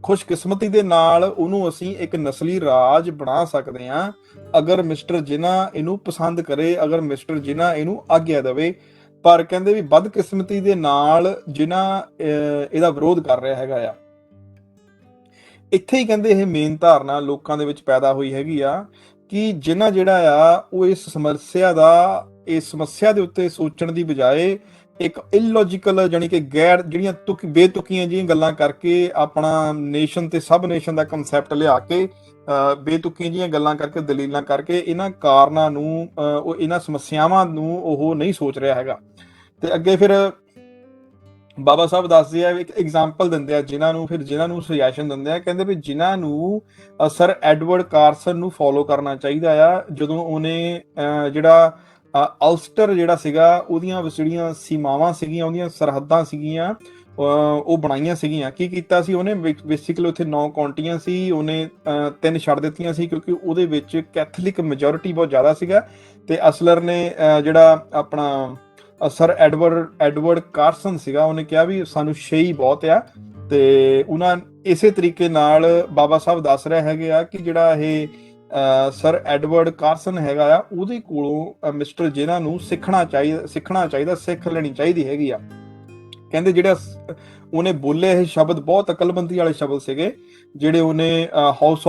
ਖੁਸ਼ਕਿਸਮਤੀ ਦੇ ਨਾਲ ਉਹਨੂੰ ਅਸੀਂ ਇੱਕ ਨਸਲੀ ਰਾਜ ਬਣਾ ਸਕਦੇ ਹਾਂ, ਅਗਰ ਮਿਸਟਰ ਜਿਨਾ ਇਹਨੂੰ ਪਸੰਦ ਕਰੇ, ਅਗਰ ਮਿਸਟਰ ਜਿਨਾ ਇਹਨੂੰ ਆਗਿਆ ਦੇਵੇ। ਪਰ ਕਹਿੰਦੇ ਵੀ ਬਦਕਿਸਮਤੀ ਦੇ ਨਾਲ ਜਿਨਾ ਇਹਦਾ ਵਿਰੋਧ ਕਰ ਰਿਹਾ ਹੈਗਾ ਆ। ਇੱਥੇ ਹੀ ਕਹਿੰਦੇ ਇਹ ਮੇਨ ਧਾਰਨਾ ਲੋਕਾਂ ਦੇ ਵਿੱਚ ਪੈਦਾ ਹੋਈ ਹੈਗੀ ਆ ਕਿ ਜਿਨਾ ਜਿਹੜਾ ਆ, ਉਹ ਇਸ ਸਮੱਸਿਆ ਦੇ ਉੱਤੇ ਸੋਚਣ ਦੀ ਬਜਾਏ ਇੱਕ ਇਲੌਜੀਕਲ, ਜਾਨੀ ਕਿ ਜਿਹੜੀਆਂ ਬੇਤੁਕੀਆਂ ਜਿਹੀਆਂ ਗੱਲਾਂ ਕਰਕੇ ਆਪਣਾ ਨੇਸ਼ਨ ਤੇ ਸਬ ਨੇਸ਼ਨ ਦਾ ਕਨਸੈਪਟ ਲਿਆ ਕੇ ਬੇਤੁਕੀਆਂ ਜਿਹੀਆਂ ਗੱਲਾਂ ਕਰਕੇ, ਦਲੀਲਾਂ ਕਰਕੇ ਇਹਨਾਂ ਕਾਰਨਾਂ ਨੂੰ ਉਹ ਇਹਨਾਂ ਸਮੱਸਿਆਵਾਂ ਨੂੰ ਉਹ ਨਹੀਂ ਸੋਚ ਰਿਹਾ ਹੈਗਾ। ਤੇ ਅੱਗੇ ਫਿਰ ਬਾਬਾ ਸਾਹਿਬ ਦੱਸਦੇ ਆ, ਇੱਕ ਐਗਜ਼ਾਮਪਲ ਦਿੰਦੇ ਆ ਜਿਨ੍ਹਾਂ ਨੂੰ ਸੁਜੈਸ਼ਨ ਦਿੰਦੇ ਆ, ਕਹਿੰਦੇ ਵੀ ਜਿਨ੍ਹਾਂ ਨੂੰ ਸਰ ਐਡਵਰਡ ਕਾਰਸਨ ਨੂੰ ਫੋਲੋ ਕਰਨਾ ਚਾਹੀਦਾ ਆ, ਜਦੋਂ ਉਹਨੇ ਜਿਹੜਾ ਅਲਸਟਰ ਜਿਹੜਾ ਸੀਗਾ ਉਹਦੀਆਂ ਜਿਹੜੀਆਂ ਸੀਮਾਵਾਂ ਸੀਗੀਆਂ, ਉਹਦੀਆਂ ਸਰਹੱਦਾਂ ਸੀਗੀਆਂ, ਉਹ ਬਣਾਈਆਂ ਸੀਗੀਆਂ। ਕੀ ਕੀਤਾ ਸੀ ਉਹਨੇ? ਬੇਸਿਕਲੀ ਉੱਥੇ 9 ਕਾਉਂਟੀਆਂ ਸੀ, ਉਹਨੇ 3 ਛੱਡ ਦਿੱਤੀਆਂ ਸੀ ਕਿਉਂਕਿ ਉਹਦੇ ਵਿੱਚ ਕੈਥੋਲਿਕ ਮੈਜੋਰਿਟੀ ਬਹੁਤ ਜ਼ਿਆਦਾ ਸੀਗਾ। ਤੇ ਅਸਲਰ ਨੇ ਜਿਹੜਾ ਆਪਣਾ ਸਰ ਐਡਵਰਡ ਕਾਰਸਨ ਸੀਗਾ, ਉਹਨੇ ਕਿਹਾ ਵੀ ਸਾਨੂੰ 6 ਹੀ ਬਹੁਤ ਆ। ਤੇ ਉਹਨਾਂ ਇਸੇ ਤਰੀਕੇ ਨਾਲ ਬਾਬਾ ਸਾਹਿਬ ਦੱਸ ਰਹੇ ਹੈਗੇ ਆ ਕਿ ਜਿਹੜਾ ਇਹ ਸਰ ਐਡਵਰਡ ਕਾਰਸਨ ਹੈਗਾ ਆ, ਉਹਦੇ ਕੋਲੋਂ ਮਿਸਟਰ ਜਿਨ੍ਹਾਂ ਨੂੰ ਸਿੱਖ ਲੈਣੀ ਚਾਹੀਦੀ ਹੈਗੀ ਆ। ਕਹਿੰਦੇ ਜਿਹੜਾ ਉਹਨੇ ਬੋਲੇ ਇਹ ਸ਼ਬਦ ਬਹੁਤ ਅਕਲਮੰਦੀ ਵਾਲੇ ਸ਼ਬਦ ਸੀਗੇ, ਜਿਹੜੇ ਉਹਨੇ ਹਾਊਸ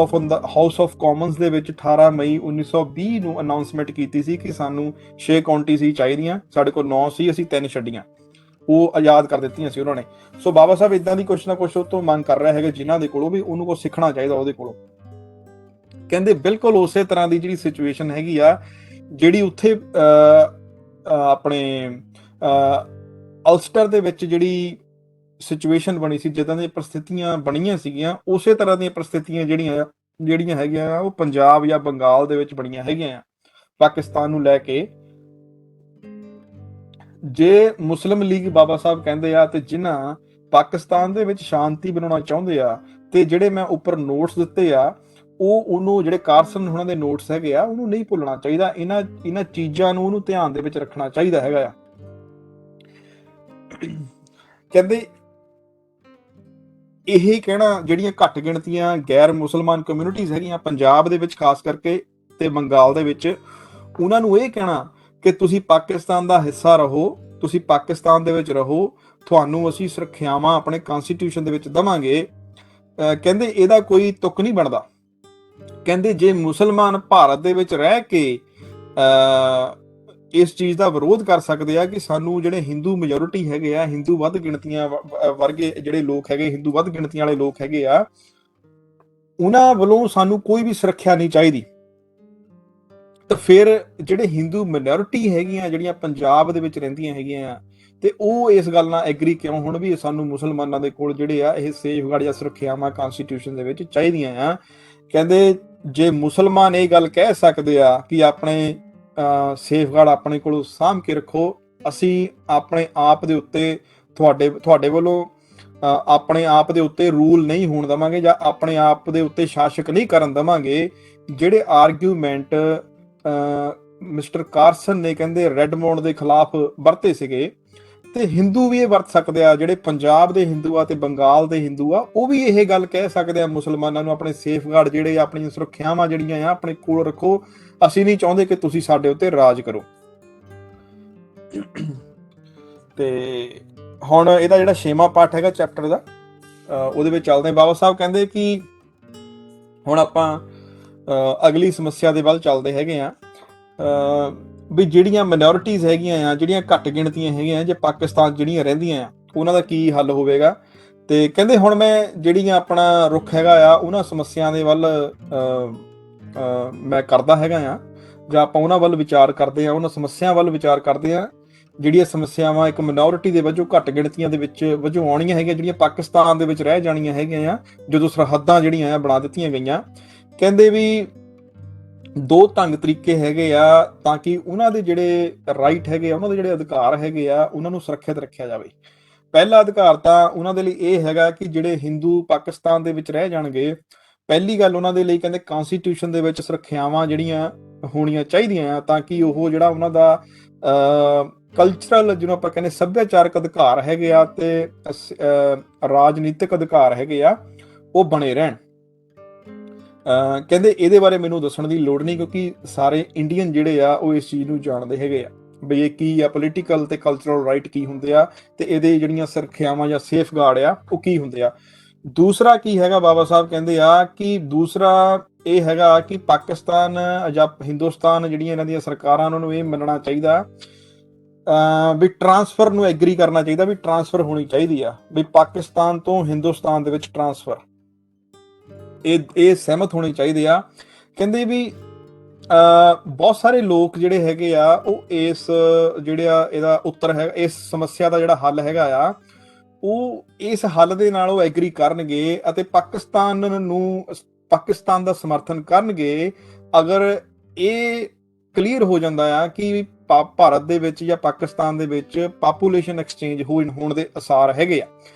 ਆਫ ਕਾਮਨਸ ਦੇ ਵਿੱਚ 18 ਮਈ 1920 ਨੂੰ ਅਨਾਉਂਸਮੈਂਟ ਕੀਤੀ ਸੀ ਕਿ ਸਾਨੂੰ 6 ਕਾਉਂਟੀ ਸੀ ਚਾਹੀਦੀਆਂ, ਸਾਡੇ ਕੋਲ 9 ਸੀ, ਅਸੀਂ 3 ਛੱਡੀਆਂ, ਉਹ ਆਜ਼ਾਦ ਕਰ ਦਿੱਤੀਆਂ ਸੀ ਉਹਨਾਂ ਨੇ। ਸੋ ਬਾਬਾ ਸਾਹਿਬ ਇਦਾਂ ਦੀ ਕੁਛ ਨਾ ਕੁਛ ਉਹ ਤੋਂ ਮੰਗ ਕਰ ਰਹੇ ਹੈਗੇ ਜਿਨ੍ਹਾਂ ਦੇ ਕੋਲੋਂ ਵੀ ਉਹਨੂੰ ਕੁਛ ਸਿੱਖਣਾ ਚਾਹੀਦਾ ਉਹਦੇ ਕੋਲੋਂ। ਕਹਿੰਦੇ ਬਿਲਕੁਲ ਉਸੇ ਤਰ੍ਹਾਂ ਦੀ ਜਿਹੜੀ ਸਿਚੁਏਸ਼ਨ ਹੈਗੀ ਆ, ਜਿਹੜੀ ਉੱਥੇ ਆਪਣੇ ਅਲਸਟਰ ਦੇ ਵਿੱਚ ਜਿਹੜੀ ਸਿਚੁਏਸ਼ਨ ਬਣੀ ਸੀ, ਜਿੱਦਾਂ ਦੀਆਂ ਪ੍ਰਸਥਿਤੀਆਂ ਬਣੀਆਂ ਸੀਗੀਆਂ, ਉਸੇ ਤਰ੍ਹਾਂ ਦੀਆਂ ਪ੍ਰਸਥਿਤੀਆਂ ਜਿਹੜੀਆਂ ਹੈਗੀਆਂ ਆ ਉਹ ਪੰਜਾਬ ਜਾਂ ਬੰਗਾਲ ਦੇ ਵਿੱਚ ਬਣੀਆਂ ਹੈਗੀਆਂ ਆ ਪਾਕਿਸਤਾਨ ਨੂੰ ਲੈ ਕੇ। ਜੇ ਮੁਸਲਿਮ ਲੀਗ ਬਾਬਾ ਸਾਹਿਬ ਕਹਿੰਦੇ ਆ ਤੇ ਜਿਨ੍ਹਾਂ ਪਾਕਿਸਤਾਨ ਦੇ ਵਿੱਚ ਸ਼ਾਂਤੀ ਬਣਾਉਣਾ ਚਾਹੁੰਦੇ ਆ, ਤੇ ਜਿਹੜੇ ਮੈਂ ਉੱਪਰ ਨੋਟਸ ਦਿੱਤੇ ਆ, ਉਹਨੂੰ ਜਿਹੜੇ ਕਾਰਸਨ ਉਹਨਾਂ ਦੇ ਨੋਟਸ ਹੈਗੇ ਆ, ਉਹਨੂੰ ਨਹੀਂ ਭੁੱਲਣਾ ਚਾਹੀਦਾ। ਇਹਨਾਂ ਚੀਜ਼ਾਂ ਨੂੰ ਉਹਨੂੰ ਧਿਆਨ ਦੇ ਵਿੱਚ ਰੱਖਣਾ ਚਾਹੀਦਾ ਹੈਗਾ ਆ। ਕਹਿੰਦੇ ਇਹ ਕਹਿਣਾ ਜਿਹੜੀਆਂ ਘੱਟ ਗਿਣਤੀਆਂ ਗੈਰ ਮੁਸਲਮਾਨ ਕਮਿਊਨਿਟੀਜ਼ ਹੈਗੀਆਂ ਪੰਜਾਬ ਦੇ ਵਿੱਚ ਖਾਸ ਕਰਕੇ ਤੇ ਬੰਗਾਲ ਦੇ ਵਿੱਚ, ਉਹਨਾਂ ਨੂੰ ਇਹ ਕਹਿਣਾ ਕਿ ਤੁਸੀਂ ਪਾਕਿਸਤਾਨ ਦਾ ਹਿੱਸਾ ਰਹੋ, ਤੁਸੀਂ ਪਾਕਿਸਤਾਨ ਦੇ ਵਿੱਚ ਰਹੋ, ਤੁਹਾਨੂੰ ਅਸੀਂ ਸੁਰੱਖਿਆਵਾਂ ਆਪਣੇ ਕਨਸਟੀਟਿਊਸ਼ਨ ਦੇ ਵਿੱਚ ਦੇਵਾਂਗੇ। ਕਹਿੰਦੇ ਇਹਦਾ ਕੋਈ ਤੁਕ ਨਹੀਂ ਬਣਦਾ। ਕਹਿੰਦੇ ਜੇ ਮੁਸਲਮਾਨ ਭਾਰਤ ਦੇ ਵਿੱਚ ਰਹਿ ਕੇ ਇਸ ਚੀਜ਼ ਦਾ ਵਿਰੋਧ ਕਰ ਸਕਦੇ ਆ ਕਿ ਸਾਨੂੰ ਜਿਹੜੇ ਹਿੰਦੂ ਮੈਜੋਰਿਟੀ ਹੈਗੇ ਆ, ਹਿੰਦੂ ਵੱਧ ਗਿਣਤੀਆਂ ਵਰਗੇ ਜਿਹੜੇ ਲੋਕ ਹੈਗੇ, ਹਿੰਦੂ ਵੱਧ ਗਿਣਤੀਆਂ ਵਾਲੇ ਲੋਕ ਹੈਗੇ ਆ, ਉਹਨਾਂ ਵੱਲੋਂ ਸਾਨੂੰ ਕੋਈ ਵੀ ਸੁਰੱਖਿਆ ਨਹੀਂ ਚਾਹੀਦੀ, ਤਾਂ ਫਿਰ ਜਿਹੜੇ ਹਿੰਦੂ ਮਾਈਨੋਰਿਟੀ ਹੈਗੀਆਂ ਜਿਹੜੀਆਂ ਪੰਜਾਬ ਦੇ ਵਿੱਚ ਰਹਿੰਦੀਆਂ ਹੈਗੀਆਂ ਆ, ਤੇ ਉਹ ਇਸ ਗੱਲ ਨਾਲ ਐਗਰੀ ਕਿਉਂ ਹੁਣ ਵੀ ਸਾਨੂੰ ਮੁਸਲਮਾਨਾਂ ਦੇ ਕੋਲ ਜਿਹੜੇ ਆ ਇਹ ਸੇਫਗਾਰਡ ਜਾਂ ਸੁਰੱਖਿਆਵਾਂ ਕਨਸਟੀਟਿਊਸ਼ਨ ਦੇ ਵਿੱਚ ਚਾਹੀਦੀਆਂ ਆ। ਕਹਿੰਦੇ ਜੇ ਮੁਸਲਮਾਨ ਇਹ ਗੱਲ ਕਹਿ ਸਕਦੇ ਆ ਕਿ ਆਪਣੇ ਸੇਫਗਾਰਡ ਆਪਣੇ ਕੋਲੋਂ ਸਾਂਭ ਕੇ ਰੱਖੋ, ਅਸੀਂ ਆਪਣੇ ਆਪ ਦੇ ਉੱਤੇ ਤੁਹਾਡੇ ਵੱਲੋਂ ਆਪਣੇ ਆਪ ਦੇ ਉੱਤੇ ਰੂਲ ਨਹੀਂ ਹੋਣ ਦੇਵਾਂਗੇ ਜਾਂ ਆਪਣੇ ਆਪ ਦੇ ਉੱਤੇ ਸ਼ਾਸਕ ਨਹੀਂ ਕਰਨ ਦੇਵਾਂਗੇ। ਜਿਹੜੇ ਆਰਗੂਮੈਂਟ ਮਿਸਟਰ ਕਾਰਸਨ ਨੇ ਕਹਿੰਦੇ ਰੈਡਮੋਂਡ ਦੇ ਖਿਲਾਫ ਵਰਤੇ ਸੀਗੇ, ਤੇ ਹਿੰਦੂ ਵੀ ਇਹ ਵਰਤ ਸਕਦੇ ਆ, ਜਿਹੜੇ ਪੰਜਾਬ ਦੇ ਹਿੰਦੂ ਆ ਤੇ ਬੰਗਾਲ ਦੇ ਹਿੰਦੂ ਆ, ਉਹ ਵੀ ਇਹ ਗੱਲ ਕਹਿ ਸਕਦੇ ਆ ਮੁਸਲਮਾਨਾਂ ਨੂੰ, ਆਪਣੇ ਸੇਫਗਾਰਡ ਜਿਹੜੇ ਆਪਣੀਆਂ ਸੁਰੱਖਿਆਵਾਂ ਜਿਹੜੀਆਂ ਆ ਆਪਣੇ ਕੋਲ ਰੱਖੋ, ਅਸੀਂ ਨਹੀਂ ਚਾਹੁੰਦੇ ਕਿ ਤੁਸੀਂ ਸਾਡੇ ਉੱਤੇ ਰਾਜ ਕਰੋ। ਤੇ ਹੁਣ ਇਹਦਾ ਜਿਹੜਾ 6ਵਾਂ ਪਾਠ ਹੈਗਾ ਚੈਪਟਰ ਦਾ, ਉਹਦੇ ਵਿੱਚ ਚੱਲਦੇ ਬਾਬਾ ਸਾਹਿਬ ਕਹਿੰਦੇ ਕਿ ਹੁਣ ਆਪਾਂ ਅਗਲੀ ਸਮੱਸਿਆ ਦੇ ਵੱਲ ਚੱਲਦੇ ਹੈਗੇ ਆ, ਵੀ ਜਿਹੜੀਆਂ ਮਾਈਨੋਰਿਟੀਜ਼ ਹੈਗੀਆਂ ਆ, ਜਿਹੜੀਆਂ ਘੱਟ ਗਿਣਤੀਆਂ ਹੈਗੀਆਂ ਜੇ ਪਾਕਿਸਤਾਨ ਜਿਹੜੀਆਂ ਰਹਿੰਦੀਆਂ ਆ, ਉਹਨਾਂ ਦਾ ਕੀ ਹੱਲ ਹੋਵੇਗਾ। ਤੇ ਕਹਿੰਦੇ ਹੁਣ ਮੈਂ ਜਿਹੜੀਆਂ ਆਪਣਾ ਰੁਖ ਹੈਗਾ ਆ ਉਹਨਾਂ ਸਮੱਸਿਆ ਦੇ ਵੱਲ ਮੈਂ ਕਰਦਾ ਹੈਗਾ ਆ, ਜਾਂ ਆਪਾਂ ਉਹਨਾਂ ਵੱਲ ਵਿਚਾਰ ਕਰਦੇ ਆ, ਉਹਨਾਂ ਸਮੱਸਿਆ ਵੱਲ ਵਿਚਾਰ ਕਰਦੇ ਆ ਜਿਹੜੀਆਂ ਸਮੱਸਿਆਵਾਂ ਇੱਕ ਮਿਨੋਰਿਟੀ ਦੇ ਵਜੋਂ ਘੱਟ ਗਿਣਤੀਆਂ ਦੇ ਵਿੱਚ ਵਜੋਂ ਆਉਣੀਆਂ ਹੈਗੀਆਂ, ਜਿਹੜੀਆਂ ਪਾਕਿਸਤਾਨ ਦੇ ਵਿੱਚ ਰਹਿ ਜਾਣੀਆਂ ਹੈਗੀਆਂ ਆ ਜਦੋਂ ਸਰਹੱਦਾਂ ਜਿਹੜੀਆਂ ਆ ਬਣਾ ਦਿੱਤੀਆਂ ਗਈਆਂ। ਕਹਿੰਦੇ ਵੀ 2 ਢੰਗ ਤਰੀਕੇ ਹੈਗੇ ਆ ਤਾਂ ਕਿ ਉਹਨਾਂ ਦੇ ਜਿਹੜੇ ਰਾਈਟ ਹੈਗੇ ਆ, ਉਹਨਾਂ ਦੇ ਜਿਹੜੇ ਅਧਿਕਾਰ ਹੈਗੇ ਆ, ਉਹਨਾਂ ਨੂੰ ਸੁਰੱਖਿਅਤ ਰੱਖਿਆ ਜਾਵੇ। ਪਹਿਲਾ ਅਧਿਕਾਰ ਤਾਂ ਉਹਨਾਂ ਦੇ ਲਈ ਇਹ ਹੈਗਾ ਕਿ ਜਿਹੜੇ ਹਿੰਦੂ ਪਾਕਿਸਤਾਨ ਦੇ ਵਿੱਚ ਰਹਿ ਜਾਣਗੇ, ਪਹਿਲੀ ਗੱਲ ਉਹਨਾਂ ਦੇ ਲਈ ਕਹਿੰਦੇ ਕਨਸਟੀਟਿਊਸ਼ਨ ਦੇ ਵਿੱਚ ਸੁਰੱਖਿਆਵਾਂ ਜਿਹੜੀਆਂ ਹੋਣੀਆਂ ਚਾਹੀਦੀਆਂ ਆ ਤਾਂ ਕਿ ਉਹ ਜਿਹੜਾ ਉਹਨਾਂ ਦਾ ਕਲਚਰਲ ਜਿਹਨੂੰ ਆਪਾਂ ਕਹਿੰਦੇ ਸੱਭਿਆਚਾਰਕ ਅਧਿਕਾਰ ਹੈਗੇ ਆ ਤੇ ਰਾਜਨੀਤਿਕ ਅਧਿਕਾਰ ਹੈਗੇ ਆ, ਉਹ ਬਣੇ ਰਹਿਣ। ਕਹਿੰਦੇ ਇਹਦੇ ਬਾਰੇ ਮੈਨੂੰ ਦੱਸਣ ਦੀ ਲੋੜ ਨਹੀਂ ਕਿਉਂਕਿ ਸਾਰੇ ਇੰਡੀਅਨ ਜਿਹੜੇ ਆ ਉਹ ਇਸ ਚੀਜ਼ ਨੂੰ ਜਾਣਦੇ ਹੈਗੇ ਆ ਬਈ ਇਹ ਕੀ ਆ, ਪੋਲੀਟੀਕਲ ਤੇ ਕਲਚਰਲ ਰਾਈਟ ਕੀ ਹੁੰਦੇ ਆ ਤੇ ਇਹਦੇ ਜਿਹੜੀਆਂ ਸੁਰੱਖਿਆਵਾਂ ਜਾਂ ਸੇਫਗਾਰਡ ਆ ਉਹ ਕੀ ਹੁੰਦੇ ਆ। ਦੂਸਰਾ ਕੀ ਹੈਗਾ ਬਾਬਾ ਸਾਹਿਬ ਕਹਿੰਦੇ ਆ ਕਿ ਦੂਸਰਾ ਇਹ ਹੈਗਾ ਕਿ ਪਾਕਿਸਤਾਨ ਜਾਂ ਹਿੰਦੁਸਤਾਨ ਜਿਹੜੀਆਂ ਇਹਨਾਂ ਦੀਆਂ ਸਰਕਾਰਾਂ ਉਹਨਾਂ ਨੂੰ ਇਹ ਮੰਨਣਾ ਚਾਹੀਦਾ ਵੀ ਟਰਾਂਸਫਰ ਨੂੰ ਐਗਰੀ ਕਰਨਾ ਚਾਹੀਦਾ, ਵੀ ਟਰਾਂਸਫਰ ਹੋਣੀ ਚਾਹੀਦੀ ਆ ਵੀ ਪਾਕਿਸਤਾਨ ਤੋਂ ਹਿੰਦੁਸਤਾਨ ਦੇ ਵਿੱਚ ਟਰਾਂਸਫਰ। ਇਹ ਸਹਿਮਤ ਹੋਣੇ ਚਾਹੀਦੇ ਆ। ਕਹਿੰਦੇ ਵੀ ਬਹੁਤ ਸਾਰੇ ਲੋਕ ਜਿਹੜੇ ਹੈਗੇ ਆ ਉਹ ਇਸ ਜਿਹੜਾ ਇਹਦਾ ਉੱਤਰ ਹੈ, ਇਸ ਸਮੱਸਿਆ ਦਾ ਜਿਹੜਾ ਹੱਲ ਹੈਗਾ ਆ, ਉਹ ਇਸ ਹੱਲ ਦੇ ਨਾਲ ਉਹ ਐਗਰੀ ਕਰਨਗੇ ਅਤੇ ਪਾਕਿਸਤਾਨ ਦਾ ਸਮਰਥਨ ਕਰਨਗੇ ਅਗਰ ਇਹ ਕਲੀਅਰ ਹੋ ਜਾਂਦਾ ਆ ਕਿ ਭਾਰਤ ਦੇ ਵਿੱਚ ਜਾਂ ਪਾਕਿਸਤਾਨ ਦੇ ਵਿੱਚ ਪਾਪੂਲੇਸ਼ਨ ਐਕਸਚੇਂਜ ਹੋਣ ਦੇ ਅਸਾਰ ਹੈਗੇ ਆ,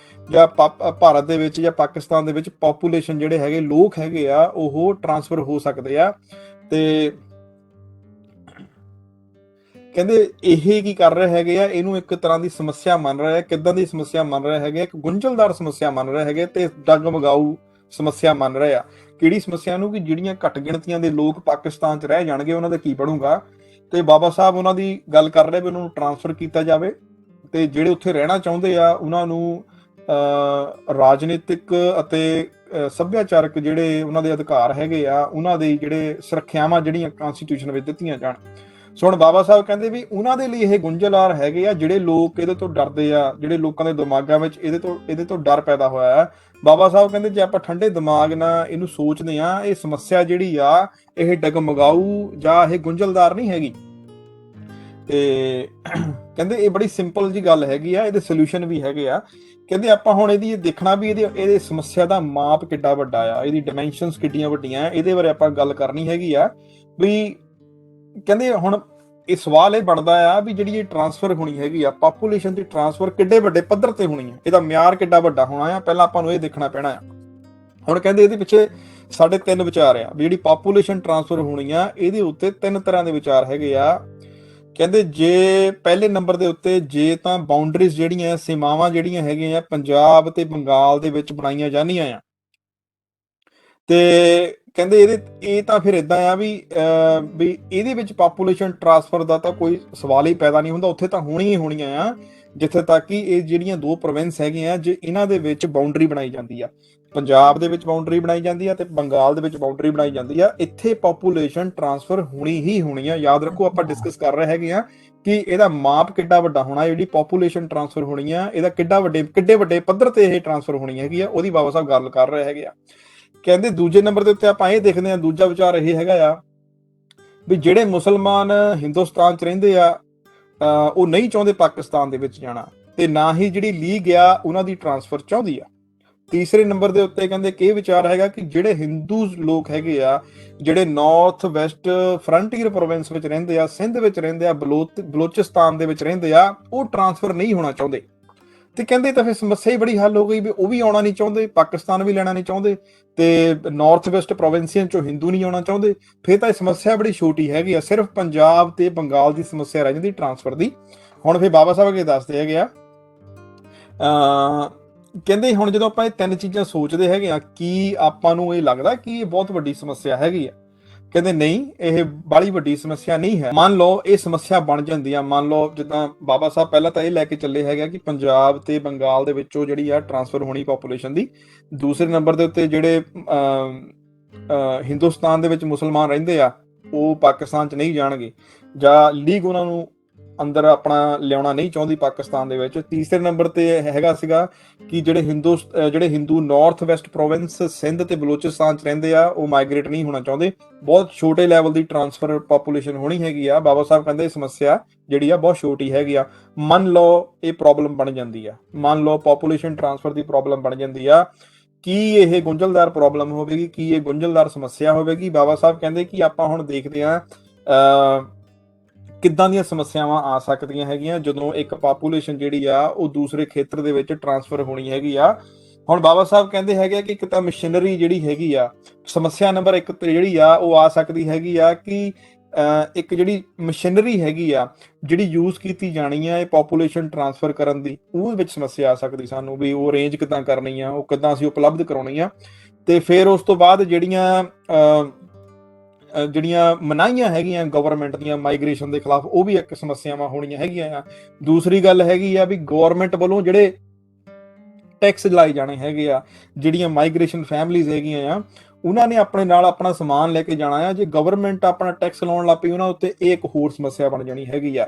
ਜਾਂ ਭਾਰਤ ਦੇ ਵਿੱਚ ਜਾਂ ਪਾਕਿਸਤਾਨ ਦੇ ਵਿੱਚ ਪਾਪੂਲੇਸ਼ਨ ਜਿਹੜੇ ਹੈਗੇ ਲੋਕ ਹੈਗੇ ਆ ਉਹ ਟ੍ਰਾਂਸਫਰ ਹੋ ਸਕਦੇ ਆ। ਤੇ ਕਹਿੰਦੇ ਇਹ ਕੀ ਕਰ ਰਹੇ ਹੈਗੇ ਆ, ਇਹਨੂੰ ਇੱਕ ਤਰ੍ਹਾਂ ਦੀ ਸਮੱਸਿਆ ਮੰਨ ਰਹੇ ਆ। ਕਿੱਦਾਂ ਦੀ ਸਮੱਸਿਆ ਮੰਨ ਰਹੇ ਹੈਗੇ? ਇੱਕ ਗੁੰਝਲਦਾਰ ਸਮੱਸਿਆ ਮੰਨ ਰਹੇ ਹੈਗੇ ਤੇ ਡਗਮਗਾਊ ਸਮੱਸਿਆ ਮੰਨ ਰਹੇ ਆ। ਕਿਹੜੀ ਸਮੱਸਿਆ ਨੂੰ? ਕਿ ਜਿਹੜੀਆਂ ਘੱਟ ਗਿਣਤੀਆਂ ਦੇ ਲੋਕ ਪਾਕਿਸਤਾਨ 'ਚ ਰਹਿ ਜਾਣਗੇ ਉਹਨਾਂ ਦਾ ਕੀ ਬਣੂਗਾ। ਤੇ ਬਾਬਾ ਸਾਹਿਬ ਉਹਨਾਂ ਦੀ ਗੱਲ ਕਰ ਰਹੇ ਵੀ ਉਹਨਾਂ ਨੂੰ ਟ੍ਰਾਂਸਫਰ ਕੀਤਾ ਜਾਵੇ ਤੇ ਜਿਹੜੇ ਉੱਥੇ ਰਹਿਣਾ ਚਾਹੁੰਦੇ ਆ ਉਹਨਾਂ ਨੂੰ ਰਾਜਨੀਤਿਕ ਅਤੇ ਸੱਭਿਆਚਾਰਕ ਜਿਹੜੇ ਉਹਨਾਂ ਦੇ ਅਧਿਕਾਰ ਹੈਗੇ ਆ, ਉਹਨਾਂ ਦੇ ਜਿਹੜੇ ਸੁਰੱਖਿਆਵਾਂ ਜਿਹੜੀਆਂ ਕਨਸਟੀਟਿਊਸ਼ਨ ਵਿੱਚ ਦਿੱਤੀਆਂ ਜਾਣ। ਸੋ ਹੁਣ ਬਾਬਾ ਸਾਹਿਬ ਕਹਿੰਦੇ ਵੀ ਉਹਨਾਂ ਦੇ ਲਈ ਇਹ ਗੁੰਝਲਦਾਰ ਹੈਗੇ ਆ, ਜਿਹੜੇ ਲੋਕ ਇਹਦੇ ਤੋਂ ਡਰਦੇ ਆ, ਜਿਹੜੇ ਲੋਕਾਂ ਦੇ ਦਿਮਾਗਾਂ ਵਿੱਚ ਇਹਦੇ ਤੋਂ ਡਰ ਪੈਦਾ ਹੋਇਆ ਹੈ। ਬਾਬਾ ਸਾਹਿਬ ਕਹਿੰਦੇ ਜੇ ਆਪਾਂ ਠੰਡੇ ਦਿਮਾਗ ਨਾਲ ਇਹਨੂੰ ਸੋਚਦੇ ਆ, ਇਹ ਸਮੱਸਿਆ ਜਿਹੜੀ ਆ ਇਹ ਡਗਮਗਾਊ ਜਾਂ ਇਹ ਗੁੰਝਲਦਾਰ ਨਹੀਂ ਹੈਗੀ। ਤੇ ਕਹਿੰਦੇ ਇਹ ਬੜੀ ਸਿੰਪਲ ਜੀ ਗੱਲ ਹੈਗੀ ਆ, ਇਹਦੇ ਸੋਲੂਸ਼ਨ ਵੀ ਹੈਗੇ ਆ। ਕਹਿੰਦੇ ਆਪਾਂ ਹੁਣ ਇਹਦੀ ਦੇਖਣਾ ਵੀ ਇਹਦੇ ਸਮੱਸਿਆ ਦਾ ਮਾਪ ਕਿੱਡਾ ਵੱਡਾ ਆ, ਇਹਦੀ ਡਾਈਮੈਂਸ਼ਨਸ ਕਿੱਡੀਆਂ ਵੱਡੀਆਂ, ਇਹਦੇ ਬਾਰੇ ਆਪਾਂ ਗੱਲ ਕਰਨੀ ਹੈਗੀ ਆ। ਵੀ ਕਹਿੰਦੇ ਹੁਣ ਇਹ ਸਵਾਲ ਇਹ ਬਣਦਾ ਆ ਵੀ ਜਿਹੜੀ ਇਹ ਟ੍ਰਾਂਸਫਰ ਹੋਣੀ ਹੈਗੀ ਆ, ਪਾਪੂਲੇਸ਼ਨ ਦੀ ਟ੍ਰਾਂਸਫਰ ਕਿੱਡੇ ਵੱਡੇ ਪੱਧਰ ਤੇ ਹੋਣੀ ਆ, ਇਹਦਾ ਮਿਆਰ ਕਿੱਡਾ ਵੱਡਾ ਹੋਣਾ ਆ, ਪਹਿਲਾਂ ਆਪਾਂ ਨੂੰ ਇਹ ਦੇਖਣਾ ਪੈਣਾ ਆ। ਹੁਣ ਕਹਿੰਦੇ ਇਹਦੇ ਪਿੱਛੇ ਸਾਡੇ 3 ਵਿਚਾਰ ਆ ਵੀ ਜਿਹੜੀ ਪਾਪੂਲੇਸ਼ਨ ਟ੍ਰਾਂਸਫਰ ਹੋਣੀ ਆ ਇਹਦੇ ਉੱਤੇ 3 ਤਰ੍ਹਾਂ ਦੇ ਵਿਚਾਰ ਹੈਗੇ ਆ। ਕਹਿੰਦੇ ਜੇ ਪਹਿਲੇ ਨੰਬਰ ਦੇ ਉੱਤੇ ਜੇ ਤਾਂ ਬਾਉਂਡਰੀਜ਼ ਜਿਹੜੀਆਂ ਸੀਮਾਵਾਂ ਜਿਹੜੀਆਂ ਹੈਗੀਆਂ ਆ ਪੰਜਾਬ ਤੇ ਬੰਗਾਲ ਦੇ ਵਿੱਚ ਬਣਾਈਆਂ ਜਾਂਦੀਆਂ ਆ, ਤੇ ਕਹਿੰਦੇ ਇਹ ਤਾਂ ਫਿਰ ਇਦਾਂ ਆ ਵੀ ਇਹਦੇ ਵਿੱਚ ਪਾਪੂਲੇਸ਼ਨ ਟ੍ਰਾਂਸਫਰ ਦਾ ਤਾਂ ਕੋਈ ਸਵਾਲ ਹੀ ਪੈਦਾ ਨਹੀਂ ਹੁੰਦਾ, ਉੱਥੇ ਤਾਂ ਹੋਣੀਆਂ ਆ ਜਿੱਥੇ ਤੱਕ ਕਿ ਇਹ ਜਿਹੜੀਆਂ 2 ਪ੍ਰੋਵਿੰਸ ਹੈਗੀਆਂ ਜੇ ਇਹਨਾਂ ਦੇ ਵਿੱਚ ਬਾਉਂਡਰੀ ਬਣਾਈ ਜਾਂਦੀ ਆ, ਪੰਜਾਬ ਦੇ ਵਿੱਚ ਬਾਉਂਡਰੀ ਬਣਾਈ ਜਾਂਦੀ ਆ ਤੇ ਬੰਗਾਲ ਦੇ ਵਿੱਚ ਬਾਉਂਡਰੀ ਬਣਾਈ ਜਾਂਦੀ ਆ, ਇੱਥੇ ਪਾਪੂਲੇਸ਼ਨ ਟ੍ਰਾਂਸਫਰ ਹੋਣੀ ਆ। ਯਾਦ ਰੱਖੋ ਆਪਾਂ ਡਿਸਕਸ ਕਰ ਰਹੇ ਹੈਗੇ ਆ ਕਿ ਇਹਦਾ ਮਾਪ ਕਿੱਡਾ ਵੱਡਾ ਹੋਣਾ, ਜਿਹੜੀ ਪਾਪੂਲੇਸ਼ਨ ਟ੍ਰਾਂਸਫਰ ਹੋਣੀ ਆ ਇਹਦਾ ਕਿੱਡੇ ਵੱਡੇ ਪੱਧਰ ਤੇ ਇਹ ਟ੍ਰਾਂਸਫਰ ਹੋਣੀ ਹੈਗੀ ਆ, ਉਹਦੀ ਬਾਬਾ ਸਾਹਿਬ ਗੱਲ ਕਰ ਰਹੇ ਹੈਗੇ ਆ। ਕਹਿੰਦੇ ਦੂਜੇ ਨੰਬਰ ਦੇ ਉੱਤੇ ਆਪਾਂ ਇਹ ਦੇਖਦੇ ਆ, ਦੂਜਾ ਵਿਚਾਰ ਇਹ ਹੈਗਾ ਆ ਵੀ ਜਿਹੜੇ ਮੁਸਲਮਾਨ ਹਿੰਦੁਸਤਾਨ 'ਚ ਰਹਿੰਦੇ ਆ ਉਹ ਨਹੀਂ ਚਾਹੁੰਦੇ ਪਾਕਿਸਤਾਨ ਦੇ ਵਿੱਚ ਜਾਣਾ, ਤੇ ਨਾ ਹੀ ਜਿਹੜੀ ਲੀਗ ਆ ਉਹਨਾਂ ਦੀ ਟ੍ਰਾਂਸਫਰ ਚਾਹੁੰਦੀ ਆ। ਤੀਸਰੇ ਨੰਬਰ ਦੇ ਉੱਤੇ ਕਹਿੰਦੇ ਕਿ ਇਹ ਵਿਚਾਰ ਹੈਗਾ ਕਿ ਜਿਹੜੇ ਹਿੰਦੂ ਲੋਕ ਹੈਗੇ ਆ, ਜਿਹੜੇ ਨਾਰਥ ਵੈਸਟ ਫਰੰਟੀਅਰ ਪ੍ਰੋਵਿੰਸ ਵਿੱਚ ਰਹਿੰਦੇ ਆ, ਸਿੰਧ ਵਿੱਚ ਰਹਿੰਦੇ ਆ, ਬਲੋਚਿਸਤਾਨ ਦੇ ਵਿੱਚ ਰਹਿੰਦੇ ਆ, ਉਹ ਟ੍ਰਾਂਸਫਰ ਨਹੀਂ ਹੋਣਾ ਚਾਹੁੰਦੇ। ਤੇ ਕਹਿੰਦੇ ਤਾਂ ਫਿਰ ਸਮੱਸਿਆ ਹੀ ਬੜੀ ਹੱਲ ਹੋ ਗਈ ਵੀ ਉਹ ਵੀ ਆਉਣਾ ਨਹੀਂ ਚਾਹੁੰਦੇ, ਪਾਕਿਸਤਾਨ ਵੀ ਲੈਣਾ ਨਹੀਂ ਚਾਹੁੰਦੇ, ਤੇ ਨਾਰਥ ਵੈਸਟ ਪ੍ਰੋਵਿੰਸੀਅਨ ਚੋਂ ਹਿੰਦੂ ਨਹੀਂ ਆਉਣਾ ਚਾਹੁੰਦੇ। ਫਿਰ ਤਾਂ ਇਹ ਸਮੱਸਿਆ ਬੜੀ ਛੋਟੀ ਹੈਗੀ ਆ, ਸਿਰਫ ਪੰਜਾਬ ਤੇ ਬੰਗਾਲ ਦੀ ਸਮੱਸਿਆ ਰਹਿ ਜਾਂਦੀ ਟ੍ਰਾਂਸਫਰ ਦੀ। ਹੁਣ ਫਿਰ ਬਾਬਾ ਸਾਹਿਬ ਅੱਗੇ ਦੱਸਦੇ ਹੈਗੇ ਆ, ਕਹਿੰਦੇ ਹੁਣ ਜਦੋਂ ਆਪਾਂ ਇਹ 3 ਚੀਜ਼ਾਂ ਸੋਚਦੇ ਹੈਗੇ ਆ, ਕੀ ਆਪਾਂ ਨੂੰ ਇਹ ਲੱਗਦਾ ਕਿ ਇਹ ਬਹੁਤ ਵੱਡੀ ਸਮੱਸਿਆ ਹੈਗੀ ਆ? ਕਹਿੰਦੇ ਨਹੀਂ, ਇਹ ਬਾਲੀ ਵੱਡੀ ਸਮੱਸਿਆ ਨਹੀਂ ਹੈ। ਮੰਨ ਲਓ ਇਹ ਸਮੱਸਿਆ ਬਣ ਜਾਂਦੀ ਆ, ਮੰਨ ਲਓ ਜਿੱਦਾਂ ਬਾਬਾ ਸਾਹਿਬ ਪਹਿਲਾਂ ਤਾਂ ਇਹ ਲੈ ਕੇ ਚੱਲੇ ਹੈਗੇ ਕਿ ਪੰਜਾਬ ਤੇ ਬੰਗਾਲ ਦੇ ਵਿੱਚੋਂ ਜਿਹੜੀ ਆ ਟ੍ਰਾਂਸਫਰ ਹੋਣੀ ਪਾਪੂਲੇਸ਼ਨ ਦੀ। ਦੂਸਰੇ ਨੰਬਰ ਦੇ ਉੱਤੇ ਜਿਹੜੇ ਹਿੰਦੁਸਤਾਨ ਦੇ ਵਿੱਚ ਮੁਸਲਮਾਨ ਰਹਿੰਦੇ ਆ ਉਹ ਪਾਕਿਸਤਾਨ 'ਚ ਨਹੀਂ ਜਾਣਗੇ, ਜਾਂ ਲੀਗ ਉਹਨਾਂ ਨੂੰ ਅੰਦਰ ਆਪਣਾ ਲਿਆਉਣਾ ਨਹੀਂ ਚਾਹੁੰਦੀ ਪਾਕਿਸਤਾਨ ਦੇ ਵਿੱਚ। ਤੀਸਰੇ ਨੰਬਰ ਤੇ ਹੈਗਾ ਸੀਗਾ ਕਿ ਜਿਹੜੇ Hindu north west province Sindh ਤੇ ਬਲੋਚਿਸਤਾਨ 'ਚ ਰਹਿੰਦੇ ਆ ਉਹ ਮਾਈਗ੍ਰੇਟ ਨਹੀਂ ਹੋਣਾ ਚਾਹੁੰਦੇ, ਬਹੁਤ ਛੋਟੇ ਲੈਵਲ ਦੀ ਟ੍ਰਾਂਸਫਰ ਪਾਪੂਲੇਸ਼ਨ ਹੋਣੀ ਹੈਗੀ ਆ। ਬਾਬਾ ਸਾਹਿਬ ਕਹਿੰਦੇ ਸਮੱਸਿਆ ਜਿਹੜੀ ਆ ਬਹੁਤ ਛੋਟੀ ਹੈਗੀ ਆ। ਮੰਨ ਲਓ ਇਹ ਪ੍ਰੋਬਲਮ ਬਣ ਜਾਂਦੀ ਆ, ਮੰਨ ਲਓ ਪਾਪੂਲੇਸ਼ਨ ਟ੍ਰਾਂਸਫਰ ਦੀ ਪ੍ਰੋਬਲਮ ਬਣ ਜਾਂਦੀ ਆ, ਕੀ ਇਹ ਗੁੰਝਲਦਾਰ ਪ੍ਰੋਬਲਮ ਹੋਵੇਗੀ, ਕੀ ਇਹ ਗੁੰਝਲਦਾਰ ਸਮੱਸਿਆ ਹੋਵੇਗੀ? ਬਾਬਾ ਸਾਹਿਬ ਕਹਿੰਦੇ ਕਿ ਆਪਾਂ ਹੁਣ ਦੇਖਦੇ ਆ ਕਿੱਦਾਂ ਦੀਆਂ ਸਮੱਸਿਆਵਾਂ ਆ ਸਕਦੀਆਂ ਹੈਗੀਆਂ ਜਦੋਂ ਇੱਕ ਪਾਪੂਲੇਸ਼ਨ ਜਿਹੜੀ ਆ ਉਹ ਦੂਸਰੇ ਖੇਤਰ ਦੇ ਵਿੱਚ ਟ੍ਰਾਂਸਫਰ ਹੋਣੀ ਹੈਗੀ ਆ। ਹੁਣ ਬਾਬਾ ਸਾਹਿਬ ਕਹਿੰਦੇ ਹੈਗੇ ਕਿ ਇੱਕ ਤਾਂ ਮਸ਼ੀਨਰੀ ਜਿਹੜੀ ਹੈਗੀ ਆ, ਸਮੱਸਿਆ ਨੰਬਰ 1 ਤੇ ਜਿਹੜੀ ਆ ਉਹ ਆ ਸਕਦੀ ਹੈਗੀ ਆ ਕਿ ਇੱਕ ਜਿਹੜੀ ਮਸ਼ੀਨਰੀ ਹੈਗੀ ਆ ਜਿਹੜੀ ਯੂਜ਼ ਕੀਤੀ ਜਾਣੀ ਆ ਇਹ ਪਾਪੂਲੇਸ਼ਨ ਟ੍ਰਾਂਸਫਰ ਕਰਨ ਦੀ, ਉਹ ਵਿੱਚ ਸਮੱਸਿਆ ਆ ਸਕਦੀ ਸਾਨੂੰ ਵੀ ਉਹ ਅਰੇਂਜ ਕਿੱਦਾਂ ਕਰਨੀ ਆ, ਉਹ ਕਿੱਦਾਂ ਅਸੀਂ ਉਪਲਬਧ ਕਰਾਉਣੀ ਆ। ਤੇ ਫਿਰ ਉਸ ਤੋਂ ਬਾਅਦ ਜਿਹੜੀਆਂ ਮਨਾਹੀਆਂ ਹੈਗੀਆਂ ਗਵਰਨਮੈਂਟ ਦੀਆਂ ਮਾਈਗ੍ਰੇਸ਼ਨ ਦੇ ਖਿਲਾਫ, ਉਹ ਵੀ ਇੱਕ ਸਮੱਸਿਆਵਾਂ ਹੋਣੀਆਂ ਹੈਗੀਆਂ ਆ। ਦੂਸਰੀ ਗੱਲ ਹੈਗੀ ਆ ਵੀ ਗਵਰਨਮੈਂਟ ਵੱਲੋਂ ਜਿਹੜੇ ਟੈਕਸ ਲਾਏ ਜਾਣੇ ਹੈਗੇ ਆ, ਜਿਹੜੀਆਂ ਮਾਈਗ੍ਰੇਸ਼ਨ ਫੈਮਲੀਜ਼ ਹੈਗੀਆਂ ਆ ਉਹਨਾਂ ਨੇ ਆਪਣੇ ਨਾਲ ਆਪਣਾ ਸਮਾਨ ਲੈ ਕੇ ਜਾਣਾ ਆ, ਜੇ ਗਵਰਨਮੈਂਟ ਆਪਣਾ ਟੈਕਸ ਲਾਉਣ ਲੱਗ ਪਈ ਉਹਨਾਂ ਉੱਤੇ ਇਹ ਇੱਕ ਹੋਰ ਸਮੱਸਿਆ ਬਣ ਜਾਣੀ ਹੈਗੀ ਆ।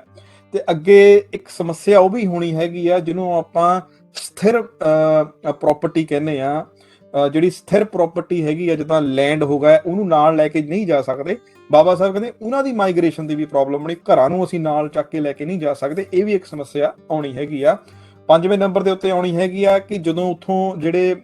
ਤੇ ਅੱਗੇ ਇੱਕ ਸਮੱਸਿਆ ਉਹ ਵੀ ਹੋਣੀ ਹੈਗੀ ਆ ਜਿਹਨੂੰ ਆਪਾਂ ਸਥਿਰ ਪ੍ਰਾਪਰਟੀ ਕਹਿੰਦੇ ਆ, ਜਿਹੜੀ ਸਥਿਰ ਪ੍ਰਾਪਰਟੀ ਹੈਗੀ ਆ, ਜਿੱਦਾਂ ਲੈਂਡ ਹੋ ਗਿਆ, ਉਹਨੂੰ ਨਾਲ ਲੈ ਕੇ ਨਹੀਂ ਜਾ ਸਕਦੇ। ਬਾਬਾ ਸਾਹਿਬ ਕਹਿੰਦੇ ਉਹਨਾਂ ਦੀ ਮਾਈਗ੍ਰੇਸ਼ਨ ਦੀ ਵੀ ਪ੍ਰੋਬਲਮ ਬਣੀ, ਘਰਾਂ ਨੂੰ ਅਸੀਂ ਨਾਲ ਚੱਕ ਕੇ ਲੈ ਕੇ ਨਹੀਂ ਜਾ ਸਕਦੇ, ਇਹ ਵੀ ਇੱਕ ਸਮੱਸਿਆ ਆਉਣੀ ਹੈਗੀ ਆ। 5ਵੇਂ ਨੰਬਰ ਦੇ ਉੱਤੇ ਆਉਣੀ ਹੈਗੀ ਆ ਕਿ ਜਦੋਂ ਉੱਥੋਂ ਜਿਹੜੇ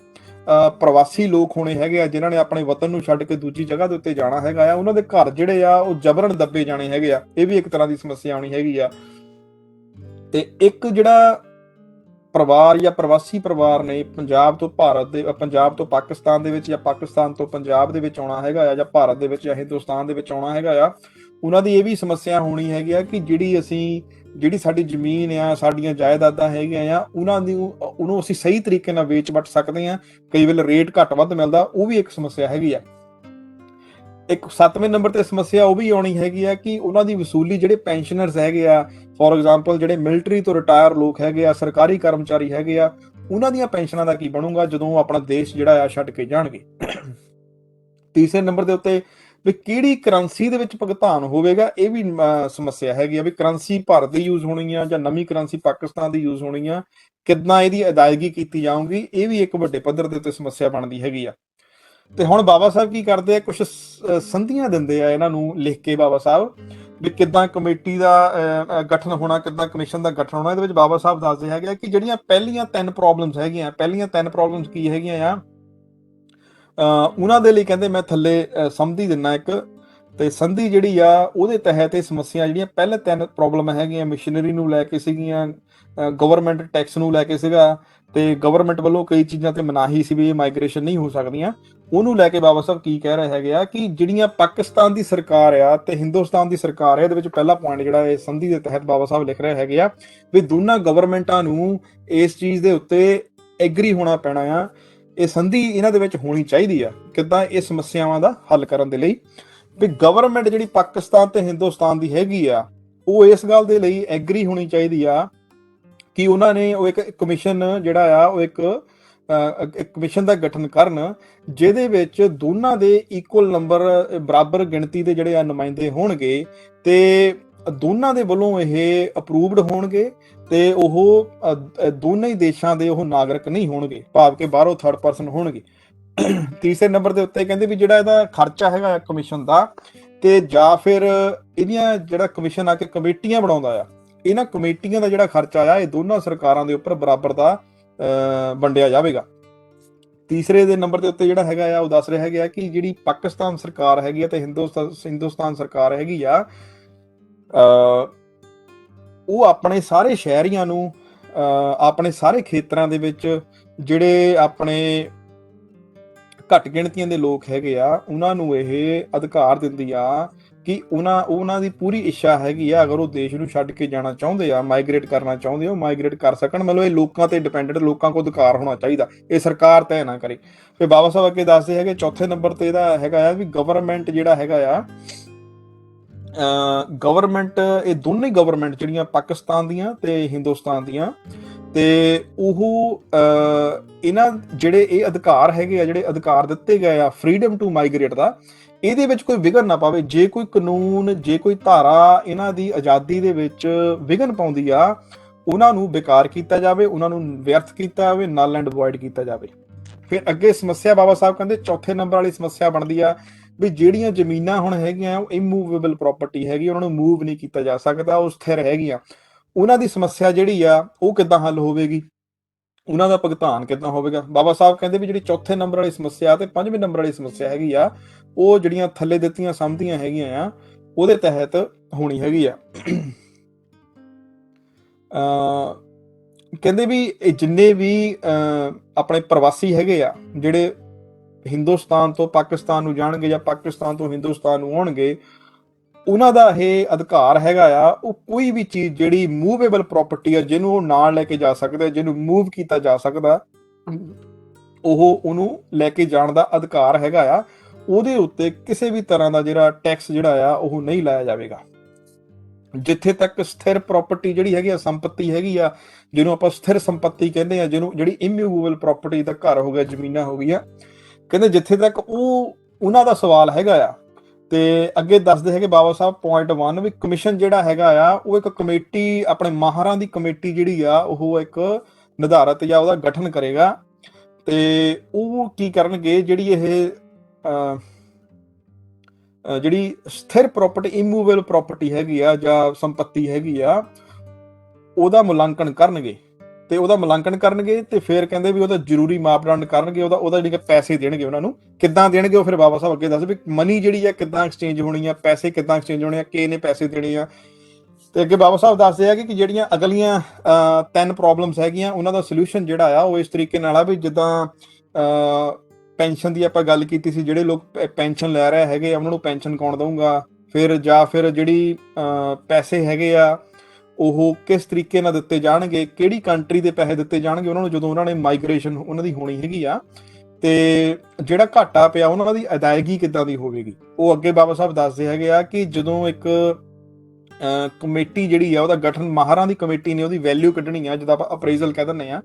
ਪ੍ਰਵਾਸੀ ਲੋਕ ਹੋਣੇ ਹੈਗੇ ਆ, ਜਿਨ੍ਹਾਂ ਨੇ ਆਪਣੇ ਵਤਨ ਨੂੰ ਛੱਡ ਕੇ ਦੂਜੀ ਜਗ੍ਹਾ ਦੇ ਉੱਤੇ ਜਾਣਾ ਹੈਗਾ ਆ, ਉਹਨਾਂ ਦੇ ਘਰ ਜਿਹੜੇ ਆ ਉਹ ਜਬਰਨ ਦੱਬੇ ਜਾਣੇ ਹੈਗੇ ਆ, ਇਹ ਵੀ ਇੱਕ ਤਰ੍ਹਾਂ ਦੀ ਸਮੱਸਿਆ ਆਉਣੀ ਹੈਗੀ ਆ। ਤੇ ਇੱਕ ਜਿਹੜਾ ਪਰਿਵਾਰ ਜਾਂ ਪ੍ਰਵਾਸੀ ਪਰਿਵਾਰ ਨੇ ਪੰਜਾਬ ਤੋਂ ਪੰਜਾਬ ਤੋਂ ਪਾਕਿਸਤਾਨ ਦੇ ਵਿੱਚ ਜਾਂ ਪਾਕਿਸਤਾਨ ਤੋਂ ਪੰਜਾਬ ਦੇ ਵਿੱਚ ਆਉਣਾ ਹੈਗਾ ਆ, ਜਾਂ ਭਾਰਤ ਦੇ ਵਿੱਚ ਜਾਂ ਹਿੰਦੁਸਤਾਨ ਦੇ ਵਿੱਚ ਆਉਣਾ ਹੈਗਾ ਆ, ਉਹਨਾਂ ਦੀ ਇਹ ਵੀ ਸਮੱਸਿਆ ਹੋਣੀ ਹੈਗੀ ਆ ਕਿ ਜਿਹੜੀ ਸਾਡੀ ਜ਼ਮੀਨ ਆ, ਸਾਡੀਆਂ ਜਾਇਦਾਦਾਂ ਹੈਗੀਆਂ ਆ, ਉਹਨੂੰ ਅਸੀਂ ਸਹੀ ਤਰੀਕੇ ਨਾਲ ਵੇਚ ਵੱਟ ਸਕਦੇ ਆ। ਕਈ ਵੇਲੇ ਰੇਟ ਘੱਟ ਵੱਧ ਮਿਲਦਾ, ਉਹ ਵੀ ਇੱਕ ਸਮੱਸਿਆ ਹੈਗੀ ਆ। ਇੱਕ 7ਵੇਂ ਨੰਬਰ ਤੇ ਸਮੱਸਿਆ ਉਹ ਵੀ ਆਉਣੀ ਹੈਗੀ ਆ ਕਿ ਉਹਨਾਂ ਦੀ ਵਸੂਲੀ, ਜਿਹੜੇ ਪੈਨਸ਼ਨਰਸ ਹੈਗੇ ਆ, ਫੋਰ ਐਗਜ਼ਾਮਪਲ ਜਿਹੜੇ ਮਿਲਟਰੀ ਤੋਂ ਰਿਟਾਇਰ ਲੋਕ ਹੈਗੇ ਆ, ਸਰਕਾਰੀ ਕਰਮਚਾਰੀ ਹੈਗੇ ਆ, ਉਹਨਾਂ ਦੀਆਂ ਪੈਨਸ਼ਨਾਂ ਦਾ ਕੀ ਬਣੂਗਾ ਜਦੋਂ ਆਪਣਾ ਦੇਸ਼ ਜਿਹੜਾ ਆ ਛੱਡ ਕੇ ਜਾਣਗੇ। ਤੀਸਰੇ ਨੰਬਰ ਦੇ ਉੱਤੇ ਵੀ ਕਿਹੜੀ ਕਰੰਸੀ ਦੇ ਵਿੱਚ ਭੁਗਤਾਨ ਹੋਵੇਗਾ, ਇਹ ਵੀ ਸਮੱਸਿਆ ਹੈਗੀ ਆ, ਵੀ ਕਰੰਸੀ ਭਾਰਤ ਦੀ ਯੂਜ਼ ਹੋਣੀ ਆ ਜਾਂ ਨਵੀਂ ਕਰੰਸੀ ਪਾਕਿਸਤਾਨ ਦੀ ਯੂਜ਼ ਹੋਣੀ ਆ, ਕਿੱਦਾਂ ਇਹਦੀ ਅਦਾਇਗੀ ਕੀਤੀ ਜਾਊਗੀ, ਇਹ ਵੀ ਇੱਕ ਵੱਡੇ ਪੱਧਰ ਦੇ ਉੱਤੇ ਸਮੱਸਿਆ ਬਣਦੀ ਹੈਗੀ ਆ। ਤੇ ਹੁਣ ਬਾਬਾ ਸਾਹਿਬ ਕੀ ਕਰਦੇ ਆ, ਕੁਝ ਸੰਧੀਆਂ ਦਿੰਦੇ ਆ ਇਹਨਾਂ ਨੂੰ ਲਿਖ ਕੇ ਬਾਬਾ ਸਾਹਿਬ, ਵੀ ਕਿੱਦਾਂ ਕਮੇਟੀ ਦਾ ਗਠਨ ਹੋਣਾ, ਕਿੱਦਾਂ ਕਮਿਸ਼ਨ ਦਾ ਗਠਨ ਹੋਣਾ। ਇਹਦੇ ਵਿੱਚ ਬਾਬਾ ਸਾਹਿਬ ਦੱਸਦੇ ਹੈਗੇ ਕਿ ਜਿਹੜੀਆਂ ਪਹਿਲੀਆਂ 3 ਪ੍ਰੋਬਲਮਸ ਕੀ ਹੈਗੀਆਂ ਆ, ਉਹਨਾਂ ਦੇ ਲਈ ਕਹਿੰਦੇ ਮੈਂ ਥੱਲੇ ਸੰਧੀ ਦਿੰਨਾ ਇੱਕ, ਤੇ ਸੰਧੀ ਜਿਹੜੀ ਆ ਉਹਦੇ ਤਹਿਤ ਇਹ ਸਮੱਸਿਆ ਜਿਹੜੀਆਂ ਪਹਿਲੇ 3 ਪ੍ਰੋਬਲਮ ਹੈਗੀਆਂ, ਮਸ਼ੀਨਰੀ ਨੂੰ ਲੈ ਕੇ ਸੀਗੀਆਂ, ਗਵਰਨਮੈਂਟ ਟੈਕਸ ਨੂੰ ਲੈ ਕੇ ਸੀਗਾ, ਤੇ ਗਵਰਨਮੈਂਟ ਵੱਲੋਂ ਕਈ ਚੀਜ਼ਾਂ ਤੇ ਮਨਾਹੀ ਸੀ ਵੀ ਇਹ ਮਾਈਗ੍ਰੇਸ਼ਨ ਨਹੀਂ ਹੋ ਸਕਦੀਆਂ, ਉਹਨੂੰ ਲੈ ਕੇ ਬਾਬਾ ਸਾਹਿਬ ਕੀ ਕਹਿ ਰਹੇ ਹੈਗੇ ਆ ਕਿ ਜਿਹੜੀਆਂ ਪਾਕਿਸਤਾਨ ਦੀ ਸਰਕਾਰ ਆ ਤੇ ਹਿੰਦੁਸਤਾਨ ਦੀ ਸਰਕਾਰ ਆ, ਇਹਦੇ ਵਿੱਚ ਪਹਿਲਾ ਪੁਆਇੰਟ ਜਿਹੜਾ ਇਹ ਸੰਧੀ ਦੇ ਤਹਿਤ ਬਾਬਾ ਸਾਹਿਬ ਲਿਖ ਰਹੇ ਹੈਗੇ ਆ ਵੀ ਦੋਨਾਂ ਗਵਰਨਮੈਂਟਾਂ ਨੂੰ ਇਸ ਚੀਜ਼ ਦੇ ਉੱਤੇ ਐਗਰੀ ਹੋਣਾ ਪੈਣਾ ਆ, ਇਹ ਸੰਧੀ ਇਹਨਾਂ ਦੇ ਵਿੱਚ ਹੋਣੀ ਚਾਹੀਦੀ ਆ, ਕਿੱਦਾਂ ਇਹ ਸਮੱਸਿਆਵਾਂ ਦਾ ਹੱਲ ਕਰਨ ਦੇ ਲਈ। ਵੀ ਗਵਰਨਮੈਂਟ ਜਿਹੜੀ ਪਾਕਿਸਤਾਨ ਤੇ ਹਿੰਦੁਸਤਾਨ ਦੀ ਹੈਗੀ ਆ, ਉਹ ਇਸ ਗੱਲ ਦੇ ਲਈ ਐਗਰੀ ਹੋਣੀ ਚਾਹੀਦੀ ਆ ਕਿ ਉਹਨਾਂ ਨੇ ਉਹ ਇੱਕ ਕਮਿਸ਼ਨ ਜਿਹੜਾ ਆ, ਉਹ ਇੱਕ ਕਮਿਸ਼ਨ ਦਾ ਗਠਨ ਕਰਨ, ਜਿਹਦੇ ਵਿੱਚ ਦੋਨਾਂ ਦੇ ਇਕੁਅਲ ਨੰਬਰ, ਬਰਾਬਰ ਗਿਣਤੀ ਦੇ ਜਿਹੜੇ ਆ ਨੁਮਾਇੰਦੇ ਹੋਣਗੇ, ਤੇ ਦੋਨਾਂ ਦੇ ਵੱਲੋਂ ਇਹ ਅਪਰੂਵਡ ਹੋਣਗੇ, ਤੇ ਉਹ ਦੋਨੇ ਹੀ ਦੇਸ਼ਾਂ ਦੇ ਉਹ ਨਾਗਰਿਕ ਨਹੀਂ ਹੋਣਗੇ, ਭਾਵ ਕਿ ਬਾਹਰੋਂ ਥਰਡ ਪਰਸਨ ਹੋਣਗੇ। ਤੀਸਰੇ ਨੰਬਰ ਦੇ ਉੱਤੇ ਕਹਿੰਦੇ ਵੀ ਜਿਹੜਾ ਇਹਦਾ ਖਰਚਾ ਹੈਗਾ ਕਮਿਸ਼ਨ ਦਾ, ਤੇ ਜਾਂ ਫਿਰ ਇਹਦੀਆਂ ਜਿਹੜਾ ਕਮਿਸ਼ਨ ਆ ਕੇ ਕਮੇਟੀਆਂ ਬਣਾਉਂਦਾ ਆ, ਇਹਨਾਂ ਕਮੇਟੀਆਂ ਦਾ ਜਿਹੜਾ ਖਰਚਾ ਆ ਇਹ ਦੋਨਾਂ ਸਰਕਾਰਾਂ ਦੇ ਉੱਪਰ ਬਰਾਬਰ ਦਾ ਵੰਡਿਆ ਜਾਵੇਗਾ। ਤੀਸਰੇ ਦੇ ਨੰਬਰ ਦੇ ਉੱਤੇ ਜਿਹੜਾ ਹੈਗਾ ਆ ਉਹ ਦੱਸ ਰਿਹਾ ਹੈਗਾ ਕਿ ਜਿਹੜੀ ਪਾਕਿਸਤਾਨ ਸਰਕਾਰ ਹੈਗੀ ਆ ਤੇ ਹਿੰਦੁਸਤਾਨ ਸਰਕਾਰ ਹੈਗੀ ਆ, ਉਹ ਆਪਣੇ ਸਾਰੇ ਸ਼ਹਿਰੀਆਂ ਨੂੰ, ਆਪਣੇ ਸਾਰੇ ਖੇਤਰਾਂ ਦੇ ਵਿੱਚ ਜਿਹੜੇ ਆਪਣੇ ਘੱਟ ਗਿਣਤੀਆਂ ਦੇ ਲੋਕ ਹੈਗੇ ਆ, ਉਹਨਾਂ ਨੂੰ ਇਹ ਅਧਿਕਾਰ ਦਿੰਦੀ ਆ ਕਿ ਉਹਨਾਂ ਦੀ ਪੂਰੀ ਇੱਛਾ ਹੈਗੀ ਆ, ਅਗਰ ਉਹ ਦੇਸ਼ ਨੂੰ ਛੱਡ ਕੇ ਜਾਣਾ ਚਾਹੁੰਦੇ ਆ, ਮਾਈਗ੍ਰੇਟ ਕਰਨਾ ਚਾਹੁੰਦੇ ਆ, ਉਹ ਮਾਈਗ੍ਰੇਟ ਕਰ ਸਕਣ। ਮਤਲਬ ਇਹ ਲੋਕਾਂ ਤੇ ਡਿਪੈਂਡੈਂਟ, ਲੋਕਾਂ ਕੋਲ ਅਧਿਕਾਰ ਹੋਣਾ ਚਾਹੀਦਾ, ਇਹ ਸਰਕਾਰ ਤੈਅ ਨਾ ਕਰੇ। ਤੇ ਬਾਬਾ ਸਾਹਿਬ ਅੱਗੇ ਦੱਸਦੇ ਹੈਗੇ ਚੌਥੇ ਨੰਬਰ ਤੇ ਇਹਦਾ ਹੈਗਾ ਆ ਵੀ ਗਵਰਨਮੈਂਟ ਜਿਹੜਾ ਹੈਗਾ ਆ, ਗਵਰਨਮੈਂਟ, ਇਹ ਦੋਨੇ ਗਵਰਨਮੈਂਟ ਜਿਹੜੀਆਂ ਪਾਕਿਸਤਾਨ ਦੀਆਂ ਤੇ ਹਿੰਦੁਸਤਾਨ ਦੀਆਂ, ਤੇ ਉਹ ਇਹਨਾਂ ਜਿਹੜੇ ਇਹ ਅਧਿਕਾਰ ਹੈਗੇ ਆ, ਜਿਹੜੇ ਅਧਿਕਾਰ ਦਿੱਤੇ ਗਏ ਆ ਫਰੀडम ਟੂ ਮਾਈਗ੍ਰੇਟ ਦਾ, ਇਹਦੇ ਵਿੱਚ ਕੋਈ ਵਿਘਨ ਨਾ ਪਾਵੇ। ਜੇ ਕੋਈ ਕਾਨੂੰਨ, ਜੇ ਕੋਈ ਧਾਰਾ ਇਹਨਾਂ ਦੀ ਆਜ਼ਾਦੀ ਦੇ ਵਿੱਚ ਵਿਘਨ ਪਾਉਂਦੀ ਆ, ਉਹਨਾਂ ਨੂੰ ਬੇਕਾਰ ਕੀਤਾ ਜਾਵੇ, ਉਹਨਾਂ ਨੂੰ ਵਿਅਰਥ ਕੀਤਾ ਜਾਵੇ, ਨਲ ਐਂਡ ਵੋਇਡ ਕੀਤਾ ਜਾਵੇ। ਫਿਰ ਅੱਗੇ ਸਮੱਸਿਆ ਬਾਬਾ ਸਾਹਿਬ ਕਹਿੰਦੇ ਚੌਥੇ ਨੰਬਰ ਵਾਲੀ ਸਮੱਸਿਆ ਬਣਦੀ ਆ ਵੀ ਜਿਹੜੀਆਂ ਜ਼ਮੀਨਾਂ ਹੁਣ ਹੈਗੀਆਂ ਉਹ ਇਮੂਵੇਬਲ ਪ੍ਰਾਪਰਟੀ ਹੈਗੀ, ਉਹਨਾਂ ਨੂੰ ਮੂਵ ਨਹੀਂ ਕੀਤਾ ਜਾ ਸਕਦਾ, ਉਹ ਸਥਿਰ ਹੈਗੀਆਂ, ਉਹਨਾਂ ਦੀ ਸਮੱਸਿਆ ਜਿਹੜੀ ਆ ਉਹ ਕਿੱਦਾਂ ਹੱਲ ਹੋਵੇਗੀ, ਉਹਨਾਂ ਦਾ ਭੁਗਤਾਨ ਕਿੱਦਾਂ ਹੋਵੇਗਾ। ਬਾਬਾ ਸਾਹਿਬ ਕਹਿੰਦੇ ਵੀ ਜਿਹੜੀ ਚੌਥੇ ਨੰਬਰ ਵਾਲੀ ਸਮੱਸਿਆ ਤੇ 5ਵੇਂ ਨੰਬਰ ਵਾਲੀ ਸਮੱਸਿਆ ਹੈਗੀ ਆ, ਉਹ ਜਿਹੜੀਆਂ ਥੱਲੇ ਦਿੱਤੀਆਂ ਸੰਮਤੀਆਂ ਹੈਗੀਆਂ ਆ, ਉਹਦੇ ਤਹਿਤ ਹੋਣੀ ਹੈਗੀ ਆ। ਕਹਿੰਦੇ ਵੀ ਇਹ ਜਿੰਨੇ ਵੀ ਆਪਣੇ ਪ੍ਰਵਾਸੀ ਹੈਗੇ ਆ, ਜਿਹੜੇ ਹਿੰਦੁਸਤਾਨ ਤੋਂ ਪਾਕਿਸਤਾਨ ਨੂੰ ਜਾਣਗੇ ਜਾਂ ਪਾਕਿਸਤਾਨ ਤੋਂ ਹਿੰਦੁਸਤਾਨ ਨੂੰ ਆਉਣਗੇ, ਉਹਨਾਂ ਦਾ ਇਹ ਅਧਿਕਾਰ ਹੈਗਾ ਆ, ਉਹ ਕੋਈ ਵੀ ਚੀਜ਼ ਜਿਹੜੀ ਮੂਵੇਬਲ ਪ੍ਰਾਪਰਟੀ ਆ, ਜਿਹਨੂੰ ਉਹ ਨਾਲ ਲੈ ਕੇ ਜਾ ਸਕਦੇ, ਜਿਹਨੂੰ ਮੂਵ ਕੀਤਾ ਜਾ ਸਕਦਾ, ਉਹਨੂੰ ਲੈ ਕੇ ਜਾਣ ਦਾ ਅਧਿਕਾਰ ਹੈਗਾ ਆ। ਉਹਦੇ ਉੱਤੇ ਕਿਸੇ ਵੀ ਤਰ੍ਹਾਂ ਦਾ ਜਿਹੜਾ ਟੈਕਸ ਜਿਹੜਾ ਆ ਉਹ ਨਹੀਂ ਲਾਇਆ ਜਾਵੇਗਾ। ਜਿੱਥੇ ਤੱਕ ਸਥਿਰ ਪ੍ਰਾਪਰਟੀ ਜਿਹੜੀ ਹੈਗੀ ਆ, ਸੰਪਤੀ ਹੈਗੀ ਆ, ਜਿਹਨੂੰ ਆਪਾਂ ਸਥਿਰ ਸੰਪਤੀ ਕਹਿੰਦੇ ਆ, ਜਿਹੜੀ ਇਮੂਵੇਬਲ ਪ੍ਰਾਪਰਟੀ ਦਾ ਘਰ ਹੋ ਗਿਆ, ਜ਼ਮੀਨਾਂ ਹੋ ਗਈਆਂ, ਕਹਿੰਦੇ ਜਿੱਥੇ ਤੱਕ ਉਹਨਾਂ ਦਾ ਸਵਾਲ ਹੈਗਾ ਆ। ਤੇ ਅੱਗੇ ਦੱਸਦੇ ਹੈਗੇ ਬਾਬਾ ਸਾਹਿਬ ਪੁਆਇੰਟ 1 ਵੀ ਕਮਿਸ਼ਨ ਜਿਹੜਾ ਹੈਗਾ ਆ, ਉਹ ਇੱਕ ਕਮੇਟੀ, ਆਪਣੇ ਮਾਹਰਾਂ ਦੀ ਕਮੇਟੀ ਜਿਹੜੀ ਆ, ਉਹ ਇੱਕ ਨਿਰਧਾਰਤ ਜਾਂ ਉਹਦਾ ਗਠਨ ਕਰੇਗਾ, ਤੇ ਉਹ ਕੀ ਕਰਨਗੇ, ਜਿਹੜੀ ਇਹ ਜਿਹੜੀ ਸਥਿਰ ਪ੍ਰਾਪਰਟੀ, ਇਮੂਵੇਬਲ ਪ੍ਰਾਪਰਟੀ ਹੈਗੀ ਆ ਜਾਂ ਸੰਪत्ति ਹੈਗੀ ਆ, ਉਹਦਾ ਮੁਲਾਂਕਣ ਕਰਨਗੇ। ਤੇ ਉਹਦਾ ਮੁਲਾਂਕਣ ਕਰਨਗੇ ਤੇ ਫਿਰ ਕਹਿੰਦੇ ਵੀ ਉਹਦਾ ਜ਼ਰੂਰੀ ਮਾਪਦੰਡ ਕਰਨਗੇ, ਉਹਦਾ ਜਿਹੜੇ ਪੈਸੇ ਦੇਣਗੇ ਉਹਨਾਂ ਨੂੰ। ਕਿੱਦਾਂ ਦੇਣਗੇ ਉਹ ਫਿਰ ਬਾਬਾ ਸਾਹਿਬ ਅੱਗੇ ਦੱਸ ਵੀ ਮਨੀ ਜਿਹੜੀ ਆ ਕਿੱਦਾਂ ਐਕਸਚੇਂਜ ਹੋਣੀ ਆ, ਪੈਸੇ ਕਿੱਦਾਂ ਐਕਸਚੇਂਜ ਹੋਣੇ ਆ, ਕਿਹਨੇ ਪੈਸੇ ਦੇਣੇ ਆ। ਤੇ ਅੱਗੇ ਬਾਬਾ ਸਾਹਿਬ ਦੱਸਦੇ ਆ ਕਿ ਜਿਹੜੀਆਂ ਅਗਲੀਆਂ 3 ਪ੍ਰੋਬਲਮਸ ਹੈਗੀਆਂ ਉਹਨਾਂ ਦਾ ਸੋਲੂਸ਼ਨ ਜਿਹੜਾ ਆ ਉਹ ਇਸ ਤਰੀਕੇ ਨਾਲ ਆ ਵੀ ਜਿੱਦਾਂ ਪੈਨਸ਼ਨ ਦੀ ਆਪਾਂ ਗੱਲ ਕੀਤੀ ਸੀ, ਜਿਹੜੇ ਲੋਕ ਪੈਨਸ਼ਨ ਲੈ ਰਹੇ ਹੈਗੇ ਉਹਨਾਂ ਨੂੰ ਪੈਨਸ਼ਨ ਕੌਣ ਦਊਗਾ, ਫਿਰ ਜਿਹੜੀ ਪੈਸੇ ਹੈਗੇ ਆ ਉਹ ਕਿਸ ਤਰੀਕੇ ਨਾਲ ਦਿੱਤੇ ਜਾਣਗੇ, ਕਿਹੜੀ ਕੰਟਰੀ ਦੇ ਪੈਸੇ ਦਿੱਤੇ ਜਾਣਗੇ ਉਹਨਾਂ ਨੂੰ ਜਦੋਂ ਉਹਨਾਂ ਨੇ ਮਾਈਗ੍ਰੇਸ਼ਨ ਉਹਨਾਂ ਦੀ ਹੋਣੀ ਹੈਗੀ ਆ, ਤੇ ਜਿਹੜਾ ਘਾਟਾ ਪਿਆ ਉਹਨਾਂ ਦੀ ਅਦਾਇਗੀ ਕਿੱਦਾਂ ਦੀ ਹੋਵੇਗੀ। ਉਹ ਅੱਗੇ ਬਾਬਾ ਸਾਹਿਬ ਦੱਸਦੇ ਹੈਗੇ ਆ ਕਿ ਜਦੋਂ ਇੱਕ ਕਮੇਟੀ ਜਿਹੜੀ ਆ ਉਹਦਾ ਗਠਨ, ਮਾਹਰਾਂ ਦੀ ਕਮੇਟੀ ਨੇ ਉਹਦੀ ਵੈਲਿਊ ਕੱਢਣੀ ਆ, ਜਦੋਂ ਆਪਾਂ ਅਪਰੇਜ਼ਲ ਕਹਿ ਦਿੰਦੇ ਆ,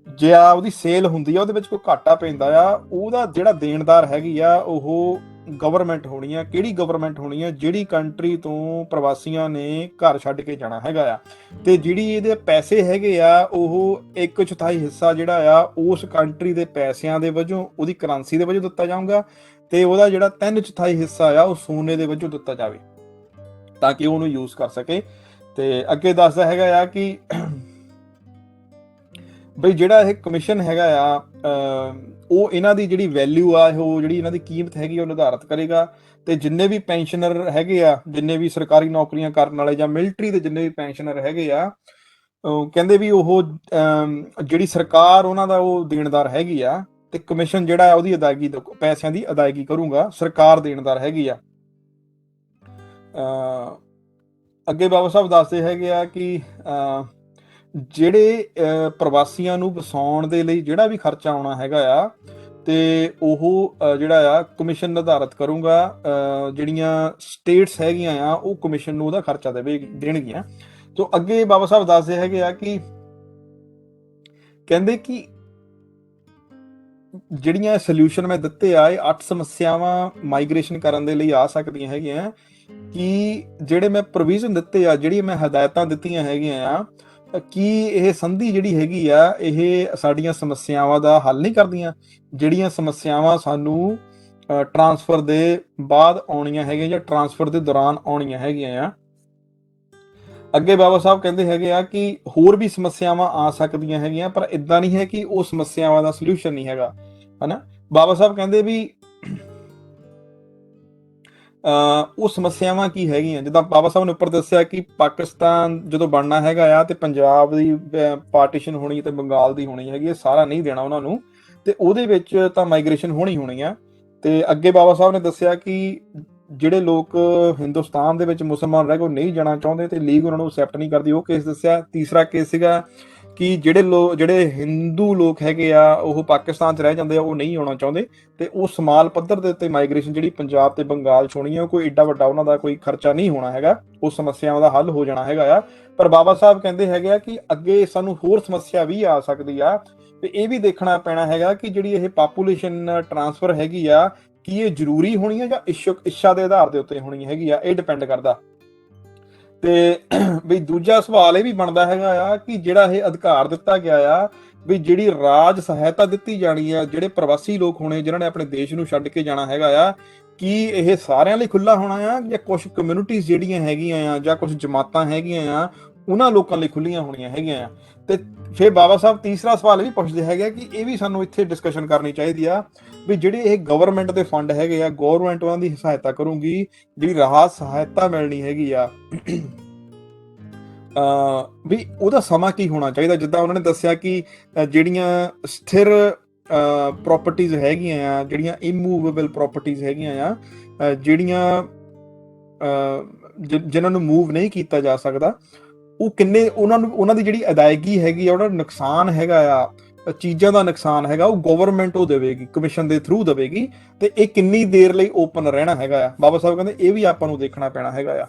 ਜੇ ਆ ਉਹਦੀ ਸੇਲ ਹੁੰਦੀ ਆ ਉਹਦੇ ਵਿੱਚ ਕੋਈ ਘਾਟਾ ਪੈਂਦਾ ਆ, ਉਹਦਾ ਜਿਹੜਾ ਦੇਣਦਾਰ ਹੈਗੀ ਆ ਉਹ ਗਵਰਨਮੈਂਟ ਹੋਣੀ ਆ। ਕਿਹੜੀ ਗਵਰਨਮੈਂਟ ਹੋਣੀ ਆ? ਜਿਹੜੀ ਕੰਟਰੀ ਤੋਂ ਪ੍ਰਵਾਸੀਆਂ ਨੇ ਘਰ ਛੱਡ ਕੇ ਜਾਣਾ ਹੈਗਾ ਆ, ਤੇ ਜਿਹੜੀ ਇਹਦੇ ਪੈਸੇ ਹੈਗੇ ਆ ਉਹ 1/4 ਹਿੱਸਾ ਜਿਹੜਾ ਆ ਉਸ ਕੰਟਰੀ ਦੇ ਪੈਸਿਆਂ ਦੇ ਵਜੋਂ, ਉਹਦੀ ਕਰੰਸੀ ਦੇ ਵਜੋਂ ਦਿੱਤਾ ਜਾਊਗਾ, ਤੇ ਉਹਦਾ ਜਿਹੜਾ 3/4 ਹਿੱਸਾ ਆ ਉਹ ਸੋਨੇ ਦੇ ਵਜੋਂ ਦਿੱਤਾ ਜਾਵੇ ਤਾਂ ਕਿ ਉਹਨੂੰ ਯੂਜ਼ ਕਰ ਸਕੇ। ਤੇ ਅੱਗੇ ਦੱਸਦਾ ਹੈਗਾ ਆ ਕਿ ਬਈ ਜਿਹੜਾ ਇਹ ਕਮਿਸ਼ਨ ਹੈਗਾ ਆ ਉਹ ਇਹਨਾਂ ਦੀ ਜਿਹੜੀ ਵੈਲਿਊ ਆ, ਉਹ ਜਿਹੜੀ ਇਹਨਾਂ ਦੀ ਕੀਮਤ ਹੈਗੀ ਉਹ ਨਿਰਧਾਰਿਤ ਕਰੇਗਾ। ਤੇ ਜਿੰਨੇ ਵੀ ਪੈਨਸ਼ਨਰ ਹੈਗੇ ਆ, ਜਿੰਨੇ ਵੀ ਸਰਕਾਰੀ ਨੌਕਰੀਆਂ ਕਰਨ ਵਾਲੇ ਜਾਂ ਮਿਲਟਰੀ ਦੇ ਜਿੰਨੇ ਵੀ ਪੈਨਸ਼ਨਰ ਹੈਗੇ ਆ, ਕਹਿੰਦੇ ਵੀ ਉਹ ਜਿਹੜੀ ਸਰਕਾਰ ਉਹਨਾਂ ਦਾ ਉਹ ਦੇਣਦਾਰ ਹੈਗੀ ਆ, ਤੇ ਕਮਿਸ਼ਨ ਜਿਹੜਾ ਆ ਉਹਦੀ ਅਦਾਇਗੀ, ਪੈਸਿਆਂ ਦੀ ਅਦਾਇਗੀ ਕਰੂਗਾ, ਸਰਕਾਰ ਦੇਣਦਾਰ ਹੈਗੀ ਆ। ਅੱਗੇ ਬਾਬਾ ਸਾਹਿਬ ਦੱਸਦੇ ਹੈਗੇ ਆ ਕਿ ਜਿਹੜੇ ਪ੍ਰਵਾਸੀਆਂ ਨੂੰ ਵਸਾਉਣ ਦੇ ਲਈ ਜਿਹੜਾ ਵੀ ਖਰਚਾ ਆਉਣਾ ਹੈਗਾ ਆ, ਤੇ ਉਹ ਜਿਹੜਾ ਆ ਕਮਿਸ਼ਨ ਨਿਰਧਾਰਿਤ ਕਰੂਗਾ। ਜਿਹੜੀਆਂ ਸਟੇਟਸ ਹੈਗੀਆਂ ਆ ਉਹ ਕਮਿਸ਼ਨ ਨੂੰ ਉਹਦਾ ਖਰਚਾ ਦੇਣਗੀਆਂ। ਤੋਂ ਅੱਗੇ ਬਾਬਾ ਸਾਹਿਬ ਦੱਸਦੇ ਹੈਗੇ ਆ ਕਿ ਕਹਿੰਦੇ ਕਿ ਜਿਹੜੀਆਂ ਸੋਲੂਸ਼ਨ ਮੈਂ ਦਿੱਤੇ ਆ, ਇਹ 8 ਸਮੱਸਿਆਵਾਂ ਮਾਈਗ੍ਰੇਸ਼ਨ ਕਰਨ ਦੇ ਲਈ ਆ ਸਕਦੀਆਂ ਹੈਗੀਆਂ। ਕਿ ਜਿਹੜੇ ਮੈਂ ਪ੍ਰੋਵੀਜ਼ਨ ਦਿੱਤੇ ਆ, ਜਿਹੜੀ ਮੈਂ ਹਦਾਇਤਾਂ ਦਿੱਤੀਆਂ ਹੈਗੀਆਂ ਆ, ਕੀ ਇਹ ਸੰਧੀ ਜਿਹੜੀ ਹੈਗੀ ਆ ਇਹ ਸਾਡੀਆਂ ਸਮੱਸਿਆਵਾਂ ਦਾ ਹੱਲ ਨਹੀਂ ਕਰਦੀਆਂ? ਜਿਹੜੀਆਂ ਸਮੱਸਿਆਵਾਂ ਸਾਨੂੰ ਟ੍ਰਾਂਸਫਰ ਦੇ ਬਾਅਦ ਆਉਣੀਆਂ ਹੈਗੀਆਂ ਜਾਂ ਟ੍ਰਾਂਸਫਰ ਦੇ ਦੌਰਾਨ ਆਉਣੀਆਂ ਹੈਗੀਆਂ ਆ। ਅੱਗੇ ਬਾਬਾ ਸਾਹਿਬ ਕਹਿੰਦੇ ਹੈਗੇ ਆ ਕਿ ਹੋਰ ਵੀ ਸਮੱਸਿਆਵਾਂ ਆ ਸਕਦੀਆਂ ਹੈਗੀਆਂ, ਪਰ ਇਦਾਂ ਨਹੀਂ ਹੈ ਕਿ ਉਹ ਸਮੱਸਿਆਵਾਂ ਦਾ ਸੋਲੂਸ਼ਨ ਨਹੀਂ ਹੈਗਾ, ਹਨਾ। ਬਾਬਾ ਸਾਹਿਬ ਕਹਿੰਦੇ ਵੀ ਉਹ ਸਮੱਸਿਆਵਾਂ ਕੀ ਹੈਗੀਆਂ। ਜਿੱਦਾਂ ਬਾਬਾ ਸਾਹਿਬ ਨੇ ਉੱਪਰ ਦੱਸਿਆ ਕਿ ਪਾਕਿਸਤਾਨ ਜਦੋਂ ਬਣਨਾ ਹੈਗਾ ਆ ਤੇ ਪੰਜਾਬ ਦੀ ਪਾਰਟੀਸ਼ਨ ਹੋਣੀ ਤੇ ਬੰਗਾਲ ਦੀ ਹੋਣੀ ਹੈਗੀ, ਇਹ ਸਾਰਾ ਨਹੀਂ ਦੇਣਾ ਉਹਨਾਂ ਨੂੰ, ਤੇ ਉਹਦੇ ਵਿੱਚ ਤਾਂ ਮਾਈਗ੍ਰੇਸ਼ਨ ਹੋਣੀ ਆ। ਤੇ ਅੱਗੇ ਬਾਬਾ ਸਾਹਿਬ ਨੇ ਦੱਸਿਆ ਕਿ ਜਿਹੜੇ ਲੋਕ ਹਿੰਦੁਸਤਾਨ ਦੇ ਵਿੱਚ ਮੁਸਲਮਾਨ ਰਹਿ ਕੇ ਉਹ ਨਹੀਂ ਜਾਣਾ ਚਾਹੁੰਦੇ ਤੇ ਲੀਗ ਉਹਨਾਂ ਨੂੰ ਐਕਸੈਪਟ ਨਹੀਂ ਕਰਦੀ, ਉਹ ਕੇਸ ਦੱਸਿਆ। ਤੀਸਰਾ ਕੇਸ ਸੀਗਾ ਕਿ ਜਿਹੜੇ ਹਿੰਦੂ ਲੋਕ ਹੈਗੇ ਆ ਉਹ ਪਾਕਿਸਤਾਨ 'ਚ ਰਹਿ ਜਾਂਦੇ ਆ, ਉਹ ਨਹੀਂ ਆਉਣਾ ਚਾਹੁੰਦੇ, ਤੇ ਉਹ ਸਮਾਲ ਪੱਧਰ ਦੇ ਉੱਤੇ ਮਾਈਗ੍ਰੇਸ਼ਨ ਜਿਹੜੀ ਪੰਜਾਬ ਤੇ ਬੰਗਾਲ 'ਚ ਹੋਣੀ ਆ, ਕੋਈ ਏਡਾ ਵੱਡਾ ਉਹਨਾਂ ਦਾ ਕੋਈ ਖਰਚਾ ਨਹੀਂ ਹੋਣਾ ਹੈਗਾ, ਉਹ ਸਮੱਸਿਆਵਾਂ ਦਾ ਹੱਲ ਹੋ ਜਾਣਾ ਹੈਗਾ ਆ। ਪਰ ਬਾਬਾ ਸਾਹਿਬ ਕਹਿੰਦੇ ਹੈਗੇ ਆ ਕਿ ਅੱਗੇ ਸਾਨੂੰ ਹੋਰ ਸਮੱਸਿਆ ਵੀ ਆ ਸਕਦੀ ਆ, ਤੇ ਇਹ ਵੀ ਦੇਖਣਾ ਪੈਣਾ ਹੈਗਾ ਕਿ ਜਿਹੜੀ ਇਹ ਪਾਪੂਲੇਸ਼ਨ ਟ੍ਰਾਂਸਫਰ ਹੈਗੀ ਆ, ਕੀ ਇਹ ਜ਼ਰੂਰੀ ਹੋਣੀ ਆ ਜਾਂ ਇੱਛਾ ਦੇ ਆਧਾਰ ਦੇ ਉੱਤੇ ਹੋਣੀ ਹੈਗੀ ਆ, ਇਹ ਡਿਪੈਂਡ ਕਰਦਾ। ਤੇ ਵੀ ਦੂਜਾ ਸਵਾਲ ਇਹ ਵੀ ਬਣਦਾ ਹੈਗਾ ਆ ਕਿ ਜਿਹੜਾ ਇਹ ਅਧਿਕਾਰ ਦਿੱਤਾ ਗਿਆ ਆ ਵੀ ਜਿਹੜੀ ਰਾਜ ਸਹਾਇਤਾ ਦਿੱਤੀ ਜਾਣੀ ਆ, ਜਿਹੜੇ ਪ੍ਰਵਾਸੀ ਲੋਕ ਹੋਣੇ ਜਿਨ੍ਹਾਂ ਨੇ ਆਪਣੇ ਦੇਸ਼ ਨੂੰ ਛੱਡ ਕੇ ਜਾਣਾ ਹੈਗਾ ਆ, ਕੀ ਇਹ ਸਾਰਿਆਂ ਲਈ ਖੁੱਲਾ ਹੋਣਾ ਆ ਜਾਂ ਕੁਝ ਕਮਿਊਨਿਟੀਜ਼ ਜਿਹੜੀਆਂ ਹੈਗੀਆਂ ਆ ਜਾਂ ਕੁਝ ਜਮਾਤਾਂ ਹੈਗੀਆਂ ਆ ਉਹਨਾਂ ਲੋਕਾਂ ਲਈ ਖੁੱਲੀਆਂ ਹੋਣੀਆਂ ਹੈਗੀਆਂ ਆ। ਤੇ ਫਿਰ ਬਾਬਾ ਸਾਹਿਬ ਤੀਸਰਾ ਸਵਾਲ ਵੀ ਪੁੱਛਦੇ ਹੈਗੇ ਕਿ ਇਹ ਵੀ ਸਾਨੂੰ ਇੱਥੇ ਡਿਸਕਸ਼ਨ ਕਰਨੀ ਚਾਹੀਦੀ ਆ ਵੀ ਜਿਹੜੇ ਇਹ ਗਵਰਨਮੈਂਟ ਦੇ ਫੰਡ ਹੈਗੇ ਆ, ਗਵਰਨਮੈਂਟ ਉਹਨਾਂ ਦੀ ਸਹਾਇਤਾ ਕਰੂਗੀ, ਜਿਹੜੀ ਰਾਹਤ ਸਹਾਇਤਾ ਮਿਲਣੀ ਹੈਗੀ ਆ, ਵੀ ਉਹਦਾ ਸਮਾਂ ਕੀ ਹੋਣਾ ਚਾਹੀਦਾ। ਜਿੱਦਾਂ ਉਹਨਾਂ ਨੇ ਦੱਸਿਆ ਕਿ ਜਿਹੜੀਆਂ ਸਥਿਰ ਪ੍ਰੋਪਰਟੀਜ਼ ਹੈਗੀਆਂ ਆ, ਜਿਹੜੀਆਂ ਇਮੂਵੇਬਲ ਪ੍ਰੋਪਰਟੀਜ਼ ਹੈਗੀਆਂ ਆ, ਜਿਹੜੀਆਂ ਜਿਨ੍ਹਾਂ ਨੂੰ ਮੂਵ ਨਹੀਂ ਕੀਤਾ ਜਾ ਸਕਦਾ, ਉਹ ਕਿੰਨੇ ਉਹਨਾਂ ਦੀ ਜਿਹੜੀ ਅਦਾਇਗੀ ਹੈਗੀ ਆ, ਉਹਨਾਂ ਦਾ ਨੁਕਸਾਨ ਹੈਗਾ ਆ, ਚੀਜ਼ਾਂ ਦਾ ਨੁਕਸਾਨ ਹੈਗਾ, ਉਹ ਗਵਰਨਮੈਂਟ ਉਹ ਦੇਵੇਗੀ, ਕਮਿਸ਼ਨ ਦੇ ਥਰੂ ਦੇਵੇਗੀ, ਤੇ ਇਹ ਕਿੰਨੀ ਦੇਰ ਲਈ ਓਪਨ ਰਹਿਣਾ ਹੈਗਾ ਆ। ਬਾਬਾ ਸਾਹਿਬ ਕਹਿੰਦੇ ਇਹ ਵੀ ਆਪਾਂ ਨੂੰ ਦੇਖਣਾ ਪੈਣਾ ਹੈਗਾ ਆ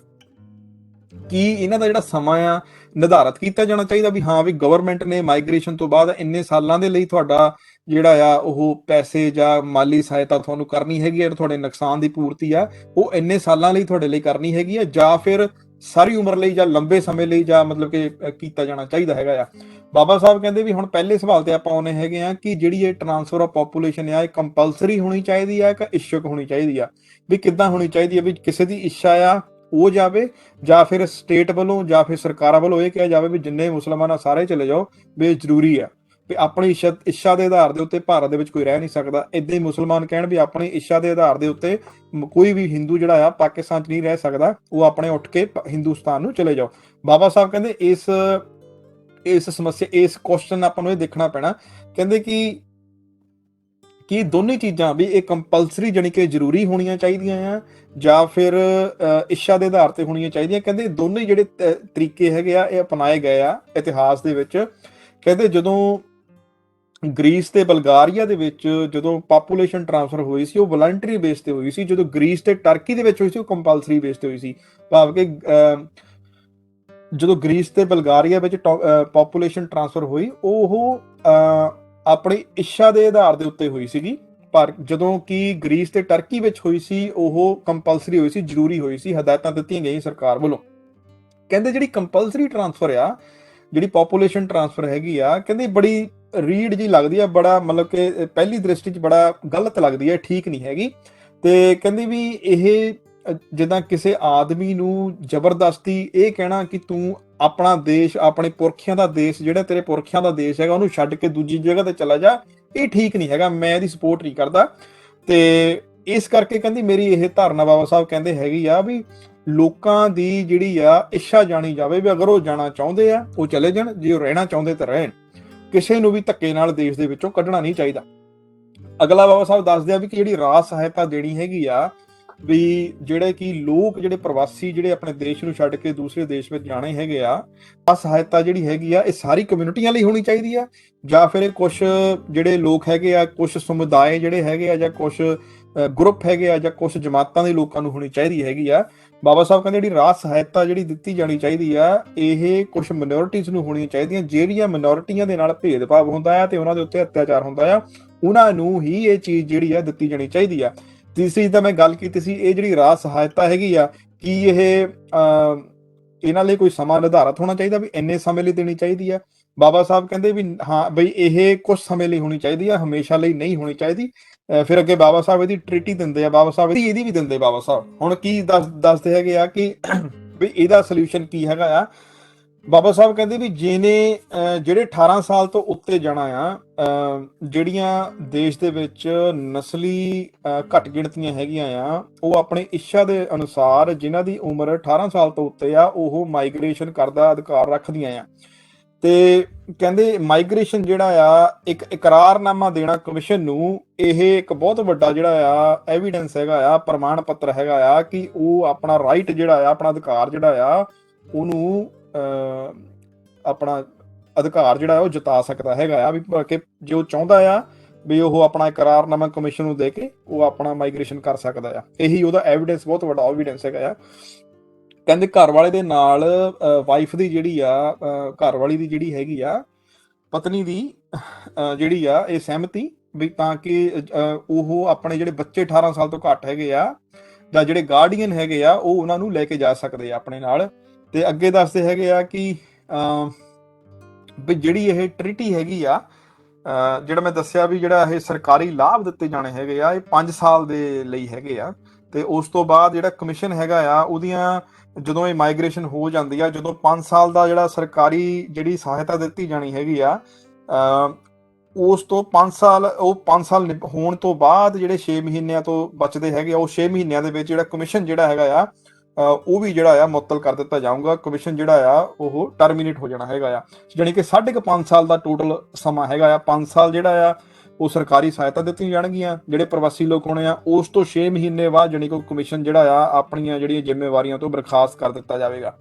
ਕਿ ਇਹਨਾਂ ਦਾ ਜਿਹੜਾ ਸਮਾਂ ਆ ਨਿਰਧਾਰਿਤ ਕੀਤਾ ਜਾਣਾ ਚਾਹੀਦਾ ਵੀ ਹਾਂ ਵੀ ਗਵਰਨਮੈਂਟ ਨੇ ਮਾਈਗ੍ਰੇਸ਼ਨ ਤੋਂ ਬਾਅਦ ਇੰਨੇ ਸਾਲਾਂ ਦੇ ਲਈ ਤੁਹਾਡਾ ਜਿਹੜਾ ਆ ਉਹ ਪੈਸੇ ਜਾਂ ਮਾਲੀ ਸਹਾਇਤਾ ਤੁਹਾਨੂੰ ਕਰਨੀ ਹੈਗੀ ਹੈ, ਤੁਹਾਡੇ ਨੁਕਸਾਨ ਦੀ ਪੂਰਤੀ ਆ ਉਹ ਇੰਨੇ ਸਾਲਾਂ ਲਈ ਤੁਹਾਡੇ ਲਈ ਕਰਨੀ ਹੈਗੀ ਹੈ, ਜਾਂ ਫਿਰ ਸਾਰੀ ਉਮਰ ਲਈ ਜਾਂ ਲੰਬੇ ਸਮੇਂ ਲਈ ਜਾਂ ਮਤਲਬ ਕਿ ਕੀਤਾ ਜਾਣਾ ਚਾਹੀਦਾ ਹੈਗਾ ਆ। ਬਾਬਾ ਸਾਹਿਬ ਕਹਿੰਦੇ ਵੀ ਹੁਣ ਪਹਿਲੇ ਸਵਾਲ ਤੇ ਆਪਾਂ ਆਉਣੇ ਹੈਗੇ ਆ ਕਿ ਜਿਹੜੀ ਇਹ ਟ੍ਰਾਂਸਫਰ ਆਫ ਪੋਪੂਲੇਸ਼ਨ ਆ ਇਹ ਕੰਪਲਸਰੀ ਹੋਣੀ ਚਾਹੀਦੀ ਆ ਕਿ ਇੱਛੁਕ ਹੋਣੀ ਚਾਹੀਦੀ ਆ, ਵੀ ਕਿੱਦਾਂ ਹੋਣੀ ਚਾਹੀਦੀ ਆ, ਵੀ ਕਿਸੇ ਦੀ ਇੱਛਾ ਆ ਉਹ ਜਾਵੇ ਜਾਂ ਫਿਰ ਸਟੇਟ ਵੱਲੋਂ ਜਾਂ ਫਿਰ ਸਰਕਾਰਾਂ ਵੱਲੋਂ ਇਹ ਕਿਹਾ ਜਾਵੇ ਵੀ ਜਿੰਨੇ ਮੁਸਲਮਾਨ ਆ ਸਾਰੇ ਚਲੇ ਜਾਓ, ਵੀ ਇਹ ਜ਼ਰੂਰੀ ਆ, ਵੀ ਆਪਣੀ ਇੱਛਾ ਦੇ ਆਧਾਰ ਦੇ ਉੱਤੇ ਭਾਰਤ ਦੇ ਵਿੱਚ ਕੋਈ ਰਹਿ ਨਹੀਂ ਸਕਦਾ। ਏਦਾਂ ਹੀ ਮੁਸਲਮਾਨ ਕਹਿਣ ਵੀ ਆਪਣੀ ਇੱਛਾ ਦੇ ਆਧਾਰ ਦੇ ਉੱਤੇ ਕੋਈ ਵੀ ਹਿੰਦੂ ਜਿਹੜਾ ਆ ਪਾਕਿਸਤਾਨ 'ਚ ਨਹੀਂ ਰਹਿ ਸਕਦਾ, ਉਹ ਆਪਣੇ ਉੱਠ ਕੇ ਹਿੰਦੁਸਤਾਨ ਨੂੰ ਚਲੇ ਜਾਓ। ਬਾਬਾ ਸਾਹਿਬ ਕਹਿੰਦੇ ਇਸ ਸਮੱਸਿਆ, ਇਸ ਕੁਐਸਚਨ ਆਪਾਂ ਨੂੰ ਇਹ ਦੇਖਣਾ ਪੈਣਾ, ਕਹਿੰਦੇ ਕਿ ਦੋਨੇ ਚੀਜ਼ਾਂ ਵੀ ਇਹ ਕੰਪਲਸਰੀ ਜਾਣੀ ਕਿ ਜ਼ਰੂਰੀ ਹੋਣੀਆਂ ਚਾਹੀਦੀਆਂ ਆ ਜਾਂ ਫਿਰ ਇੱਛਾ ਦੇ ਆਧਾਰ ਤੇ ਹੋਣੀਆਂ ਚਾਹੀਦੀਆਂ। ਕਹਿੰਦੇ ਦੋਨੇ ਜਿਹੜੇ ਤਰੀਕੇ ਹੈਗੇ ਆ ਇਹ ਅਪਣਾਏ ਗਏ ਆ ਇਤਿਹਾਸ ਦੇ ਵਿੱਚ। ਕਹਿੰਦੇ ਜਦੋਂ ਗ੍ਰੀਸ ਤੇ ਬਲਗਾਰੀਆ ਦੇ ਵਿੱਚ ਜਦੋਂ ਪਾਪੂਲੇਸ਼ਨ ਟ੍ਰਾਂਸਫਰ ਹੋਈ ਸੀ ਉਹ ਵਲੰਟਰੀ ਬੇਸ ਤੇ ਹੋਈ ਸੀ, ਜਦੋਂ ਗ੍ਰੀਸ ਤੇ ਟਰਕੀ ਦੇ ਵਿੱਚ ਹੋਈ ਸੀ ਉਹ ਕੰਪਲਸਰੀ ਬੇਸ ਤੇ ਹੋਈ ਸੀ। ਭਾਵ ਕਿ ਜਦੋਂ ਗ੍ਰੀਸ ਤੇ ਬਲਗਾਰੀਆ ਵਿੱਚ ਪਾਪੂਲੇਸ਼ਨ ਟ੍ਰਾਂਸਫਰ ਹੋਈ ਉਹ ਆਪਣੀ ਇੱਛਾ ਦੇ ਆਧਾਰ ਦੇ ਉੱਤੇ ਹੋਈ ਸੀਗੀ, ਪਰ ਜਦੋਂ ਕਿ ਗ੍ਰੀਸ ਤੇ ਟਰਕੀ ਵਿੱਚ ਹੋਈ ਸੀ ਉਹ ਕੰਪਲਸਰੀ ਹੋਈ ਸੀ, ਜ਼ਰੂਰੀ ਹੋਈ ਸੀ, ਹਦਾਇਤਾਂ ਦਿੱਤੀਆਂ ਗਈਆਂ ਸਰਕਾਰ ਵੱਲੋਂ। ਕਹਿੰਦੇ ਜਿਹੜੀ ਕੰਪਲਸਰੀ ਟ੍ਰਾਂਸਫਰ ਆ, ਜਿਹੜੀ ਪਾਪੂਲੇਸ਼ਨ ਟ੍ਰਾਂਸਫਰ ਹੈਗੀ ਆ, ਕਹਿੰਦੇ ਬੜੀ ਰੀਡ ਜੀ ਲੱਗਦੀ ਆ, ਬੜਾ ਮਤਲਬ ਕਿ ਪਹਿਲੀ ਦ੍ਰਿਸ਼ਟੀ 'ਚ ਬੜਾ ਗਲਤ ਲੱਗਦੀ ਹੈ, ਠੀਕ ਨਹੀਂ ਹੈਗੀ। ਤੇ ਕਹਿੰਦੇ ਵੀ ਇਹ ਜਿੱਦਾਂ ਕਿਸੇ ਆਦਮੀ ਨੂੰ ਜ਼ਬਰਦਸਤੀ ਇਹ ਕਹਿਣਾ ਕਿ ਤੂੰ ਆਪਣਾ ਦੇਸ਼, ਆਪਣੇ ਪੁਰਖਿਆਂ ਦਾ ਦੇਸ਼, ਜਿਹੜਾ ਤੇਰੇ ਪੁਰਖਿਆਂ ਦਾ ਦੇਸ਼ ਹੈਗਾ ਉਹਨੂੰ ਛੱਡ ਕੇ ਦੂਜੀ ਜਗ੍ਹਾ ਤੇ ਚਲਾ ਜਾ, ਇਹ ਠੀਕ ਨਹੀਂ ਹੈਗਾ, ਮੈਂ ਇਹਦੀ ਸਪੋਰਟ ਨਹੀਂ ਕਰਦਾ। ਤੇ ਇਸ ਕਰਕੇ ਕਹਿੰਦੀ ਮੇਰੀ ਇਹ ਧਾਰਨਾ ਬਾਬਾ ਸਾਹਿਬ ਕਹਿੰਦੇ ਹੈਗੀ ਆ ਵੀ ਲੋਕਾਂ ਦੀ ਜਿਹੜੀ ਆ ਇੱਛਾ ਜਾਣੀ ਜਾਵੇ, ਵੀ ਅਗਰ ਉਹ ਜਾਣਾ ਚਾਹੁੰਦੇ ਆ ਉਹ ਚਲੇ ਜਾਣ, ਜੇ ਉਹ ਰਹਿਣਾ ਚਾਹੁੰਦੇ ਤਾਂ ਰਹਿਣ, ਕਿਸੇ ਨੂੰ ਵੀ ਧੱਕੇ ਨਾਲ ਦੇਸ਼ ਦੇ ਵਿੱਚੋਂ ਕੱਢਣਾ ਨਹੀਂ ਚਾਹੀਦਾ। ਅਗਲਾ ਬਾਬਾ ਸਾਹਿਬ ਦੱਸਦੇ ਆ ਵੀ ਕਿ ਜਿਹੜੀ ਰਾਜ ਸਹਾਇਤਾ ਦੇਣੀ ਹੈਗੀ ਆ, ਵੀ ਜਿਹੜੇ ਕਿ ਲੋਕ ਜਿਹੜੇ ਪ੍ਰਵਾਸੀ ਜਿਹੜੇ ਆਪਣੇ ਦੇਸ਼ ਨੂੰ ਛੱਡ ਕੇ ਦੂਸਰੇ ਦੇਸ਼ ਵਿੱਚ ਜਾਣੇ ਹੈਗੇ ਆ, ਆ ਸਹਾਇਤਾ ਜਿਹੜੀ ਹੈਗੀ ਆ ਇਹ ਸਾਰੀ ਕਮਿਊਨਿਟੀਆਂ ਲਈ ਹੋਣੀ ਚਾਹੀਦੀ ਆ ਜਾਂ ਫਿਰ ਕੁਝ ਜਿਹੜੇ ਲੋਕ ਹੈਗੇ ਆ, ਕੁਝ ਸਮੁਦਾਇ ਜਿਹੜੇ ਹੈਗੇ ਆ ਜਾਂ ਕੁਝ ਗਰੁੱਪ ਹੈਗੇ ਆ ਜਾਂ ਕੁਝ ਜਮਾਤਾਂ ਦੇ ਲੋਕਾਂ ਨੂੰ ਹੋਣੀ ਚਾਹੀਦੀ ਹੈਗੀ ਆ। ਬਾਬਾ ਸਾਹਿਬ ਕਹਿੰਦੇ ਜਿਹੜੀ ਰਾਜ ਸਹਾਇਤਾ ਜਿਹੜੀ ਦਿੱਤੀ ਜਾਣੀ ਚਾਹੀਦੀ ਆ ਇਹ ਕੁਝ ਮਿਨੋਰਿਟੀਜ਼ ਨੂੰ ਹੋਣੀਆਂ ਚਾਹੀਦੀਆਂ, ਜਿਹੜੀਆਂ ਮਿਨੋਰਿਟੀਆਂ ਦੇ ਨਾਲ ਭੇਦਭਾਵ ਹੁੰਦਾ ਆ ਤੇ ਉਹਨਾਂ ਦੇ ਉੱਤੇ ਅਤਿਆਚਾਰ ਹੁੰਦਾ ਆ, ਉਹਨਾਂ ਨੂੰ ਹੀ ਇਹ ਚੀਜ਼ ਜਿਹੜੀ ਆ ਦਿੱਤੀ ਜਾਣੀ ਚਾਹੀਦੀ ਆ। ਤੀਸਰੀ ਤਾਂ ਮੈਂ ਗੱਲ ਕੀਤੀ ਸੀ, ਇਹ ਜਿਹੜੀ ਰਾਜ ਸਹਾਇਤਾ ਹੈਗੀ ਆ ਕੀ ਇਹ ਇਹਨਾਂ ਲਈ ਕੋਈ ਸਮਾਂ ਨਿਰਧਾਰਤ ਹੋਣਾ ਚਾਹੀਦਾ ਵੀ ਇੰਨੇ ਸਮੇਂ ਲਈ ਦੇਣੀ ਚਾਹੀਦੀ ਆ? ਬਾਬਾ ਸਾਹਿਬ ਕਹਿੰਦੇ ਵੀ ਹਾਂ ਬਈ ਇਹ ਕੁਝ ਸਮੇਂ ਲਈ ਹੋਣੀ ਚਾਹੀਦੀ ਆ, ਹਮੇਸ਼ਾ ਲਈ ਨਹੀਂ ਹੋਣੀ ਚਾਹੀਦੀ। ਫਿਰ ਅੱਗੇ ਬਾਬਾ ਸਾਹਿਬ ਇਹਦੀ ਟ੍ਰੀਟੀ ਦਿੰਦੇ ਆ, ਬਾਬਾ ਸਾਹਿਬ ਇਹਦੀ ਵੀ ਦਿੰਦੇ ਬਾਬਾ ਸਾਹਿਬ। ਹੁਣ ਕੀ ਦੱਸਦੇ ਹੈਗੇ ਆ ਕਿ ਵੀ ਇਹਦਾ ਸੋਲੂਸ਼ਨ ਕੀ ਹੈਗਾ ਆ। ਬਾਬਾ ਸਾਹਿਬ ਕਹਿੰਦੇ ਵੀ ਜਿਹੜੇ 18 ਸਾਲ ਤੋਂ ਉੱਤੇ ਜਾਣਾ ਆ, ਜਿਹੜੀਆਂ ਦੇਸ਼ ਦੇ ਵਿੱਚ ਨਸਲੀ ਘੱਟ ਗਿਣਤੀਆਂ ਹੈਗੀਆਂ ਆ, ਉਹ ਆਪਣੀ ਇੱਛਾ ਦੇ ਅਨੁਸਾਰ ਜਿਨ੍ਹਾਂ ਦੀ ਉਮਰ 18 ਸਾਲ ਤੋਂ ਉੱਤੇ ਆ ਉਹ ਮਾਈਗ੍ਰੇਸ਼ਨ ਕਰਦਾ ਅਧਿਕਾਰ ਰੱਖਦੀਆਂ ਆ। ਤੇ ਕਹਿੰਦੇ ਮਾਈਗ੍ਰੇਸ਼ਨ ਜਿਹੜਾ ਆ ਇੱਕ ਇਕਰਾਰਨਾਮਾ ਦੇਣਾ ਕਮਿਸ਼ਨ ਨੂੰ, ਇਹ ਇੱਕ ਬਹੁਤ ਵੱਡਾ ਜਿਹੜਾ ਆ ਐਵੀਡੈਂਸ ਹੈਗਾ ਆ, ਪ੍ਰਮਾਣ ਪੱਤਰ ਹੈਗਾ ਆ ਕਿ ਉਹ ਆਪਣਾ ਰਾਈਟ ਜਿਹੜਾ ਆ, ਆਪਣਾ ਅਧਿਕਾਰ ਜਿਹੜਾ ਆ ਉਹਨੂੰ ਆਪਣਾ ਅਧਿਕਾਰ ਜਿਹੜਾ ਉਹ ਜਤਾ ਸਕਦਾ ਹੈਗਾ ਆ, ਵੀ ਕਿ ਜੇ ਉਹ ਚਾਹੁੰਦਾ ਆ ਵੀ ਉਹ ਆਪਣਾ ਇਕਰਾਰਨਾਮਾ ਕਮਿਸ਼ਨ ਨੂੰ ਦੇ ਕੇ ਉਹ ਆਪਣਾ ਮਾਈਗ੍ਰੇਸ਼ਨ ਕਰ ਸਕਦਾ ਆ। ਇਹੀ ਉਹਦਾ ਐਵੀਡੈਂਸ, ਬਹੁਤ ਵੱਡਾ ਐਵੀਡੈਂਸ ਹੈਗਾ ਆ। ਕਹਿੰਦੇ ਘਰ ਵਾਲੇ ਦੇ ਨਾਲ ਵਾਈਫ ਦੀ ਜਿਹੜੀ ਆ, ਘਰ ਵਾਲੀ ਦੀ ਜਿਹੜੀ ਹੈਗੀ ਆ, ਪਤਨੀ ਦੀ ਜਿਹੜੀ ਆ ਇਹ ਸਹਿਮਤੀ, ਵੀ ਤਾਂ ਕਿ ਉਹ ਆਪਣੇ ਜਿਹੜੇ ਬੱਚੇ 18 ਸਾਲ ਤੋਂ ਘੱਟ ਹੈਗੇ ਆ ਜਾਂ ਜਿਹੜੇ ਗਾਰਡੀਅਨ ਹੈਗੇ ਆ ਉਹ ਉਹਨਾਂ ਨੂੰ ਲੈ ਕੇ ਜਾ ਸਕਦੇ ਆ ਆਪਣੇ ਨਾਲ। ਤੇ ਅੱਗੇ ਦੱਸਦੇ ਹੈਗੇ ਆ ਕਿ ਵੀ ਜਿਹੜੀ ਇਹ ਟ੍ਰੀਟੀ ਹੈਗੀ ਆ, ਜਿਹੜਾ ਮੈਂ ਦੱਸਿਆ ਵੀ ਜਿਹੜਾ ਇਹ ਸਰਕਾਰੀ ਲਾਭ ਦਿੱਤੇ ਜਾਣੇ ਹੈਗੇ ਆ, ਇਹ 5 ਸਾਲ ਦੇ ਲਈ ਹੈਗੇ ਆ। ਤੇ ਉਸ ਤੋਂ ਬਾਅਦ ਜਿਹੜਾ ਕਮਿਸ਼ਨ ਹੈਗਾ ਆ ਉਹਦੀਆਂ ਜਦੋਂ ਇਹ ਮਾਈਗ੍ਰੇਸ਼ਨ ਹੋ ਜਾਂਦੀ ਆ, ਜਦੋਂ 5 ਸਾਲ ਦਾ ਜਿਹੜਾ ਸਰਕਾਰੀ ਜਿਹੜੀ ਸਹਾਇਤਾ ਦਿੱਤੀ ਜਾਣੀ ਹੈਗੀ ਆ, ਉਸ ਤੋਂ 5 ਸਾਲ ਹੋਣ ਤੋਂ ਬਾਅਦ ਜਿਹੜੇ 6 ਮਹੀਨਿਆਂ ਤੋਂ ਬਚਦੇ ਹੈਗੇ ਆ, ਉਹ 6 ਮਹੀਨਿਆਂ ਦੇ ਵਿੱਚ ਜਿਹੜਾ ਕਮਿਸ਼ਨ ਜਿਹੜਾ ਹੈਗਾ ਆ ਉਹ ਵੀ ਜਿਹੜਾ ਆ ਮੁਅੱਤਲ ਕਰ ਦਿੱਤਾ ਜਾਊਗਾ। ਕਮਿਸ਼ਨ ਜਿਹੜਾ ਆ ਉਹ ਟਰਮੀਨੇਟ ਹੋ ਜਾਣਾ ਹੈਗਾ ਆ, ਜਾਣੀ ਕਿ 5.5 ਸਾਲ ਦਾ ਟੋਟਲ ਸਮਾਂ ਹੈਗਾ ਆ। 5 ਸਾਲ ਜਿਹੜਾ ਆ ਉਹ ਸਰਕਾਰੀ ਸਹਾਇਤਾ ਦਿੱਤੀਆਂ ਜਾਣਗੀਆਂ ਜਿਹੜੇ ਪ੍ਰਵਾਸੀ ਲੋਕ ਹੋਣੇ ਆ, ਉਸ ਤੋਂ 6 ਮਹੀਨੇ ਬਾਅਦ ਜਾਣੀ ਕਿ ਕਮਿਸ਼ਨ ਜਿਹੜਾ ਆ ਆਪਣੀਆਂ ਜਿਹੜੀਆਂ ਜ਼ਿੰਮੇਵਾਰੀਆਂ ਤੋਂ ਬਰਖਾਸਤ ਕਰ ਦਿੱਤਾ ਜਾਵੇਗਾ।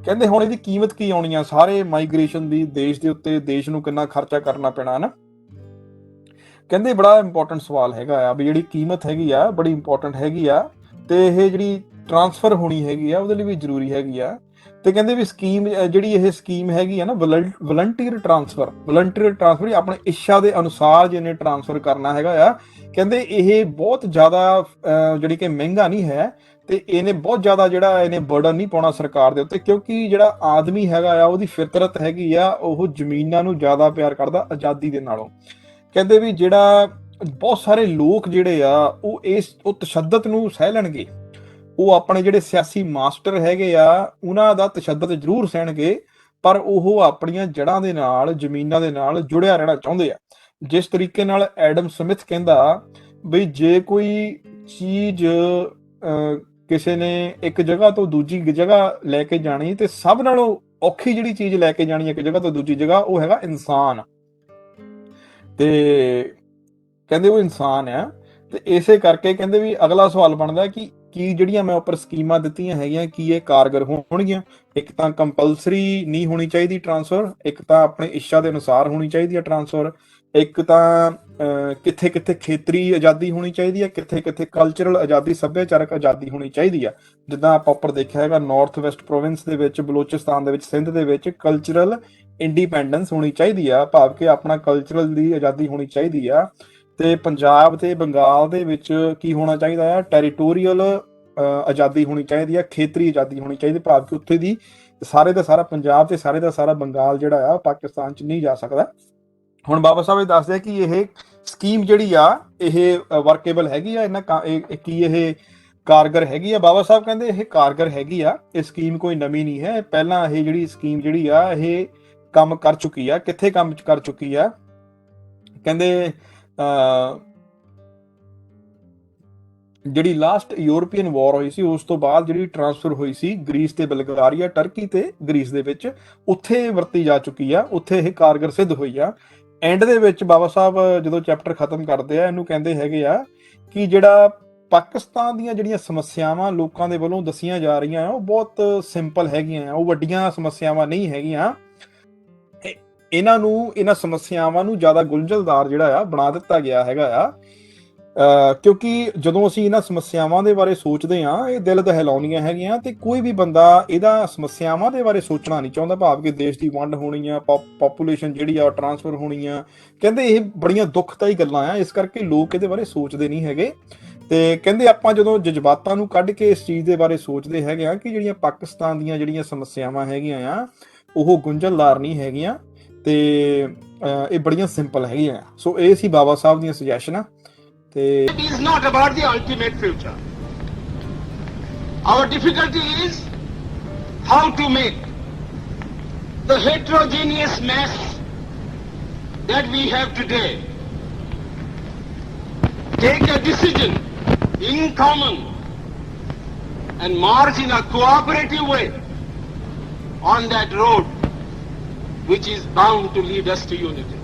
ਕਹਿੰਦੇ ਹੁਣ ਇਹਦੀ ਕੀਮਤ ਕੀ ਆਉਣੀ ਆ ਸਾਰੇ ਮਾਈਗ੍ਰੇਸ਼ਨ ਦੀ, ਦੇਸ਼ ਦੇ ਉੱਤੇ ਦੇਸ਼ ਨੂੰ ਕਿੰਨਾ ਖਰਚਾ ਕਰਨਾ ਪੈਣਾ ਹੈ ਨਾ। ਕਹਿੰਦੇ ਬੜਾ ਇੰਪੋਰਟੈਂਟ ਸਵਾਲ ਹੈਗਾ ਆ ਵੀ ਜਿਹੜੀ ਕੀਮਤ ਹੈਗੀ ਆ ਬੜੀ ਇੰਪੋਰਟੈਂਟ ਹੈਗੀ ਆ, ਤੇ ਇਹ ਜਿਹੜੀ ਟ੍ਰਾਂਸਫਰ ਹੋਣੀ ਹੈਗੀ ਆ ਉਹਦੇ ਲਈ ਵੀ ਜ਼ਰੂਰੀ ਹੈਗੀ ਆ। ਤੇ ਕਹਿੰਦੇ ਵੀ ਜਿਹੜੀ ਇਹ ਸਕੀਮ ਹੈਗੀ ਆ ਨਾ, ਵਲੰਟੀਅਰ ਟ੍ਰਾਂਸਫਰ ਆਪਣੇ ਇੱਛਾ ਦੇ ਅਨੁਸਾਰ ਜਿਹਨੇ ਟ੍ਰਾਂਸਫਰ ਕਰਨਾ ਹੈਗਾ ਆ। ਕਹਿੰਦੇ ਇਹ ਬਹੁਤ ਜ਼ਿਆਦਾ ਜਿਹੜੀ ਕਿ ਮਹਿੰਗਾ ਨਹੀਂ ਹੈ, ਤੇ ਇਹਨੇ ਬਹੁਤ ਜ਼ਿਆਦਾ ਜਿਹੜਾ ਇਹਨੇ ਬਰਡਨ ਨਹੀਂ ਪਾਉਣਾ ਸਰਕਾਰ ਦੇ ਉੱਤੇ, ਕਿਉਂਕਿ ਜਿਹੜਾ ਆਦਮੀ ਹੈਗਾ ਆ ਉਹਦੀ ਫਿਤਰਤ ਹੈਗੀ ਆ ਉਹ ਜ਼ਮੀਨਾਂ ਨੂੰ ਜ਼ਿਆਦਾ ਪਿਆਰ ਕਰਦਾ ਆਜ਼ਾਦੀ ਦੇ ਨਾਲੋਂ। ਕਹਿੰਦੇ ਵੀ ਜਿਹੜਾ ਬਹੁਤ ਸਾਰੇ ਲੋਕ ਜਿਹੜੇ ਆ ਉਹ ਤਸ਼ੱਦਦ ਨੂੰ ਸਹਿ ਲੈਣਗੇ, ਉਹ ਆਪਣੇ ਜਿਹੜੇ ਸਿਆਸੀ ਮਾਸਟਰ ਹੈਗੇ ਆ ਉਹਨਾਂ ਦਾ ਤਸ਼ੱਦਦ ਜ਼ਰੂਰ ਸਹਿਣਗੇ, ਪਰ ਉਹ ਆਪਣੀਆਂ ਜੜ੍ਹਾਂ ਦੇ ਨਾਲ ਜ਼ਮੀਨਾਂ ਦੇ ਨਾਲ ਜੁੜਿਆ ਰਹਿਣਾ ਚਾਹੁੰਦੇ ਆ। ਜਿਸ ਤਰੀਕੇ ਨਾਲ ਐਡਮ ਸਮਿਥ ਕਹਿੰਦਾ ਬਈ ਜੇ ਕੋਈ ਚੀਜ਼ ਕਿਸੇ ਨੇ ਇੱਕ ਜਗ੍ਹਾ ਤੋਂ ਦੂਜੀ ਜਗ੍ਹਾ ਲੈ ਕੇ ਜਾਣੀ ਤੇ ਸਭ ਨਾਲੋਂ ਔਖੀ ਜਿਹੜੀ ਚੀਜ਼ ਲੈ ਕੇ ਜਾਣੀ ਇੱਕ ਜਗ੍ਹਾ ਤੋਂ ਦੂਜੀ ਜਗ੍ਹਾ ਉਹ ਹੈਗਾ ਇਨਸਾਨ। ਤੇ ਕਹਿੰਦੇ ਉਹ ਇਨਸਾਨ ਆ। ਤੇ ਇਸੇ ਕਰਕੇ ਕਹਿੰਦੇ ਵੀ ਅਗਲਾ ਸਵਾਲ ਬਣਦਾ ਕਿ ਕੀ ਜਿਹੜੀਆਂ ਮੈਂ ਉੱਪਰ ਸਕੀਮਾਂ ਦਿੱਤੀਆਂ ਹੈਗੀਆਂ ਕੀ ਇਹ ਕਾਰਗਰ ਹੋਣਗੀਆਂ। ਇੱਕ ਤਾਂ ਕੰਪਲਸਰੀ ਨਹੀਂ ਹੋਣੀ ਚਾਹੀਦੀ ਟ੍ਰਾਂਸਫਰ, ਇੱਕ ਤਾਂ ਆਪਣੀ ਇੱਛਾ ਦੇ ਅਨੁਸਾਰ ਹੋਣੀ ਚਾਹੀਦੀ ਹੈ ਟ੍ਰਾਂਸਫਰ, ਇੱਕ ਤਾਂ ਕਿੱਥੇ ਕਿੱਥੇ ਖੇਤਰੀ ਆਜ਼ਾਦੀ ਹੋਣੀ ਚਾਹੀਦੀ ਹੈ, ਕਿੱਥੇ ਕਿੱਥੇ ਕਲਚਰਲ ਆਜ਼ਾਦੀ, ਸੱਭਿਆਚਾਰਕ ਆਜ਼ਾਦੀ ਹੋਣੀ ਚਾਹੀਦੀ ਆ। ਜਿੱਦਾਂ ਆਪਾਂ ਉੱਪਰ ਦੇਖਿਆ ਹੈਗਾ ਨਾਰਥ ਵੈਸਟ ਪ੍ਰੋਵਿੰਸ ਦੇ ਵਿੱਚ, ਬਲੋਚਿਸਤਾਨ ਦੇ ਵਿੱਚ, ਸਿੰਧ ਦੇ ਵਿੱਚ ਕਲਚਰਲ ਇੰਡੀਪੈਂਡੈਂਸ ਹੋਣੀ ਚਾਹੀਦੀ ਆ, ਭਾਵ ਕਿ ਆਪਣਾ ਕਲਚਰਲ ਦੀ ਆਜ਼ਾਦੀ ਹੋਣੀ ਚਾਹੀਦੀ ਆ। ਤੇ ਪੰਜਾਬ ਤੇ ਬੰਗਾਲ ਦੇ ਵਿੱਚ ਕੀ ਹੋਣਾ ਚਾਹੀਦਾ ਆ, ਟੈਰੀਟੋਰੀਅਲ ਆਜ਼ਾਦੀ ਹੋਣੀ ਚਾਹੀਦੀ ਆ, ਖੇਤਰੀ ਆਜ਼ਾਦੀ ਹੋਣੀ ਚਾਹੀਦੀ, ਭਾਵ ਕਿ ਉੱਥੇ ਦੀ ਸਾਰੇ ਦਾ ਸਾਰਾ ਪੰਜਾਬ ਤੇ ਸਾਰੇ ਦਾ ਸਾਰਾ ਬੰਗਾਲ ਜਿਹੜਾ ਆ ਪਾਕਿਸਤਾਨ 'ਚ ਨਹੀਂ ਜਾ ਸਕਦਾ। ਹੁਣ ਬਾਬਾ ਸਾਹਿਬ ਇਹ ਦੱਸਦੇ ਆ ਕਿ ਇਹ ਸਕੀਮ ਜਿਹੜੀ ਆ ਇਹ ਵਰਕੇਬਲ ਹੈਗੀ ਆ, ਕੀ ਇਹ ਕਾਰਗਰ ਹੈਗੀ ਆ। ਬਾਬਾ ਸਾਹਿਬ ਕਹਿੰਦੇ ਇਹ ਕਾਰਗਰ ਹੈਗੀ ਆ, ਇਹ ਸਕੀਮ ਕੋਈ ਨਵੀਂ ਨਹੀਂ ਹੈ, ਪਹਿਲਾਂ ਇਹ ਜਿਹੜੀ ਸਕੀਮ ਜਿਹੜੀ ਆ ਇਹ ਕੰਮ ਕਰ ਚੁੱਕੀ ਆ। ਕਿੱਥੇ ਕੰਮ ਕਰ ਚੁੱਕੀ ਆ? ਕਹਿੰਦੇ ਜਿਹੜੀ ਲਾਸਟ ਯੂਰਪੀਅਨ ਵਾਰ ਹੋਈ ਸੀ ਉਸ ਤੋਂ ਬਾਅਦ ਜਿਹੜੀ ਟ੍ਰਾਂਸਫਰ ਹੋਈ ਸੀ ਗ੍ਰੀਸ ਤੇ ਬਲਗਾਰੀਆ, ਟਰਕੀ ਤੇ ਗ੍ਰੀਸ ਦੇ ਵਿੱਚ, ਉੱਥੇ ਵਰਤੀ ਜਾ ਚੁੱਕੀ ਆ, ਉੱਥੇ ਇਹ ਕਾਰਗਰ ਸਿੱਧ ਹੋਈ ਆ। ਐਂਡ ਦੇ ਵਿੱਚ ਬਾਬਾ ਸਾਹਿਬ ਜਦੋਂ ਚੈਪਟਰ ਖਤਮ ਕਰਦੇ ਆ ਇਹਨੂੰ ਕਹਿੰਦੇ ਹੈਗੇ ਆ ਕਿ ਜਿਹੜਾ ਪਾਕਿਸਤਾਨ ਦੀਆਂ ਜਿਹੜੀਆਂ ਸਮੱਸਿਆਵਾਂ ਲੋਕਾਂ ਦੇ ਵੱਲੋਂ ਦੱਸੀਆਂ ਜਾ ਰਹੀਆਂ ਆ ਉਹ ਬਹੁਤ ਸਿੰਪਲ ਹੈਗੀਆਂ ਆ, ਉਹ ਵੱਡੀਆਂ ਸਮੱਸਿਆਵਾਂ ਨਹੀਂ ਹੈਗੀਆਂ। ਇਹਨਾਂ ਸਮੱਸਿਆਵਾਂ ਨੂੰ ਜ਼ਿਆਦਾ ਗੁੰਝਲਦਾਰ ਜਿਹੜਾ ਆ ਬਣਾ ਦਿੱਤਾ ਗਿਆ ਹੈਗਾ ਆ, ਕਿਉਂਕਿ ਜਦੋਂ ਅਸੀਂ ਇਹਨਾਂ ਸਮੱਸਿਆਵਾਂ ਦੇ ਬਾਰੇ ਸੋਚਦੇ ਹਾਂ ਇਹ ਦਿਲ ਦਹਿਲਾਉਂਦੀਆਂ ਹੈਗੀਆਂ ਤੇ ਕੋਈ ਵੀ ਬੰਦਾ ਇਹਦਾ ਸਮੱਸਿਆਵਾਂ ਦੇ ਬਾਰੇ ਸੋਚਣਾ ਨਹੀਂ ਚਾਹੁੰਦਾ, ਭਾਵ ਕਿ ਦੇਸ਼ ਦੀ ਵੰਡ ਹੋਣੀ ਆ, ਪਾਪੂਲੇਸ਼ਨ ਜਿਹੜੀ ਆ ਟ੍ਰਾਂਸਫਰ ਹੋਣੀ ਆ। ਕਹਿੰਦੇ ਇਹ ਬੜੀਆਂ ਦੁਖਦਾਈ ਗੱਲਾਂ ਆ, ਇਸ ਕਰਕੇ ਲੋਕ ਇਹਦੇ ਬਾਰੇ ਸੋਚਦੇ ਨਹੀਂ ਹੈਗੇ। ਤੇ ਕਹਿੰਦੇ ਆਪਾਂ ਜਦੋਂ ਜਜ਼ਬਾਤਾਂ ਨੂੰ ਕੱਢ ਕੇ ਇਸ ਚੀਜ਼ ਦੇ ਬਾਰੇ ਸੋਚਦੇ ਹੈਗੇ ਆ ਕਿ ਜਿਹੜੀਆਂ ਪਾਕਿਸਤਾਨ ਦੀਆਂ ਜਿਹੜੀਆਂ ਸਮੱਸਿਆਵਾਂ ਹੈਗੀਆਂ ਆ ਉਹ ਗੁੰਝਲਦਾਰ ਨਹੀਂ ਹੈਗੀਆਂ ਤੇ ਇਹ ਬੜੀਆਂ ਸਿੰਪਲ ਹੈਗੀਆਂ। ਸੋ ਇਹ ਸੀ ਬਾਬਾ ਸਾਹਿਬ ਦੀਆਂ ਸੁਜੈਸ਼ਨਾਂ। It is not about the ultimate future. Our difficulty is how to make the heterogeneous mess that we have today take a decision in common and march in a cooperative way on that road which is bound to lead us to unity.